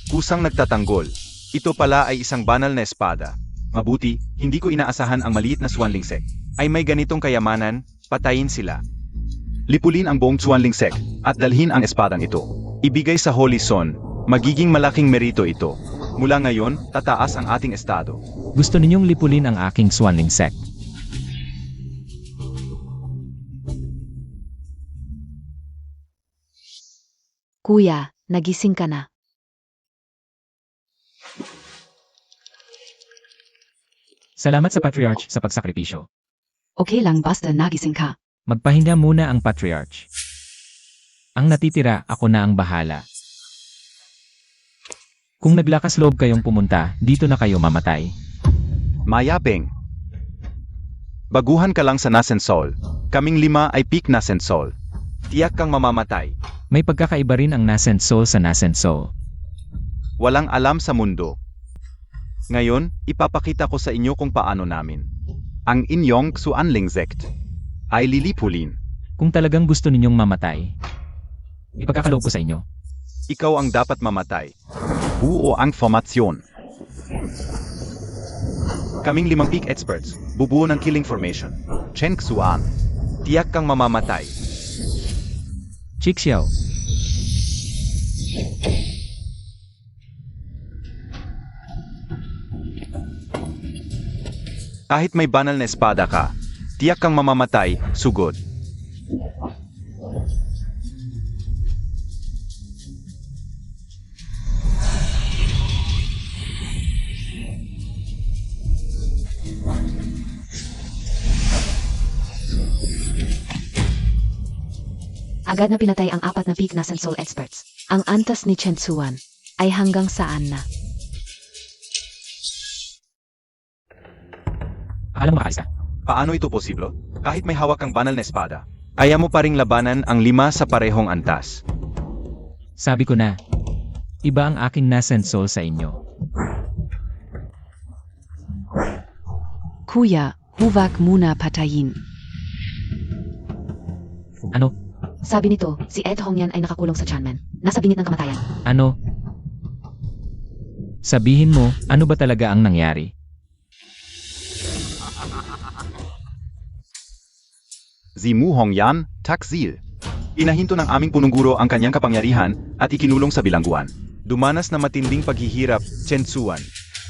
Kusang nagtatanggol. Ito pala ay isang banal na espada. Mabuti, hindi ko inaasahan ang maliit na Chuanling sect. Ay may ganitong kayamanan, patayin sila. Lipulin ang buong Chuanling sect at dalhin ang espadang ito. Ibigay sa Holy Son, magiging malaking merito ito. Mula ngayon, tataas ang ating estado. Gusto ninyong lipulin ang aking Chuanling sect. Kuya, nagising ka na. Salamat sa Patriarch sa pagsakripisyo. Okay lang basta nagising ka. Magpahinga muna ang Patriarch. Ang natitira, ako na ang bahala. Kung naglakas loob kayong pumunta, dito na kayo mamatay. Mayapeng. Baguhan ka lang sa Nasensol. Kaming 5 ay peak Nasensol. Tiyak kang mamamatay. May pagkakaiba rin ang nascent soul sa nascent soul. Walang alam sa mundo. Ngayon, ipapakita ko sa inyo kung paano namin. Ang inyong Xuanling-sect ay lilipulin. Kung talagang gusto ninyong mamatay, ipagkakaloob ko sa inyo. Ikaw ang dapat mamatay. Buo ang formasyon. Kaming 5 peak experts, bubuo ng killing formation. Chen Xuan. Tiyak kang mamamatay. Chixiao, Kahit may banal na espada ka, tiyak kang mamamatay, sugod. Agad na pinatay ang 4 na peak Nascent Soul experts. Ang antas ni Chen Tsuan ay hanggang saan na. Alam mo makaalis ka. Paano ito posible? Kahit may hawak kang banal na espada, ayaw mo pa ring labanan ang 5 sa parehong antas. sabi ko na, iba ang aking nascent soul sa inyo. Kuya, huwag muna patayin. Ano? Sabi nito, si Ed Hongyan ay nakakulong sa Chanmen. Nasa bingit ng kamatayan. Ano? Sabihin mo, ano ba talaga ang nangyari? Si Mu Hongyan, Taksil. Inahinto ng aming punong guro ang kanyang kapangyarihan at ikinulong sa bilangguan. Dumanas na matinding paghihirap, Chen Tsuan.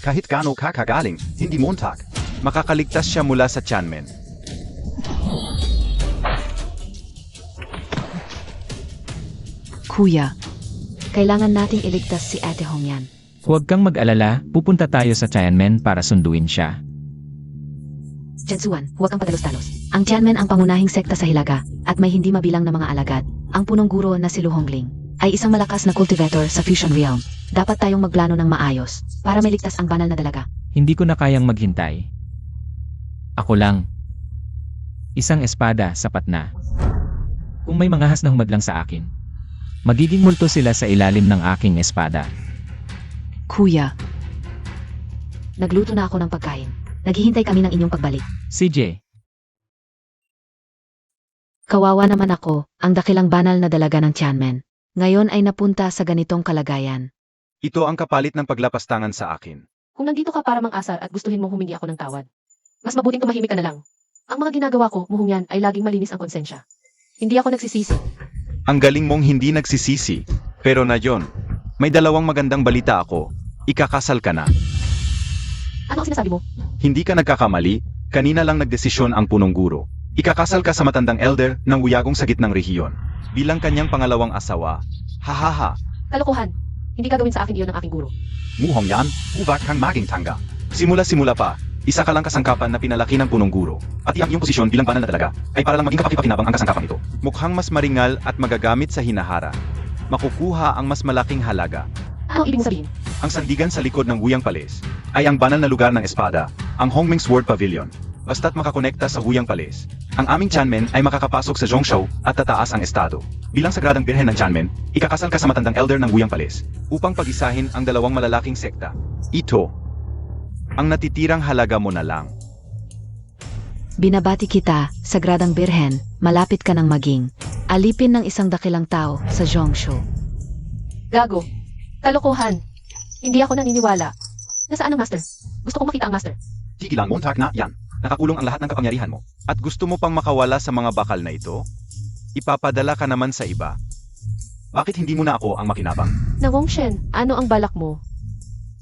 Kahit gaano kakagaling, hindi montak. Makakaligtas siya mula sa Chanmen. Kuya, Kailangan nating iligtas si Ate Hongyan. Huwag kang mag-alala, pupunta tayo sa Tianmen para sunduin siya. Chen Tsuan, huwag kang padalos-talos. Ang Tianmen ang pangunahing sekta sa Hilaga, at may hindi mabilang na mga alagad. Ang punong guro na si Lu Hongling ay isang malakas na cultivator sa Fusion Realm. Dapat tayong magplano ng maayos para mailigtas ang banal na dalaga. Hindi ko na kayang maghintay. Ako lang. Isang espada, sapat na. Kung may mangahas na humadlang sa akin, magiging multo sila sa ilalim ng aking espada. kuya, Nagluto na ako ng pagkain. Naghihintay kami ng inyong pagbalik. CJ, Kawawa naman ako, ang dakilang banal na dalaga ng Tianmen. Ngayon ay napunta sa ganitong kalagayan. Ito ang kapalit ng paglapastangan sa akin. Kung nandito ka para mang-asar at gustuhin mong humingi ako ng tawad, mas mabuting tumahimik ka na lang. Ang mga ginagawa ko, muhungyan, ay laging malinis ang konsensya. Hindi ako nagsisisi. Ang galing mong hindi nagsisisi. Pero na yon, may 2 magandang balita ako. Ikakasal ka na. Ano ang sinasabi mo? Hindi ka nagkakamali, kanina lang nagdesisyon ang punong guro. Ikakasal ka sa matandang elder ng uyagong sa gitnang rehiyon. Bilang kanyang pangalawang asawa. Hahaha. Kalokohan. Hindi gagawin sa akin iyon ng aking guro. Mu Hongyan, huwag kang maging tanga. Simula-simula pa, isa ka lang kasangkapan na pinalaki ng punong guro. At iyong posisyon bilang banal na dalaga ay para lang maging kapakipakinabang ang kasangkapan ito. Mukhang mas maringal at magagamit sa hinahara. Makukuha ang mas malaking halaga. Ano ang ibig mong sabihin? Ang sandigan sa likod ng Wuyang Palace ay ang banal na lugar ng espada, ang Hongming Sword Pavilion. Basta't makakonekta sa Wuyang Palace, ang aming Tianmen ay makakapasok sa Zhongshan at tataas ang estado. Bilang sagradang birhen ng Tianmen, ikakasal ka sa matandang elder ng Wuyang Palace upang pag-isahin ang 2 malalaking sekta. Ito, ang natitirang halaga mo na lang. binabati kita, Sagradang Birhen, malapit ka ng maging alipin ng isang dakilang tao sa Zhongshu. Gago. Kalokohan. Hindi ako naniniwala. Nasaan ang master? Gusto kong makita ang master. Tigilan mo, na yan. Nakakulong ang lahat ng kapangyarihan mo. At gusto mo pang makawala sa mga bakal na ito? Ipapadala ka naman sa iba. Bakit hindi mo na ako ang makinabang? Nangong Shen, ano ang balak mo?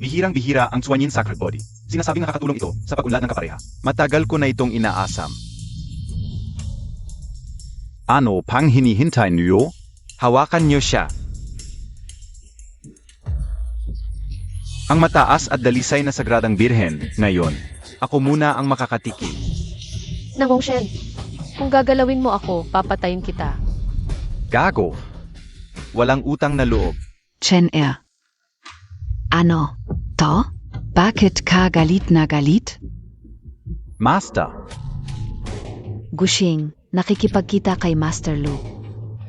Bihirang-bihira ang Chuanyin Sacred Body. Sinasabing nakakatulong ito sa pag-unlad ng kapareha. Matagal ko na itong inaasam. Ano pang hinihintay niyo? Hawakan niyo siya. Ang mataas at dalisay na sagradang birhen, ngayon, ako muna ang makakatiki. Nangong Shen, kung gagalawin mo ako, papatayin kita. Gago. Walang utang na loob. Chen Er. Ano? To? Bakit ka galit na galit? Master, Gushing, nakikipagkita kay Master Lu.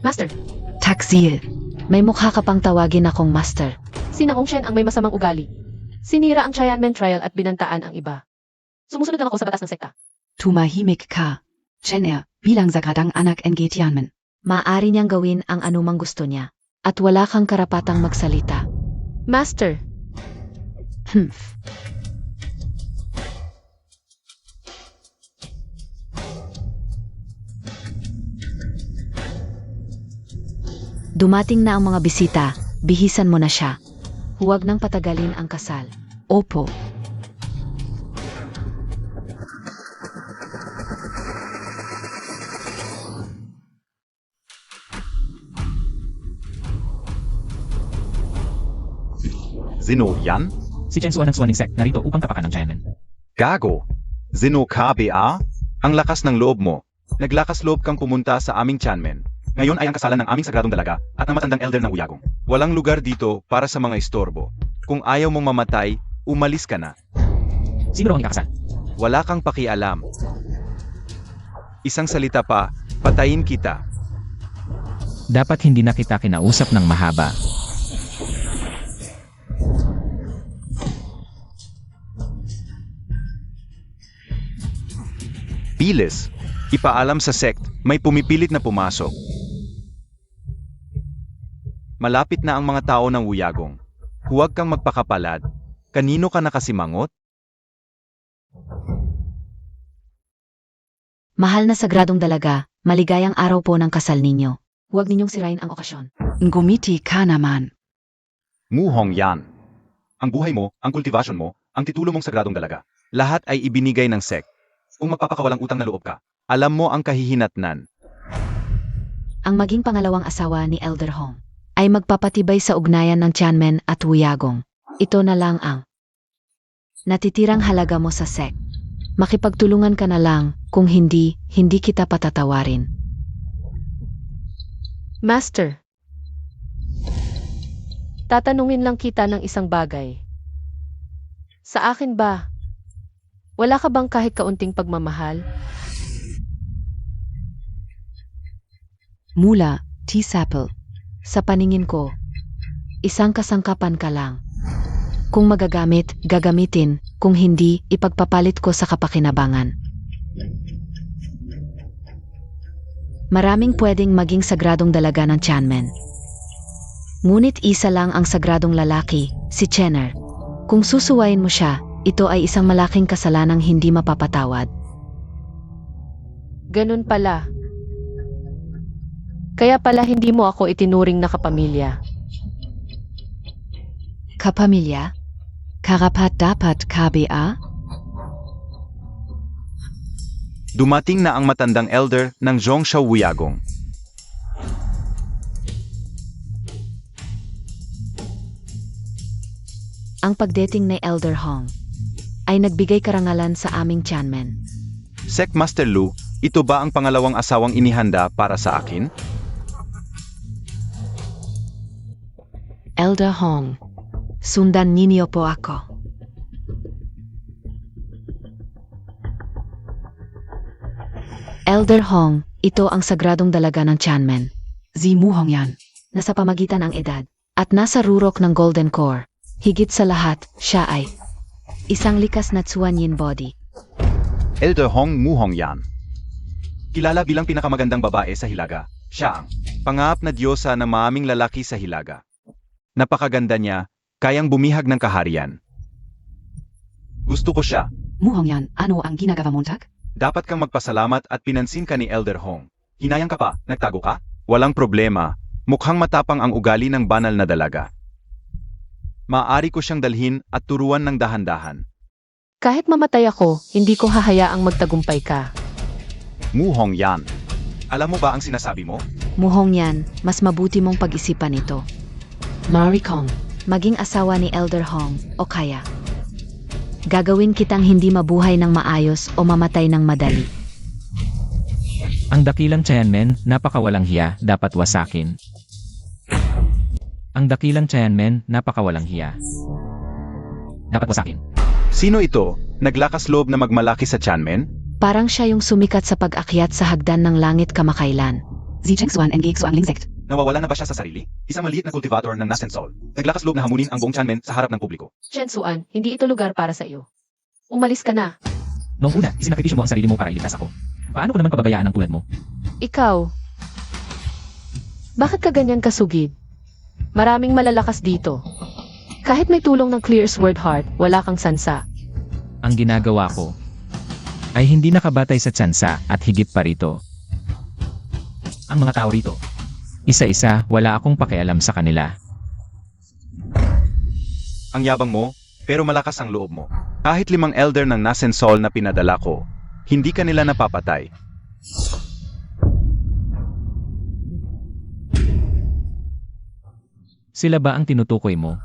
Master, Taksil, may mukha ka pang tawagin akong Master. si Naong Shen ang may masamang ugali. Sinira ang Tianmen trial at binantaan ang iba. Sumusunod lang ako sa batas ng sekta. Tumahimik ka. Chener, bilang sagradang anak NG Tianmen. Maaari niyang gawin ang anumang gusto niya. At wala kang karapatang magsalita. Master, Humph. Dumating na ang mga bisita, bihisan mo na siya. Huwag nang patagalin ang kasal. Opo. Zeno yan? Si Chen Suan ng Suaning Sect narito upang tapakan ng Tianmen. Gago. Zeno ka, ba? Ang lakas ng loob mo. Naglakas loob kang pumunta sa aming Tianmen. Ngayon ay ang kasalan ng aming sagradong dalaga at ng matandang elder ng Uyagong. Walang lugar dito para sa mga istorbo. Kung ayaw mong mamatay, umalis ka na. Sino raw ang ikakasal? Wala kang pakialam. Isang salita pa, patayin kita. Dapat hindi na kita kinausap ng mahaba. Bilis. Ipaalam sa sect, may pumipilit na pumasok. Malapit na ang mga tao ng Uyagong. Huwag kang magpakapalad. Kanino ka nakasimangot? Mahal na sagradong dalaga, maligayang araw po ng kasal ninyo. Huwag ninyong sirain ang okasyon. Ngumiti ka naman. Muhong yan. Ang buhay mo, ang kultivasyon mo, ang titulo mong sagradong dalaga. Lahat ay ibinigay ng sect. Kung magpapakawalang utang na loob ka, alam mo ang kahihinatnan. Ang maging pangalawang asawa ni Elder Hong ay magpapatibay sa ugnayan ng Tianmen at Uyagong. Ito na lang ang natitirang halaga mo sa sect. Makipagtulungan ka na lang, kung hindi, hindi kita patatawarin. Master. Tatanungin lang kita ng isang bagay. Sa akin ba, wala ka bang kahit kaunting pagmamahal? Mula, T-Sapple. Sa paningin ko, isang kasangkapan ka lang. Kung magagamit, gagamitin. Kung hindi, ipagpapalit ko sa kapakinabangan. Maraming pwedeng maging sagradong dalaga ng Tianmen. Ngunit isa lang ang sagradong lalaki, si Chener. Kung susuwayin mo siya, ito ay isang malaking kasalanang hindi mapapatawad. Ganun pala. Kaya pala hindi mo ako itinuring na kapamilya. Kapamilya? Karapat dapat KBA? Dumating na ang matandang elder ng Zhongsha Uyagong. Ang pagdating ni Elder Hong ay nagbigay karangalan sa aming Tianmen. Sect Master Lu, ito ba ang pangalawang asawang inihanda para sa akin? Elder Hong, sundan ninyo po ako. Elder Hong, ito ang sagradong dalaga ng Tianmen. Si Muhong yan. Nasa pamagitan ang edad at nasa rurok ng Golden Core. Higit sa lahat, siya ay isang likas na Tsuanyin body. Elder Hong Muhong yan. Kilala bilang pinakamagandang babae sa Hilaga. Siya ang pangaap na diyosa ng maaming lalaki sa Hilaga. Napakaganda niya, kayang bumihag ng kaharian. Gusto ko siya. Muhong yan, ano ang ginagawa mo, Tak? Dapat kang magpasalamat at pinansin ka ni Elder Hong. Hinayang ka pa, nagtago ka? Walang problema. Mukhang matapang ang ugali ng banal na dalaga. Maaari ko siyang dalhin at turuan ng dahan-dahan. Kahit mamatay ako, hindi ko hahayaang magtagumpay ka. Muhong yan. Alam mo ba ang sinasabi mo? Muhong yan, mas mabuti mong pag-isipan ito. Maricong. Maging asawa ni Elder Hong, o kaya gagawin kitang hindi mabuhay ng maayos o mamatay ng madali. Ang dakilang Tianmen, napakawalang hiya, dapat wasakin. Ang dakilang Tianmen, napakawalang hiya. Dapat wasakin. Sino ito? Naglakas loob na magmalaki sa Tianmen? Parang siya yung sumikat sa pag-akyat sa hagdan ng langit kamakailan. Sie Chengsuan NG Xuangling Sect. Nawawala na ba siya sa sarili? Isang maliit na cultivator ng Nascent Soul. Naglakas loob na hamunin ang buong Tianmen sa harap ng publiko. Chen Suan, hindi ito lugar para sa iyo. Umalis ka na. Noong una, isinakripisyo mo ang sarili mo para iligtas ako. Paano ko naman pababayaan ang tulad mo? Ikaw. Bakit ka ganyan kasugid? Maraming malalakas dito. Kahit may tulong ng Clear Sword Heart, wala kang sansa. Ang ginagawa ko ay hindi nakabatay sa tsansa at higit pa rito. Ang mga tao rito, Isa-isa, wala akong pakialam sa kanila. Ang yabang mo, pero malakas ang loob mo. Kahit 5 elder ng Nascent Soul na pinadala ko, hindi ka nila napapatay. Sila ba ang tinutukoy mo?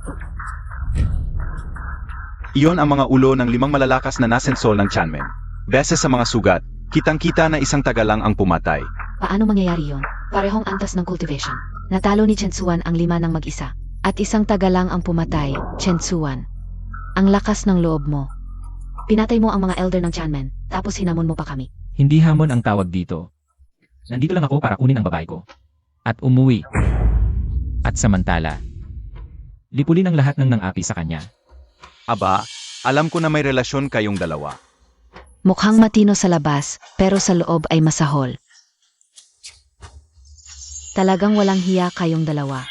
Iyon ang mga ulo ng 5 malalakas na Nascent Soul ng Tianmen. Beses sa mga sugat, kitang-kita na isang taga lang ang pumatay. Paano mangyayari yon? Parehong antas ng cultivation. Natalo ni Chensuan ang 5 ng mag-isa. At isang taga lang ang pumatay, Chen Suan. Ang lakas ng loob mo. Pinatay mo ang mga elder ng Tianmen, tapos hinamon mo pa kami. Hindi hamon ang tawag dito. nandito lang ako para kunin ang babae ko. At umuwi. At samantala, lipulin ang lahat ng nang-api sa kanya. Aba, alam ko na may relasyon kayong dalawa. Mukhang matino sa labas, pero sa loob ay masahol. Talagang walang hiya kayong dalawa.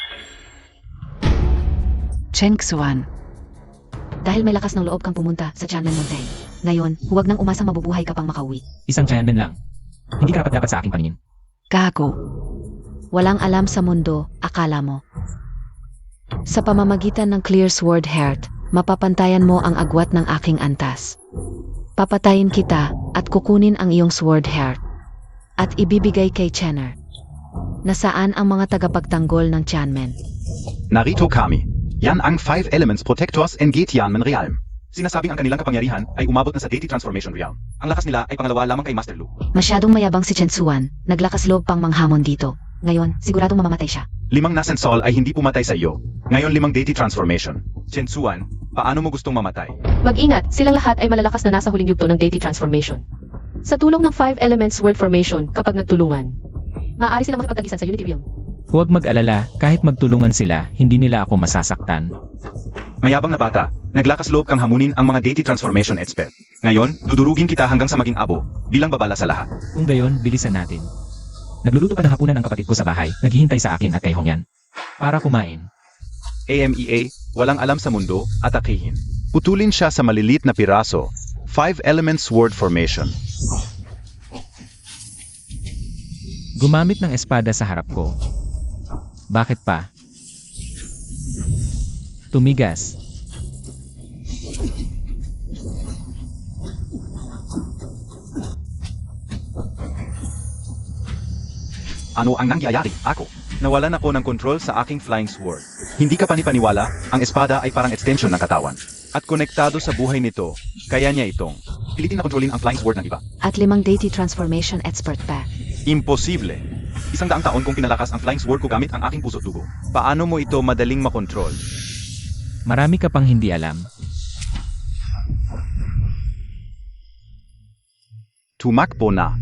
Chen Xuan. Dahil may lakas ng loob kang pumunta sa Tianmen Mountain. Ngayon, huwag nang umasang mabubuhay ka pang makauwi. Isang Tianmen lang. Hindi ka dapat sa aking paningin. Gago. Walang alam sa mundo, akala mo. Sa pamamagitan ng Clear Sword Heart, mapapantayan mo ang agwat ng aking antas. Papatayin kita at kukunin ang iyong Sword Heart. At ibibigay kay Chenner. Nasaan ang mga tagapagtanggol ng Tianmen? Narito kami. Yan ang 5 Elements Protectors NG Tianmen Realm. Sinasabing ang kanilang kapangyarihan ay umabot na sa Deity Transformation Realm. Ang lakas nila ay pangalawa lamang kay Master Lu. Masyadong mayabang si Chen Xuan. Naglakas loob pang manghamon dito. Ngayon, siguradong mamamatay siya. 5 Nascent Soul ay hindi pumatay sa iyo. Ngayon 5 Deity Transformation. Chen Suan, paano mo gustong mamatay? Mag-ingat, silang lahat ay malalakas na nasa huling yugto ng Deity Transformation. Sa tulong ng 5 Elements Word Formation kapag nagtulungan, maaari silang makipagtagisan sa Unity Realm. Huwag mag-alala, kahit magtulungan sila, hindi nila ako masasaktan. Mayabang na bata, naglakas loob kang hamunin ang mga Deity Transformation expert. Ngayon, dudurugin kita hanggang sa maging abo, bilang babala sa lahat. Kung gayon, bilisan natin. Nagluluto pa ng hapunan ang kapatid ko sa bahay, naghihintay sa akin at kay Hongyan. Para kumain. AMEA, walang alam sa mundo, atakihin. Putulin siya sa malilit na piraso. 5 Elements Word Formation. Gumamit ng espada sa harap ko. Bakit pa? Tumigas. Ano ang nangyayari? Ako. Nawalan ako ng control sa aking flying sword. Hindi ka panipaniwala, ang espada ay parang extension ng katawan. At konektado sa buhay nito, kaya niya itong pilitin na kontrolin ang flying sword ng iba. At 5 Deity Transformation Expert pa. Imposible. 100 taon kong pinalakas ang flying sword ko gamit ang aking puso't dugo. Paano mo ito madaling makontrol? Marami ka pang hindi alam. Tumakbo na.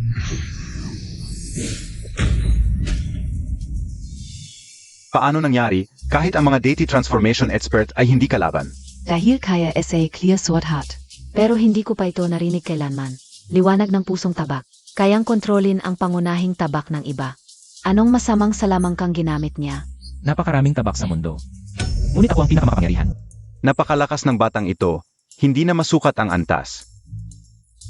Paano nangyari, kahit ang mga Deity Transformation expert ay hindi kalaban? Dahil kaya SA Clear Sword Heart. Pero hindi ko pa ito narinig kailanman. Liwanag ng pusong tabak. Kayang kontrolin ang pangunahing tabak ng iba. Anong masamang salamang kang ginamit niya? Napakaraming tabak sa mundo. Ngunit ako ang pinakamakapangyarihan. Napakalakas ng batang ito, hindi na masukat ang antas.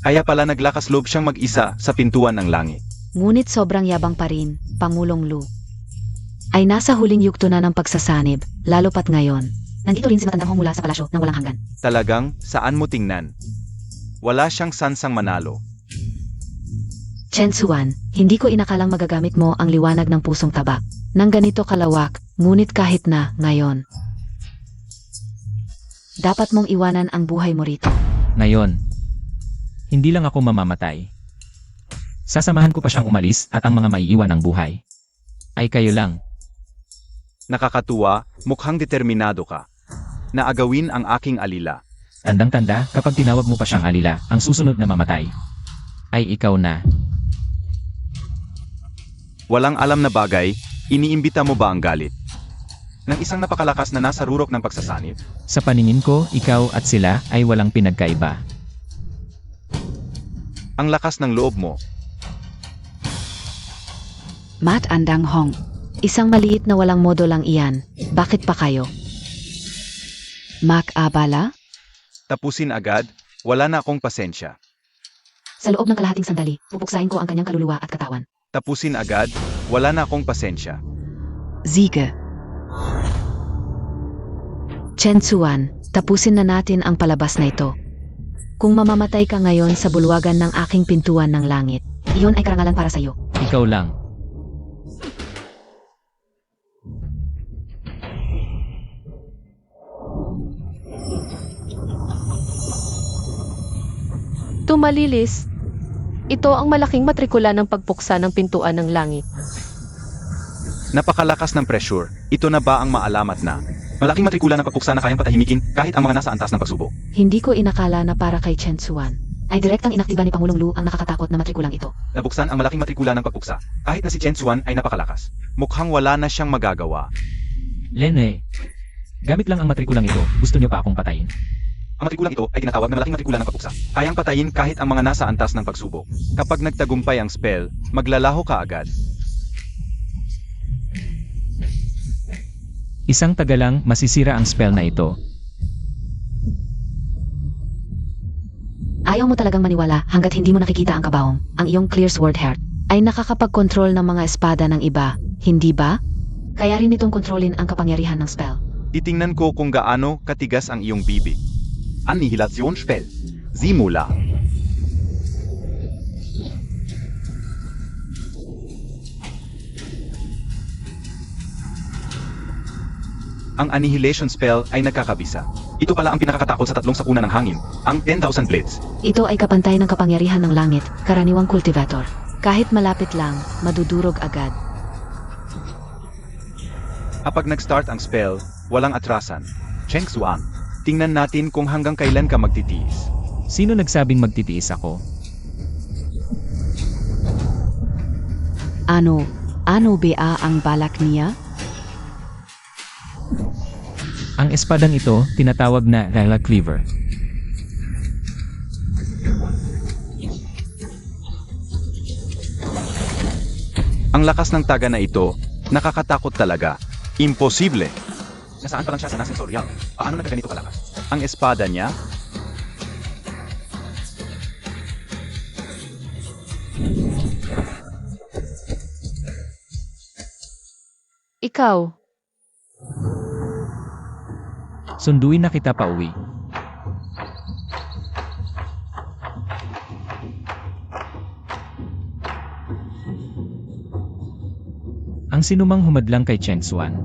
Kaya pala naglakas loob siyang mag-isa sa pintuan ng langit. Ngunit sobrang yabang pa rin, Pangulong Lu. Ay nasa huling yugto na ng pagsasanib, lalo pat ngayon. Nandito rin si Matandang Hong mula sa palasyo ng walang hanggan. Talagang, saan mo tingnan? Wala siyang sansang manalo. Chen Xuan, hindi ko inakalang magagamit mo ang liwanag ng pusong tabak. Nang ganito kalawak, ngunit kahit na, ngayon. Dapat mong iwanan ang buhay mo rito. Ngayon, hindi lang ako mamamatay. Sasamahan ko pa siyang umalis at ang mga maiiwan ng buhay. Ay kayo lang. Nakakatuwa, mukhang determinado ka. Na agawin ang aking alila. Tandang-tanda, kapag tinawag mo pa siyang alila, ang susunod na mamatay. Ay ikaw na. Walang alam na bagay, iniimbita mo ba ang galit? Ng isang napakalakas na nasa rurok ng pagsasanib. Sa paningin ko, ikaw at sila ay walang pinagkaiba. Ang lakas ng loob mo. Matt Andang Hong. Isang maliit na walang modo lang iyan. Bakit pa kayo? Mac Abala? Tapusin agad, wala na akong pasensya. Sa loob ng kalahating sandali, pupuksain ko ang kanyang kaluluwa at katawan. Tapusin agad, wala na akong pasensya. Ziege. Chen Tsuan, tapusin na natin ang palabas na ito. Kung mamamatay ka ngayon sa bulwagan ng aking pintuan ng langit, Iyon ay karangalan para sa iyo. Ikaw lang. Tumalilis. Ito ang malaking matrikula ng pagpuksa ng pintuan ng langit. Napakalakas ng pressure, ito na ba ang maalamat na? Malaking matrikula ng pagpuksa na kayang patahimikin kahit ang mga nasa antas ng pagsubok. hindi ko inakala na para kay Chen Tsuan. Ay direktang inaktiba ni Pangulong Lu ang nakakatakot na matrikulang ito. Nabuksan ang malaking matrikula ng pagpuksa, kahit na si Chen Tsuan ay napakalakas. Mukhang wala na siyang magagawa. Lene, gamit lang ang matrikulang ito, gusto niyo pa akong patayin? Ang matrikulang ito ay tinatawag na malaking matrikula ng pagpuksa. Kayang patayin kahit ang mga nasa antas ng pagsubok. Kapag nagtagumpay ang spell, maglalaho ka agad. Isang taga lang masisira ang spell na ito. Ayaw mo talagang maniwala hanggat hindi mo nakikita ang kabaong, ang iyong clear sword heart. Ay nakakapag-control ng mga espada ng iba, hindi ba? Kaya rin itong kontrolin ang kapangyarihan ng spell. Titingnan ko kung gaano katigas ang iyong bibig. Annihilationsspell. Simula. Ang Annihilation spell ay nagkakabisa. Ito pala ang pinakakatakot sa tatlong sakuna ng hangin, ang 10,000 Blades. Ito ay kapantay ng kapangyarihan ng langit, karaniwang cultivator. Kahit malapit lang, madudurog agad. Kapag nag-start ang spell, walang atrasan. Cheng Tsuan, tingnan natin kung hanggang kailan ka magtitiis. Sino nagsabing magtitiis ako? Ano ba ang balak niya? Ang espadang ito, tinatawag na Lila Cleaver. Ang lakas ng taga na ito, nakakatakot talaga. Imposible. Nasaan pa lang siya sa nasensorial? Paano nagkaganito kalakas? Ang espada niya? Ikaw, Sunduin na kita pauwi. Ang sinumang humadlang kay Chen Tsuan